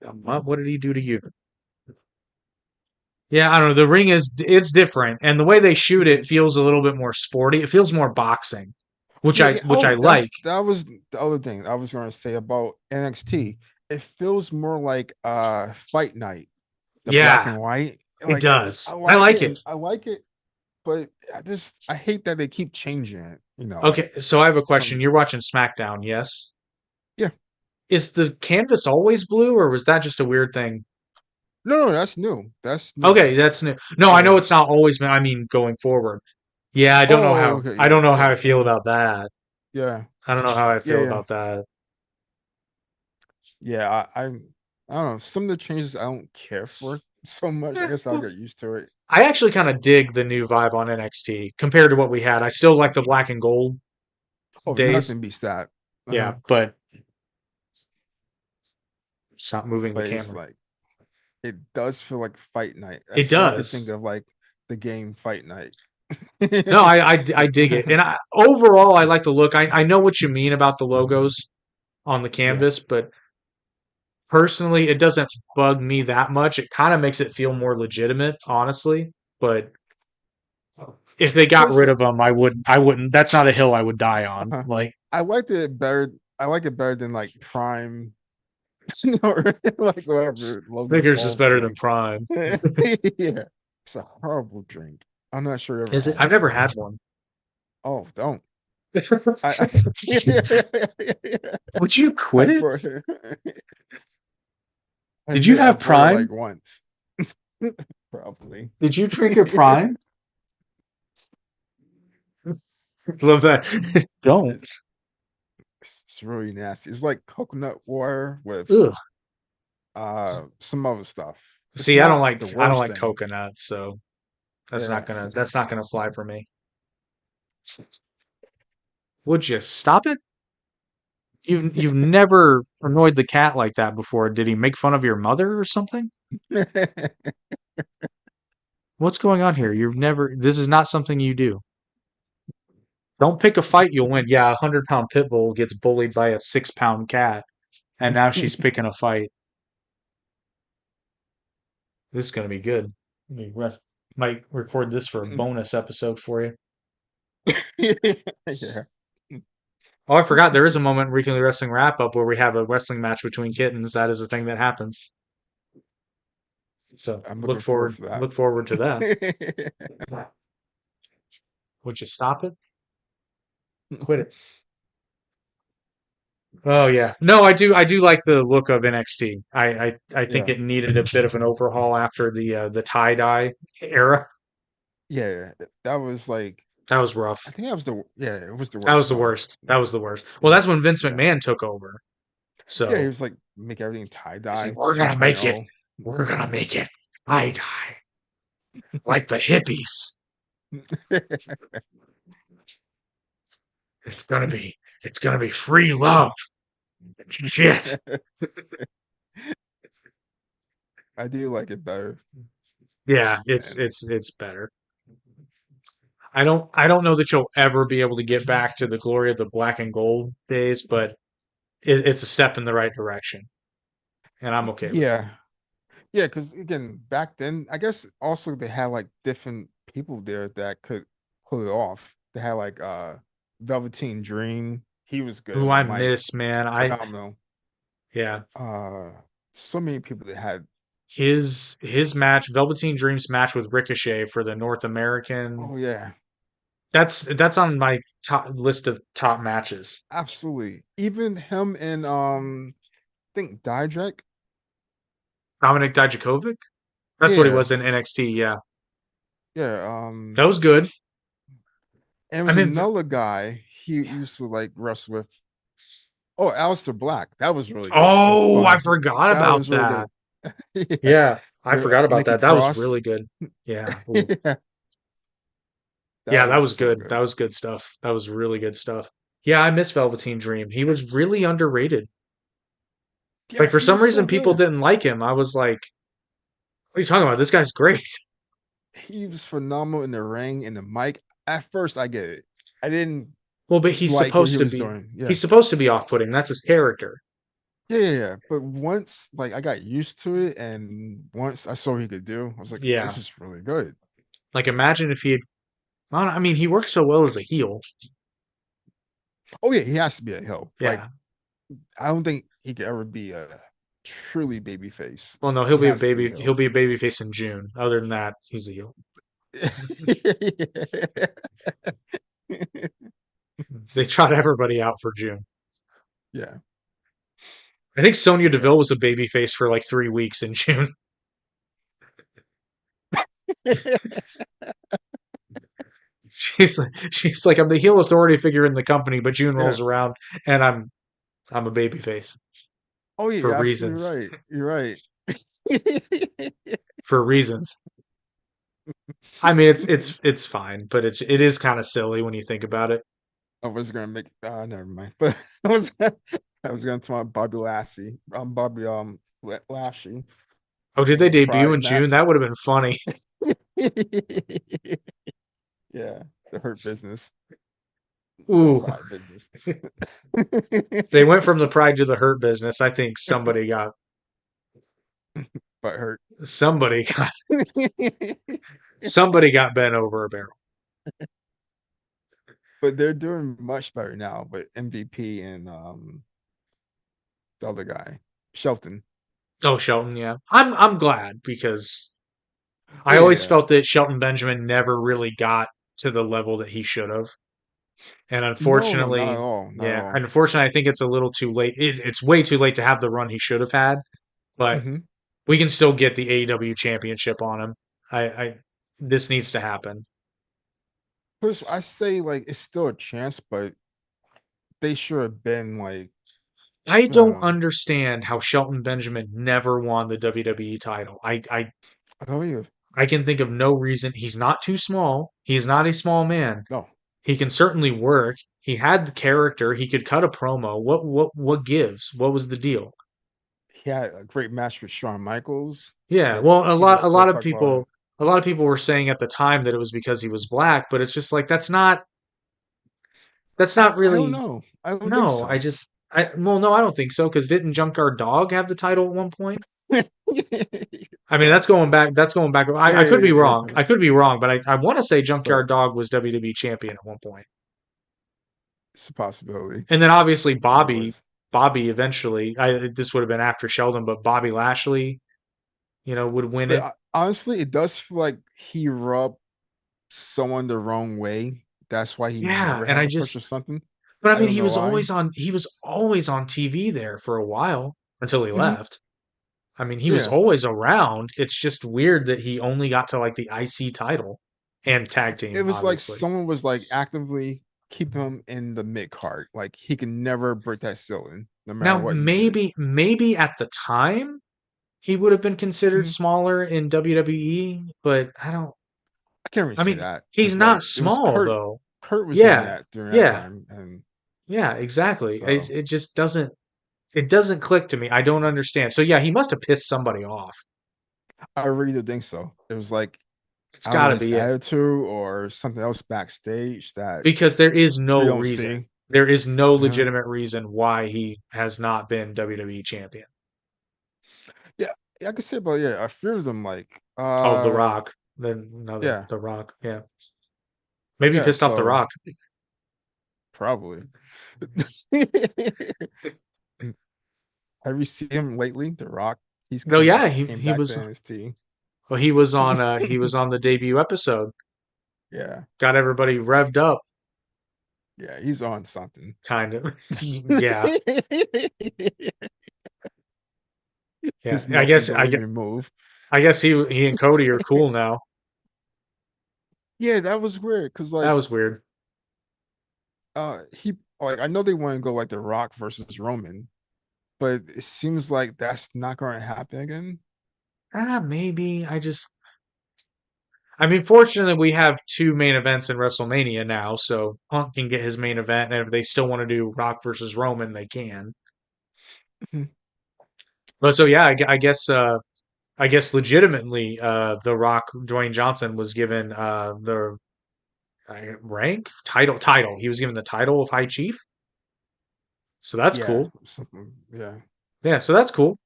[SPEAKER 3] What did he do to you? Yeah, I don't know. The ring is it's different, and the way they shoot
[SPEAKER 1] It
[SPEAKER 3] it
[SPEAKER 1] is.
[SPEAKER 3] feels a little bit more sporty. It feels more boxing, which
[SPEAKER 1] Yeah,
[SPEAKER 3] I
[SPEAKER 1] yeah.
[SPEAKER 3] which I
[SPEAKER 1] Oh,
[SPEAKER 3] like.
[SPEAKER 1] that was the other thing I was gonna say about NXT. It feels more like fight night, the black
[SPEAKER 3] Yeah,
[SPEAKER 1] and white.
[SPEAKER 3] it
[SPEAKER 1] Like
[SPEAKER 3] does. I like it.
[SPEAKER 1] I like it, but I hate that they keep changing it, like
[SPEAKER 3] Okay, so I have a question.
[SPEAKER 1] from
[SPEAKER 3] You're watching SmackDown, yes?
[SPEAKER 1] yeah.
[SPEAKER 3] Is the canvas always blue, or was that just a weird thing?
[SPEAKER 1] No, that's new. That's new.
[SPEAKER 3] Okay, that's new. No, I know
[SPEAKER 1] Yeah.
[SPEAKER 3] it's not always been. I mean, going forward. Yeah, I don't know
[SPEAKER 1] Oh,
[SPEAKER 3] how.
[SPEAKER 1] okay.
[SPEAKER 3] I
[SPEAKER 1] Yeah,
[SPEAKER 3] don't know how
[SPEAKER 1] yeah.
[SPEAKER 3] I feel about that.
[SPEAKER 1] Yeah.
[SPEAKER 3] I don't know how I
[SPEAKER 1] Yeah,
[SPEAKER 3] feel
[SPEAKER 1] yeah.
[SPEAKER 3] about that.
[SPEAKER 1] Yeah, I don't know. Some of the changes I don't care for so much. I
[SPEAKER 3] Eh,
[SPEAKER 1] guess I'll get used to it.
[SPEAKER 3] I actually kind of dig the new vibe on NXT compared to what we had. I still like the black and gold
[SPEAKER 1] Oh,
[SPEAKER 3] days.
[SPEAKER 1] nothing beats that.
[SPEAKER 3] Yeah,
[SPEAKER 1] Uh-huh.
[SPEAKER 3] but Stop moving the
[SPEAKER 1] but it's
[SPEAKER 3] camera.
[SPEAKER 1] like it does feel like fight night.
[SPEAKER 3] It
[SPEAKER 1] That's all I could think
[SPEAKER 3] does.
[SPEAKER 1] of, like the game Fight Night.
[SPEAKER 3] No, I dig it. And overall, I like the look. I know what you mean about the logos on the
[SPEAKER 1] Yeah.
[SPEAKER 3] canvas, but personally, it doesn't bug me that much. It kind of makes it feel more legitimate, honestly. But if they got
[SPEAKER 1] Plus,
[SPEAKER 3] rid of them, I wouldn't. I wouldn't. That's not a hill I would die on.
[SPEAKER 1] uh,
[SPEAKER 3] Like
[SPEAKER 1] I liked it better. I like it better than like Prime, or like whatever Logan
[SPEAKER 3] Snickers is
[SPEAKER 1] Paul's
[SPEAKER 3] better than
[SPEAKER 1] drink.
[SPEAKER 3] Prime.
[SPEAKER 1] Yeah, it's a horrible drink. I'm not sure you ever
[SPEAKER 3] Is it?
[SPEAKER 1] had
[SPEAKER 3] I've
[SPEAKER 1] it
[SPEAKER 3] never
[SPEAKER 1] though.
[SPEAKER 3] had one.
[SPEAKER 1] Oh, don't. I
[SPEAKER 3] Would you quit
[SPEAKER 1] I
[SPEAKER 3] it?
[SPEAKER 1] brought it.
[SPEAKER 3] Did you
[SPEAKER 1] I
[SPEAKER 3] have
[SPEAKER 1] brought it
[SPEAKER 3] Prime?
[SPEAKER 1] like once, probably.
[SPEAKER 3] Did you drink your Prime? Love that. Don't.
[SPEAKER 1] It's really nasty. It's like coconut water with
[SPEAKER 3] Ugh.
[SPEAKER 1] some other stuff. It's
[SPEAKER 3] See,
[SPEAKER 1] not the
[SPEAKER 3] I don't
[SPEAKER 1] worst
[SPEAKER 3] like
[SPEAKER 1] thing.
[SPEAKER 3] coconut, so
[SPEAKER 1] Yeah.
[SPEAKER 3] that's not gonna fly for me. Would you stop it? You've never annoyed the cat like that before. Did he make fun of your mother or something? What's going on here? You've never this is not something you do. Don't pick a fight you'll win. Yeah, a 100-pound pit bull gets bullied by a 6-pound cat, and now she's picking a fight. This is gonna be good. Might record this for a bonus episode for you.
[SPEAKER 1] Yeah.
[SPEAKER 3] Oh, I forgot there is a moment in Weekly Wrestling Wrap Up where we have a wrestling match between kittens. That is a thing that happens. So
[SPEAKER 1] I'm looking forward for
[SPEAKER 3] look forward to that.
[SPEAKER 1] that.
[SPEAKER 3] Would you stop it? Quit it. Oh yeah. No, I do like the look of NXT. I think
[SPEAKER 1] Yeah.
[SPEAKER 3] it needed a bit of an overhaul after the tie-dye era.
[SPEAKER 1] Yeah. That was like
[SPEAKER 3] That was rough.
[SPEAKER 1] I think that was the yeah, it was the
[SPEAKER 3] That was
[SPEAKER 1] worst
[SPEAKER 3] the
[SPEAKER 1] one.
[SPEAKER 3] worst. That was the worst. Well,
[SPEAKER 1] Yeah.
[SPEAKER 3] that's when Vince
[SPEAKER 1] Yeah.
[SPEAKER 3] McMahon took over.
[SPEAKER 1] Yeah, he
[SPEAKER 3] So
[SPEAKER 1] was like make everything tie
[SPEAKER 3] he's like,
[SPEAKER 1] dye 2.0.
[SPEAKER 3] we're gonna make it tie-dye like the hippies. It's gonna be free love. Shit.
[SPEAKER 1] I do like it better.
[SPEAKER 3] Yeah,
[SPEAKER 1] And
[SPEAKER 3] it's better. I don't know that you'll ever be able to get back to the glory of the black and gold days, but it's a step in the right direction, and I'm okay with it.
[SPEAKER 1] yeah. Yeah, because again, back then, I guess also they had like different people there that could pull it off. They had like Velveteen Dream. He was good
[SPEAKER 3] Who
[SPEAKER 1] on the
[SPEAKER 3] I
[SPEAKER 1] mic.
[SPEAKER 3] miss, man.
[SPEAKER 1] Phenomenal.
[SPEAKER 3] Yeah,
[SPEAKER 1] Uh so many people that had
[SPEAKER 3] his match, Velveteen Dream's match with Ricochet for the North American.
[SPEAKER 1] oh yeah,
[SPEAKER 3] That's on my top list of top matches.
[SPEAKER 1] absolutely. Even him and I think Dijak.
[SPEAKER 3] Dominic Dijakovic. That's what he
[SPEAKER 1] Yeah,
[SPEAKER 3] was in NXT. Yeah,
[SPEAKER 1] yeah.
[SPEAKER 3] that was good.
[SPEAKER 1] And it
[SPEAKER 3] I
[SPEAKER 1] was
[SPEAKER 3] mean,
[SPEAKER 1] another guy he used to like wrestle with. Oh, Aleister Black. That was really good and
[SPEAKER 3] oh, I
[SPEAKER 1] fun.
[SPEAKER 3] forgot
[SPEAKER 1] That
[SPEAKER 3] about
[SPEAKER 1] was really
[SPEAKER 3] that.
[SPEAKER 1] good. Yeah.
[SPEAKER 3] Yeah, I
[SPEAKER 1] With
[SPEAKER 3] forgot about
[SPEAKER 1] Nikki
[SPEAKER 3] that. That was
[SPEAKER 1] Cross.
[SPEAKER 3] really good. Yeah. Ooh.
[SPEAKER 1] Yeah, that
[SPEAKER 3] Yeah, that
[SPEAKER 1] was
[SPEAKER 3] was
[SPEAKER 1] so
[SPEAKER 3] good.
[SPEAKER 1] good.
[SPEAKER 3] That was good stuff. That was really good stuff. Yeah, I miss Velveteen Dream. He was really underrated. Like
[SPEAKER 1] Yeah,
[SPEAKER 3] for
[SPEAKER 1] he
[SPEAKER 3] some
[SPEAKER 1] was so
[SPEAKER 3] reason people
[SPEAKER 1] good.
[SPEAKER 3] didn't like him. I was like, what are you talking about? This guy's great.
[SPEAKER 1] He was phenomenal in the ring and the mic. At first, I get it. I didn't
[SPEAKER 3] Well, but
[SPEAKER 1] like what he was doing. Yeah.
[SPEAKER 3] he's supposed to be off-putting. That's his character.
[SPEAKER 1] Yeah. But once like I got used to it and once I saw what he could do, I was like, this
[SPEAKER 3] Yeah.
[SPEAKER 1] is really good.
[SPEAKER 3] Like imagine if he had I mean, he works so well as a heel.
[SPEAKER 1] Oh yeah, he has to be a heel. Like
[SPEAKER 3] Yeah.
[SPEAKER 1] I don't think he could ever be a truly baby face.
[SPEAKER 3] Well, no,
[SPEAKER 1] He has to be a
[SPEAKER 3] he'll
[SPEAKER 1] heel.
[SPEAKER 3] be a babyface in June. Other than that, he's a heel. They trot everybody out for June.
[SPEAKER 1] Yeah.
[SPEAKER 3] I think Sonya
[SPEAKER 1] Yeah.
[SPEAKER 3] Deville was a babyface for like 3 weeks in June. She's like I'm the heel authority figure in the company, but June
[SPEAKER 1] Yeah.
[SPEAKER 3] rolls around and I'm a babyface
[SPEAKER 1] Oh yeah,
[SPEAKER 3] for
[SPEAKER 1] you're absolutely
[SPEAKER 3] reasons.
[SPEAKER 1] right. You're right.
[SPEAKER 3] For reasons. I mean, it's fine, but it is kind of silly when you think about it.
[SPEAKER 1] I was gonna make never mind. But I was gonna talk about Bobby Lassie. Bobby Lashley
[SPEAKER 3] Oh, did
[SPEAKER 1] in
[SPEAKER 3] they
[SPEAKER 1] the
[SPEAKER 3] debut
[SPEAKER 1] Pride
[SPEAKER 3] in June?
[SPEAKER 1] match.
[SPEAKER 3] That would have been funny.
[SPEAKER 1] Yeah, the Hurt Business, the
[SPEAKER 3] Ooh,
[SPEAKER 1] Pride Business.
[SPEAKER 3] they went from the Pride to the Hurt Business. I think
[SPEAKER 1] But Hurt.
[SPEAKER 3] somebody got somebody got bent over a barrel.
[SPEAKER 1] But they're doing much better now. But MVP and the other guy, Shelton.
[SPEAKER 3] Oh, Shelton, yeah. I'm glad because
[SPEAKER 1] Oh
[SPEAKER 3] I
[SPEAKER 1] yeah,
[SPEAKER 3] always
[SPEAKER 1] yeah.
[SPEAKER 3] felt that Shelton Benjamin never really got to the level that he should have. And
[SPEAKER 1] No, no, not at
[SPEAKER 3] unfortunately,
[SPEAKER 1] all, not at
[SPEAKER 3] yeah,
[SPEAKER 1] all.
[SPEAKER 3] unfortunately, I think it's a little too late. It's way too late to have the run he should have had, but
[SPEAKER 1] Mm-hmm.
[SPEAKER 3] we can still get the AEW championship on him. I this needs to happen.
[SPEAKER 1] Plus, I say like it's still a chance, but they should have been like
[SPEAKER 3] I
[SPEAKER 1] I don't
[SPEAKER 3] don't
[SPEAKER 1] know.
[SPEAKER 3] understand how Shelton Benjamin never won the WWE title.
[SPEAKER 1] I tell you,
[SPEAKER 3] I can think of no reason. He's not too small. He's not a small man.
[SPEAKER 1] no,
[SPEAKER 3] He can certainly work. He had the character. He could cut a promo. What gives? What was the deal?
[SPEAKER 1] he had a great match with Shawn Michaels,
[SPEAKER 3] Yeah,
[SPEAKER 1] but
[SPEAKER 3] well,
[SPEAKER 1] people
[SPEAKER 3] a
[SPEAKER 1] still
[SPEAKER 3] lot of
[SPEAKER 1] talk about
[SPEAKER 3] people
[SPEAKER 1] him.
[SPEAKER 3] a lot of people were saying at the time that it was because he was black, but it's just like that's not
[SPEAKER 1] I don't
[SPEAKER 3] really
[SPEAKER 1] know. I don't think
[SPEAKER 3] no,
[SPEAKER 1] so.
[SPEAKER 3] I well no, I don't think so because didn't Junkyard Dog have the title at one point? I mean, that's going back. I could be wrong.
[SPEAKER 1] Yeah,
[SPEAKER 3] I could be wrong, but I want to say
[SPEAKER 1] but
[SPEAKER 3] Junkyard Dog was WWE champion at one point.
[SPEAKER 1] it's a possibility.
[SPEAKER 3] And then obviously
[SPEAKER 1] He was.
[SPEAKER 3] Bobby eventually, this would have been after Sheldon, but Bobby Lashley, would win
[SPEAKER 1] But
[SPEAKER 3] it.
[SPEAKER 1] honestly, it does feel like he rubbed someone the wrong way. That's why he
[SPEAKER 3] Yeah,
[SPEAKER 1] never
[SPEAKER 3] and
[SPEAKER 1] had the push or something.
[SPEAKER 3] but I
[SPEAKER 1] I
[SPEAKER 3] mean,
[SPEAKER 1] don't know why.
[SPEAKER 3] he was always on TV there for a while until he
[SPEAKER 1] Hmm.
[SPEAKER 3] left. I mean, he was
[SPEAKER 1] Yeah,
[SPEAKER 3] always around. It's just weird that he only got to like the IC title and tag
[SPEAKER 1] it
[SPEAKER 3] team,
[SPEAKER 1] was like
[SPEAKER 3] obviously.
[SPEAKER 1] someone was like actively keeping him in the mid card. Like he can never break that ceiling, no matter
[SPEAKER 3] Now,
[SPEAKER 1] what he did.
[SPEAKER 3] maybe at the time he would have been considered
[SPEAKER 1] Mhm.
[SPEAKER 3] smaller in WWE, but I don't.
[SPEAKER 1] I can't really
[SPEAKER 3] I
[SPEAKER 1] say
[SPEAKER 3] mean,
[SPEAKER 1] that
[SPEAKER 3] he's
[SPEAKER 1] because
[SPEAKER 3] not
[SPEAKER 1] like it was
[SPEAKER 3] small
[SPEAKER 1] Kurt.
[SPEAKER 3] though.
[SPEAKER 1] Kurt was in
[SPEAKER 3] Yeah,
[SPEAKER 1] that during that
[SPEAKER 3] yeah,
[SPEAKER 1] time, and
[SPEAKER 3] yeah, exactly.
[SPEAKER 1] so
[SPEAKER 3] It just doesn't. It doesn't click to me. I don't understand. So yeah, he must have pissed somebody off.
[SPEAKER 1] I really do think so. It was like
[SPEAKER 3] It's
[SPEAKER 1] I don't
[SPEAKER 3] got
[SPEAKER 1] know
[SPEAKER 3] to
[SPEAKER 1] his
[SPEAKER 3] be it
[SPEAKER 1] attitude or something else backstage that
[SPEAKER 3] because there is
[SPEAKER 1] we
[SPEAKER 3] no
[SPEAKER 1] don't
[SPEAKER 3] reason.
[SPEAKER 1] see.
[SPEAKER 3] There is no
[SPEAKER 1] Yeah,
[SPEAKER 3] legitimate reason why he has not been WWE champion.
[SPEAKER 1] yeah, yeah, I could say about yeah. A few of them like
[SPEAKER 3] Oh, The Rock. Then no,
[SPEAKER 1] yeah,
[SPEAKER 3] The Rock. Yeah, maybe
[SPEAKER 1] yeah.
[SPEAKER 3] pissed off The
[SPEAKER 1] So
[SPEAKER 3] Rock.
[SPEAKER 1] probably. Have you seen him lately? The Rock. He's
[SPEAKER 3] No,
[SPEAKER 1] come
[SPEAKER 3] yeah,
[SPEAKER 1] back, came
[SPEAKER 3] he
[SPEAKER 1] back to
[SPEAKER 3] was.
[SPEAKER 1] NXT.
[SPEAKER 3] Well, he was on the debut episode.
[SPEAKER 1] Yeah,
[SPEAKER 3] Got everybody revved up,
[SPEAKER 1] yeah, he's on something.
[SPEAKER 3] kind of. Yeah, yeah.
[SPEAKER 1] His muscles don't even move.
[SPEAKER 3] I guess he and Cody are cool now.
[SPEAKER 1] Yeah, that was weird because
[SPEAKER 3] That
[SPEAKER 1] like
[SPEAKER 3] was weird.
[SPEAKER 1] he like I know they want to go like the Rock versus Roman, but it seems like that's not going to happen again.
[SPEAKER 3] Maybe I just. I mean, fortunately, we have two main events in WrestleMania now, so Punk can get his main event, and if they still want to do Rock versus Roman, they can.
[SPEAKER 1] Mhm.
[SPEAKER 3] But so yeah, I guess legitimately, The Rock, Dwayne Johnson was given the rank title. He was given the title of High Chief, so that's
[SPEAKER 1] Yeah,
[SPEAKER 3] cool.
[SPEAKER 1] something. Yeah,
[SPEAKER 3] Yeah, so that's cool.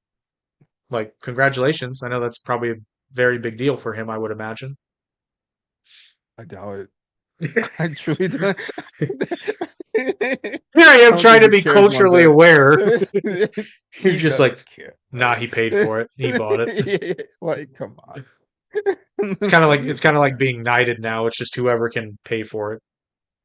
[SPEAKER 3] Like, congratulations. I know that's probably a very big deal for him. I would imagine.
[SPEAKER 1] I doubt it. I truly don't.
[SPEAKER 3] Here I
[SPEAKER 1] I
[SPEAKER 3] am
[SPEAKER 1] don't
[SPEAKER 3] trying
[SPEAKER 1] think
[SPEAKER 3] to
[SPEAKER 1] he
[SPEAKER 3] be
[SPEAKER 1] cares one
[SPEAKER 3] culturally
[SPEAKER 1] bit.
[SPEAKER 3] aware. You're
[SPEAKER 1] He
[SPEAKER 3] just like,
[SPEAKER 1] doesn't care.
[SPEAKER 3] nah, he paid for it. He bought it.
[SPEAKER 1] Like, come on.
[SPEAKER 3] It's
[SPEAKER 1] He's
[SPEAKER 3] kind
[SPEAKER 1] like,
[SPEAKER 3] of like
[SPEAKER 1] yeah.
[SPEAKER 3] being knighted now. It's just whoever can pay for it.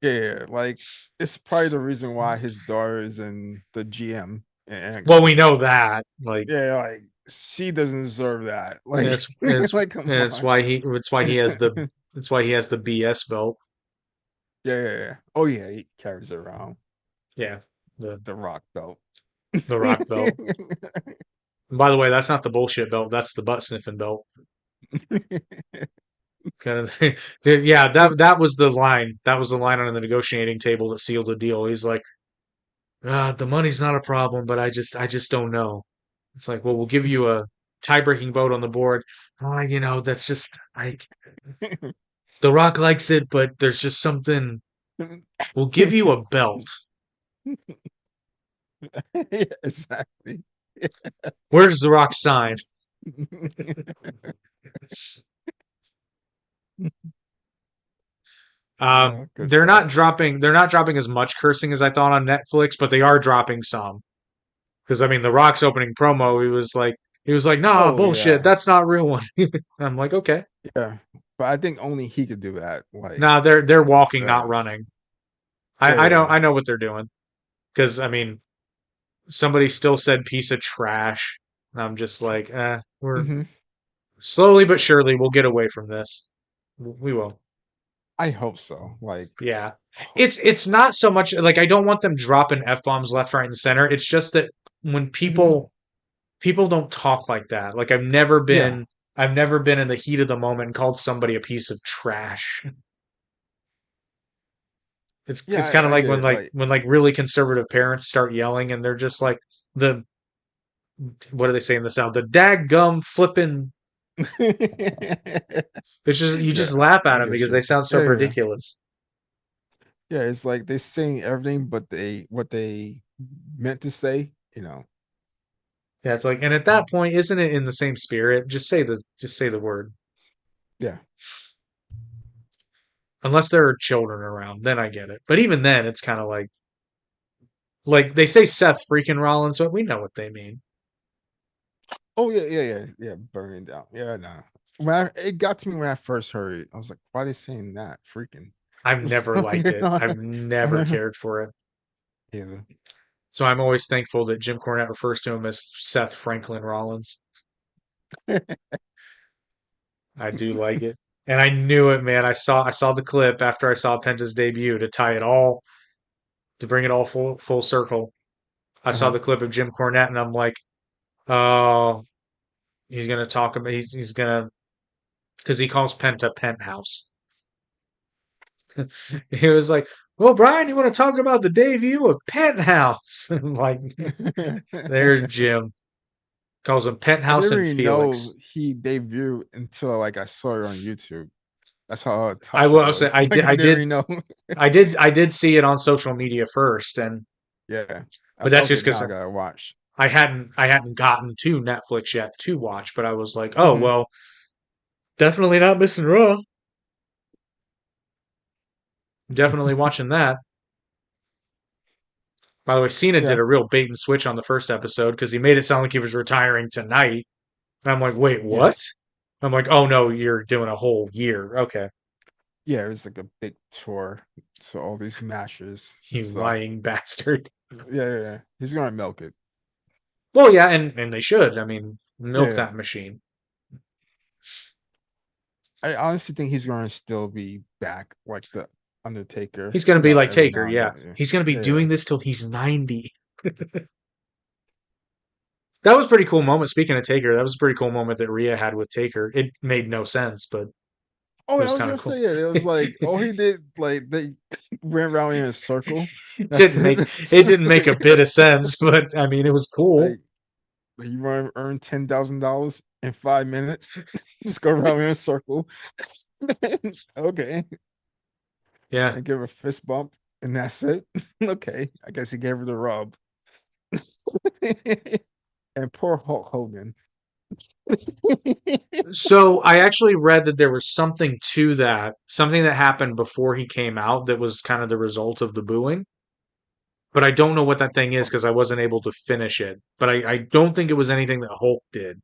[SPEAKER 1] Yeah, like it's probably the reason why his daughter is in the GM in
[SPEAKER 3] Well, we
[SPEAKER 1] NXT.
[SPEAKER 3] know that. Like,
[SPEAKER 1] Yeah, like she doesn't deserve that. Like,
[SPEAKER 3] it's it's
[SPEAKER 1] like come
[SPEAKER 3] it's
[SPEAKER 1] on.
[SPEAKER 3] why he has the BS belt.
[SPEAKER 1] Yeah, yeah, yeah. Oh yeah, he carries it around
[SPEAKER 3] Yeah, the
[SPEAKER 1] the Rock belt.
[SPEAKER 3] the Rock belt. And by the way, that's not the bullshit belt. That's the butt sniffing belt. Kind of. Yeah, that was the line. That was the line on the negotiating table that sealed the deal. He's like, the money's not a problem, but I just don't know. It's like, well, we'll give you a tie-breaking vote on the board. That's just like The Rock likes it, but there's just something. We'll give you a belt.
[SPEAKER 1] Yeah, exactly.
[SPEAKER 3] Where's The Rock sign?
[SPEAKER 1] Good stuff.
[SPEAKER 3] They're not dropping as much cursing as I thought on Netflix, but they are dropping some. Because I mean, The Rock's opening promo, he was like, nah,
[SPEAKER 1] Oh
[SPEAKER 3] bullshit,
[SPEAKER 1] yeah,
[SPEAKER 3] that's not real one. I'm like, okay.
[SPEAKER 1] yeah. But I think only he could do that. Like,
[SPEAKER 3] Nah, they're walking, not
[SPEAKER 1] yes.
[SPEAKER 3] running.
[SPEAKER 1] Yeah,
[SPEAKER 3] I know
[SPEAKER 1] yeah.
[SPEAKER 3] I know what they're doing. Because I mean, somebody still said piece of trash. And I'm just like, we're
[SPEAKER 1] Hmm.
[SPEAKER 3] slowly but surely we'll get away from this. We will.
[SPEAKER 1] I hope so. Like,
[SPEAKER 3] Yeah. It's not so much like I don't want them dropping F bombs left, right, and center. It's just that when
[SPEAKER 1] mhm.
[SPEAKER 3] people don't talk like that. Like
[SPEAKER 1] Yeah,
[SPEAKER 3] I've never been in the heat of the moment and called somebody a piece of trash.
[SPEAKER 1] yeah.
[SPEAKER 3] It's kind of
[SPEAKER 1] I
[SPEAKER 3] like
[SPEAKER 1] get it. Like,
[SPEAKER 3] when really conservative parents start yelling and they're just like the what do they say in the South? The daggum flipping. It's just you
[SPEAKER 1] yeah.
[SPEAKER 3] just laugh at
[SPEAKER 1] I
[SPEAKER 3] them
[SPEAKER 1] get
[SPEAKER 3] because they
[SPEAKER 1] you.
[SPEAKER 3] sound so
[SPEAKER 1] Yeah, yeah.
[SPEAKER 3] ridiculous.
[SPEAKER 1] Yeah, it's like they saying everything, but they what they meant to say.
[SPEAKER 3] Yeah, it's like, and at that point, isn't it in the same spirit? Just say the word.
[SPEAKER 1] Yeah.
[SPEAKER 3] Unless there are children around, then I get it. But even then, it's kind of like they say Seth freaking Rollins, but we know what they mean.
[SPEAKER 1] Oh yeah, yeah, yeah, yeah. Burning down. Yeah, no. It got to me when I first heard it, I was like, "Why are they saying that? Freaking."
[SPEAKER 3] I've never liked
[SPEAKER 1] You
[SPEAKER 3] it.
[SPEAKER 1] know?
[SPEAKER 3] I've never cared for it.
[SPEAKER 1] Yeah.
[SPEAKER 3] So I'm always thankful that Jim Cornette refers to him as Seth Franklin Rollins. I do like it. And I knew it, man. I saw the clip after I saw Penta's debut to tie it all to bring it all full circle. I saw
[SPEAKER 1] Uh-huh.
[SPEAKER 3] the clip of Jim Cornette and I'm like, oh, he's gonna talk about he's gonna because he calls Penta Penthouse. He was like, well, Brian, you want to talk about the debut of Penthouse? I'm like, there's Jim. Calls him
[SPEAKER 1] I
[SPEAKER 3] Penthouse
[SPEAKER 1] didn't
[SPEAKER 3] and
[SPEAKER 1] really know
[SPEAKER 3] Felix.
[SPEAKER 1] he debuted until like I saw it on YouTube. That's how
[SPEAKER 3] I
[SPEAKER 1] touched I
[SPEAKER 3] will say
[SPEAKER 1] was. Like I didn't really know.
[SPEAKER 3] I did see it on social media first, and
[SPEAKER 1] Yeah. I
[SPEAKER 3] but
[SPEAKER 1] was like,
[SPEAKER 3] that's
[SPEAKER 1] okay,
[SPEAKER 3] just
[SPEAKER 1] now
[SPEAKER 3] because
[SPEAKER 1] I gotta watch.
[SPEAKER 3] I hadn't gotten to Netflix yet to watch, but I was like, oh
[SPEAKER 1] Hmm.
[SPEAKER 3] well, definitely not missing Raw. Definitely watching that. By the way, Cena did
[SPEAKER 1] Yeah.
[SPEAKER 3] a real bait and switch on the first episode because he made it sound like he was retiring tonight. And I'm like, wait,
[SPEAKER 1] Yeah.
[SPEAKER 3] what? I'm like, oh no, you're doing a whole year. Okay.
[SPEAKER 1] Yeah, it was like a big tour. So all these matches and
[SPEAKER 3] You
[SPEAKER 1] stuff.
[SPEAKER 3] lying bastard.
[SPEAKER 1] Yeah, yeah, yeah. He's gonna milk it.
[SPEAKER 3] Well, yeah, and they should. I mean,
[SPEAKER 1] Yeah,
[SPEAKER 3] milk
[SPEAKER 1] yeah.
[SPEAKER 3] that machine.
[SPEAKER 1] I honestly think he's gonna still be back like the Undertaker,
[SPEAKER 3] He's going to be like
[SPEAKER 1] every
[SPEAKER 3] Taker,
[SPEAKER 1] now and
[SPEAKER 3] yeah.
[SPEAKER 1] then.
[SPEAKER 3] He's going to be
[SPEAKER 1] Yeah, yeah,
[SPEAKER 3] doing this till he's 90. That was a pretty cool
[SPEAKER 1] yeah.
[SPEAKER 3] moment. Speaking of Taker, that was a pretty cool moment that Rhea had with Taker. It made no sense, but
[SPEAKER 1] Oh,
[SPEAKER 3] it
[SPEAKER 1] I
[SPEAKER 3] was
[SPEAKER 1] was
[SPEAKER 3] kind of
[SPEAKER 1] gonna
[SPEAKER 3] cool.
[SPEAKER 1] say it. It was like all he did, like they went around in a circle.
[SPEAKER 3] It
[SPEAKER 1] That's
[SPEAKER 3] didn't
[SPEAKER 1] it.
[SPEAKER 3] make it didn't make a bit of sense, but I mean, it was cool.
[SPEAKER 1] Like you want to earn $10,000 in 5 minutes? Just go around in a circle. Okay,
[SPEAKER 3] Yeah.
[SPEAKER 1] and give her a fist bump, and that's it. Okay, I guess he gave her the rub. And poor Hulk Hogan.
[SPEAKER 3] So I actually read that there was something to that, something that happened before he came out that was kind of the result of the booing. But I don't know what that thing is because I wasn't able to finish it. But I don't think it was anything that Hulk did.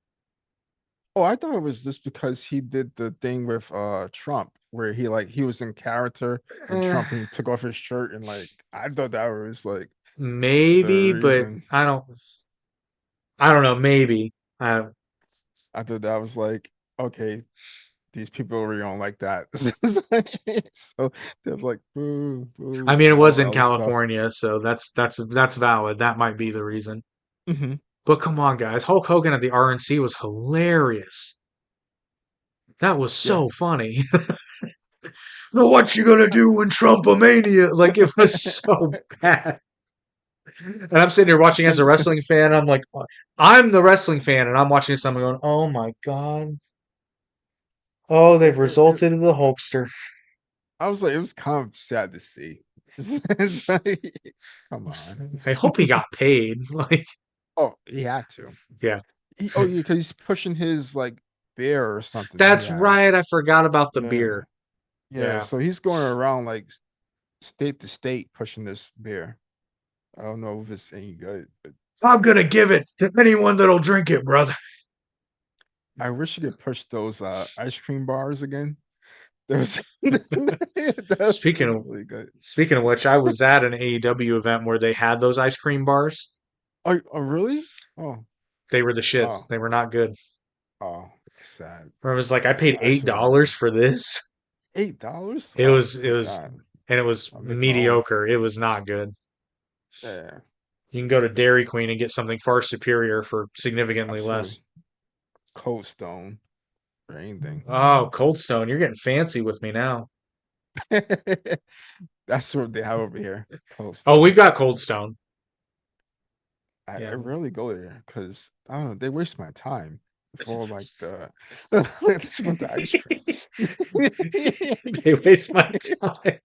[SPEAKER 1] Oh, I thought it was just because he did the thing with Trump where he was in character and
[SPEAKER 3] Eh,
[SPEAKER 1] Trump and he took off his shirt and like I thought that was like the
[SPEAKER 3] maybe, but
[SPEAKER 1] reason.
[SPEAKER 3] I don't know. Maybe.
[SPEAKER 1] I thought that was like, okay, these people really don't like that. So they was like boo,
[SPEAKER 3] I
[SPEAKER 1] boo,
[SPEAKER 3] mean, it
[SPEAKER 1] and
[SPEAKER 3] was
[SPEAKER 1] all that
[SPEAKER 3] in
[SPEAKER 1] other stuff.
[SPEAKER 3] California, so that's valid. That might be the reason.
[SPEAKER 1] Hmm.
[SPEAKER 3] But come on, guys, Hulk Hogan at the RNC was hilarious. That was
[SPEAKER 1] Yeah.
[SPEAKER 3] so funny. What you gonna do when Trumpomania? Like it was so bad. And I'm sitting here watching as a wrestling fan. I'm like, I'm the wrestling fan, and I'm watching this. I'm going, oh my god. Oh, they've
[SPEAKER 1] It,
[SPEAKER 3] resulted in the Hulkster.
[SPEAKER 1] I was like, it was kind of sad to see. It's like, come on.
[SPEAKER 3] I hope he got paid. Like,
[SPEAKER 1] Oh, he had to.
[SPEAKER 3] yeah.
[SPEAKER 1] Oh, yeah, because he's pushing his like bear or something that he
[SPEAKER 3] That's right.
[SPEAKER 1] has.
[SPEAKER 3] I forgot about the
[SPEAKER 1] Yeah,
[SPEAKER 3] beer.
[SPEAKER 1] yeah.
[SPEAKER 3] Yeah.
[SPEAKER 1] So he's going around like state to state pushing this beer. I don't know if it's any good, but
[SPEAKER 3] I'm gonna give it to anyone that'll drink it, brother.
[SPEAKER 1] I wish you could push those ice cream bars again. There's that's
[SPEAKER 3] Speaking
[SPEAKER 1] was
[SPEAKER 3] of
[SPEAKER 1] really good.
[SPEAKER 3] speaking of which, I was at an AEW event where they had those ice cream bars.
[SPEAKER 1] Oh really? Oh,
[SPEAKER 3] They were the shits.
[SPEAKER 1] oh,
[SPEAKER 3] They were not good.
[SPEAKER 1] oh, sad.
[SPEAKER 3] Where I was like, I paid
[SPEAKER 1] I
[SPEAKER 3] eight
[SPEAKER 1] still want
[SPEAKER 3] dollars
[SPEAKER 1] one.
[SPEAKER 3] for this.
[SPEAKER 1] $8?
[SPEAKER 3] It
[SPEAKER 1] Oh
[SPEAKER 3] was it
[SPEAKER 1] my
[SPEAKER 3] was
[SPEAKER 1] God.
[SPEAKER 3] and it was
[SPEAKER 1] I'll make my own.
[SPEAKER 3] mediocre. It was not good.
[SPEAKER 1] Yeah,
[SPEAKER 3] You can go to Dairy Queen and get something far superior for significantly
[SPEAKER 1] absolutely.
[SPEAKER 3] less.
[SPEAKER 1] Cold Stone or anything.
[SPEAKER 3] Oh, Cold Stone, you're getting fancy with me now.
[SPEAKER 1] That's what they have over here. Cold
[SPEAKER 3] Oh,
[SPEAKER 1] Stone.
[SPEAKER 3] we've got Cold Stone.
[SPEAKER 1] I
[SPEAKER 3] Yeah.
[SPEAKER 1] rarely go there because I don't know, they waste my time for like the this with the ice cream.
[SPEAKER 3] They waste my time.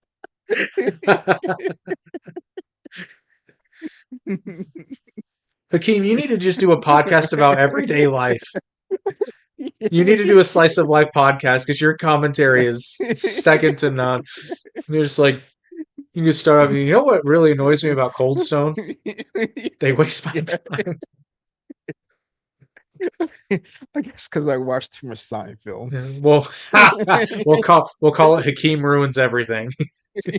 [SPEAKER 3] Hakeem, you need to just do a podcast about everyday life. You need to do a slice of life podcast because your commentary is second to none. You're just like, you can start off, you know what really annoys me about Cold Stone? They waste my
[SPEAKER 1] Yeah,
[SPEAKER 3] time.
[SPEAKER 1] I guess because I watched too much Seinfeld.
[SPEAKER 3] Well, we'll call it Hakeem ruins everything.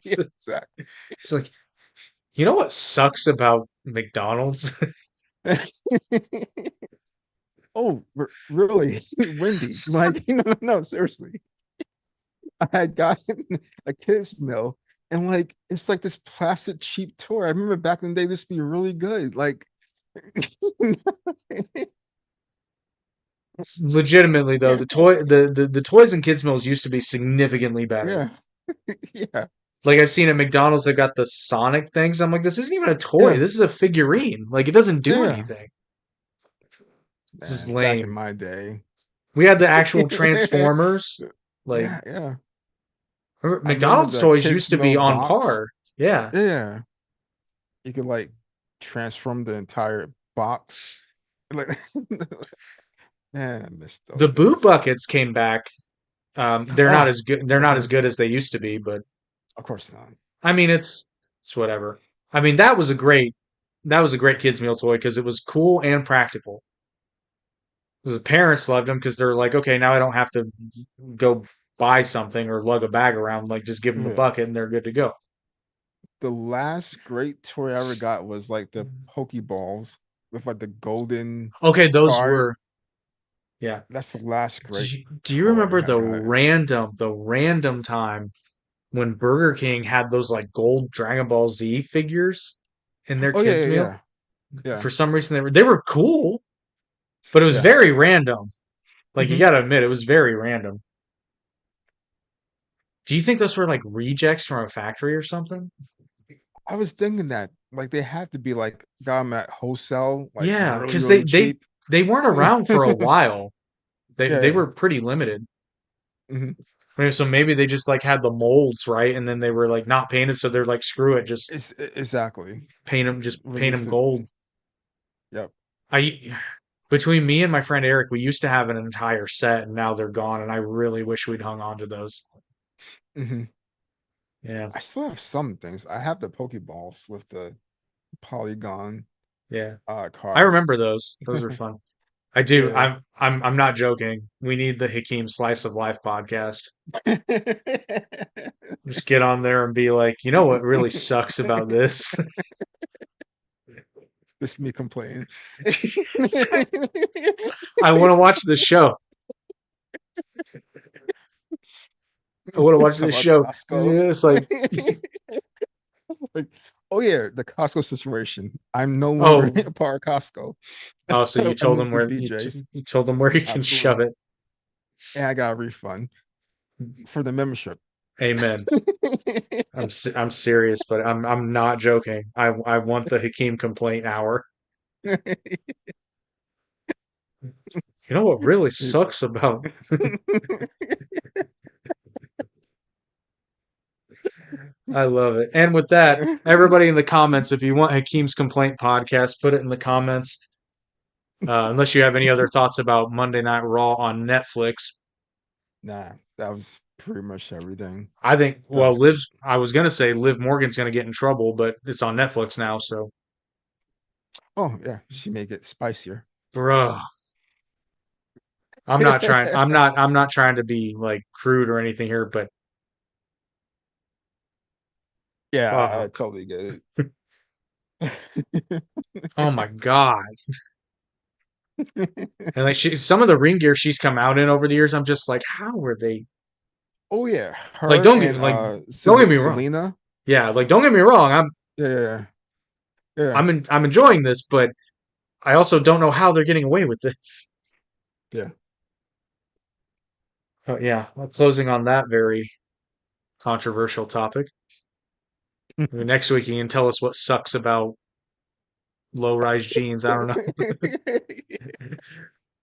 [SPEAKER 1] Yeah,
[SPEAKER 3] It's,
[SPEAKER 1] exactly.
[SPEAKER 3] it's like, you know what sucks about McDonald's?
[SPEAKER 1] Oh, really? Wendy's? Like, no, seriously. I had gotten a kids meal, and like it's like this plastic cheap toy. I remember back in the day, this would be really good. Like,
[SPEAKER 3] Legitimately though, the toys and kids meals used to be significantly better.
[SPEAKER 1] yeah, yeah,
[SPEAKER 3] Like I've seen at McDonald's, they've got the Sonic things. I'm like, this isn't even a toy.
[SPEAKER 1] yeah,
[SPEAKER 3] This is a figurine. Like it doesn't do
[SPEAKER 1] yeah.
[SPEAKER 3] anything. This is
[SPEAKER 1] Man, back in
[SPEAKER 3] lame.
[SPEAKER 1] my day,
[SPEAKER 3] We had the actual Transformers. Like
[SPEAKER 1] yeah, yeah. I remember
[SPEAKER 3] McDonald's
[SPEAKER 1] the
[SPEAKER 3] toys used
[SPEAKER 1] kids
[SPEAKER 3] to be
[SPEAKER 1] meal
[SPEAKER 3] on
[SPEAKER 1] box.
[SPEAKER 3] par. Yeah.
[SPEAKER 1] Yeah, you could like transform the entire box. Like, man, I miss those
[SPEAKER 3] The Boo
[SPEAKER 1] days.
[SPEAKER 3] Buckets came back. They're not
[SPEAKER 1] Oh,
[SPEAKER 3] as good. They're not as
[SPEAKER 1] okay.
[SPEAKER 3] good as they used to be, but
[SPEAKER 1] Of course not.
[SPEAKER 3] I mean, it's whatever. I mean, that was a great kids meal toy because it was cool and practical. 'Cause the parents loved them because they're like, okay, now I don't have to go buy something or lug a bag around. Like, just give them the
[SPEAKER 1] Yeah.
[SPEAKER 3] bucket and they're good to go.
[SPEAKER 1] The last great toy I ever got was like the Pokeballs with like the golden
[SPEAKER 3] Okay, those
[SPEAKER 1] card.
[SPEAKER 3] were yeah.
[SPEAKER 1] That's the last
[SPEAKER 3] Do
[SPEAKER 1] great
[SPEAKER 3] you, do you
[SPEAKER 1] toy
[SPEAKER 3] remember
[SPEAKER 1] I got.
[SPEAKER 3] the random time when Burger King had those like gold Dragon Ball Z figures in their
[SPEAKER 1] Oh yeah,
[SPEAKER 3] kids
[SPEAKER 1] yeah,
[SPEAKER 3] meal?
[SPEAKER 1] yeah, yeah,
[SPEAKER 3] For some reason they were cool, but it was
[SPEAKER 1] yeah.
[SPEAKER 3] very random. Like you
[SPEAKER 1] Hmm.
[SPEAKER 3] gotta admit, it was very random. Do you think those were like rejects from a factory or something?
[SPEAKER 1] I was thinking that like they have to be like got them at wholesale, like
[SPEAKER 3] Yeah,
[SPEAKER 1] really,
[SPEAKER 3] because they
[SPEAKER 1] really
[SPEAKER 3] they
[SPEAKER 1] cheap.
[SPEAKER 3] they weren't around for a while. They
[SPEAKER 1] Yeah,
[SPEAKER 3] they
[SPEAKER 1] yeah.
[SPEAKER 3] were pretty limited.
[SPEAKER 1] Hmm.
[SPEAKER 3] I mean, so maybe they just like had the molds right, and then they were like not painted, so they're like, screw it, just
[SPEAKER 1] Exactly.
[SPEAKER 3] paint them
[SPEAKER 1] Release it.
[SPEAKER 3] gold.
[SPEAKER 1] Yep.
[SPEAKER 3] I between me and my friend Eric, we used to have an entire set, and now they're gone, and I really wish we'd hung on to those.
[SPEAKER 1] Hmm.
[SPEAKER 3] Yeah,
[SPEAKER 1] I still have some things. I have the Pokeballs with the polygon
[SPEAKER 3] yeah. I
[SPEAKER 1] card.
[SPEAKER 3] remember those. Those were fun. I do.
[SPEAKER 1] Yeah.
[SPEAKER 3] I'm not joking. We need the Hakeem Slice of Life podcast. Just get on there and be like, you know what really sucks about this?
[SPEAKER 1] Just me complaining.
[SPEAKER 3] I want to watch the show. I want to watch
[SPEAKER 1] Talk
[SPEAKER 3] this
[SPEAKER 1] about
[SPEAKER 3] show.
[SPEAKER 1] Costco's.
[SPEAKER 3] Yeah, it's like,
[SPEAKER 1] Like, oh yeah, the Costco situation. I'm no longer
[SPEAKER 3] oh,
[SPEAKER 1] a part of Costco.
[SPEAKER 3] oh, so you
[SPEAKER 1] I
[SPEAKER 3] told them
[SPEAKER 1] moved to
[SPEAKER 3] where
[SPEAKER 1] BJ's.
[SPEAKER 3] you told them where you can shove
[SPEAKER 1] Absolutely.
[SPEAKER 3] it.
[SPEAKER 1] And I got a refund for the membership.
[SPEAKER 3] Amen. I'm serious, but I'm not joking. I want the Hakeem complaint hour. You know what really sucks about I love it. And with that, everybody in the comments, if you want Hakeem's complaint podcast, put it in the comments. Unless you have any other thoughts about Monday Night Raw on Netflix.
[SPEAKER 1] Nah, that was pretty much everything.
[SPEAKER 3] I think,
[SPEAKER 1] That
[SPEAKER 3] well,
[SPEAKER 1] was good.
[SPEAKER 3] I was going to say Liv Morgan's going to get in trouble, but it's on Netflix now. So,
[SPEAKER 1] Oh yeah, she may get spicier.
[SPEAKER 3] bruh, I'm not trying to be like crude or anything here, but
[SPEAKER 1] Yeah, I
[SPEAKER 3] fuck.
[SPEAKER 1] totally get
[SPEAKER 3] Oh my
[SPEAKER 1] it.
[SPEAKER 3] God. And like some of the ring gear she's come out in over the years, I'm just like, how were they
[SPEAKER 1] Oh yeah,
[SPEAKER 3] like,
[SPEAKER 1] her and
[SPEAKER 3] don't get me wrong.
[SPEAKER 1] Selena.
[SPEAKER 3] Yeah, like, don't get me wrong.
[SPEAKER 1] Yeah, yeah,
[SPEAKER 3] I'm enjoying this, but I also don't know how they're getting away with this.
[SPEAKER 1] yeah.
[SPEAKER 3] But yeah, well, closing on that very controversial topic. Maybe next week you can tell us what sucks about low rise jeans. I don't know.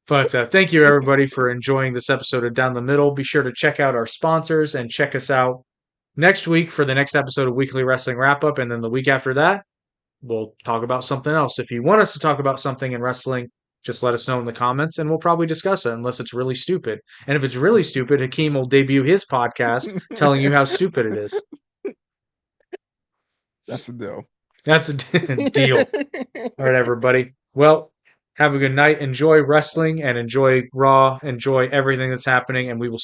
[SPEAKER 3] But thank you everybody for enjoying this episode of Down the Middle. Be sure to check out our sponsors and check us out next week for the next episode of Weekly Wrestling Wrap Up. And then the week after that, we'll talk about something else. If you want us to talk about something in wrestling, just let us know in the comments and we'll probably discuss it unless it's really stupid. And if it's really stupid, Hakeem will debut his podcast telling you how stupid it is.
[SPEAKER 1] That's the deal.
[SPEAKER 3] That's a deal. All right, everybody. Well, have a good night. Enjoy wrestling and enjoy Raw. Enjoy everything that's happening. And we will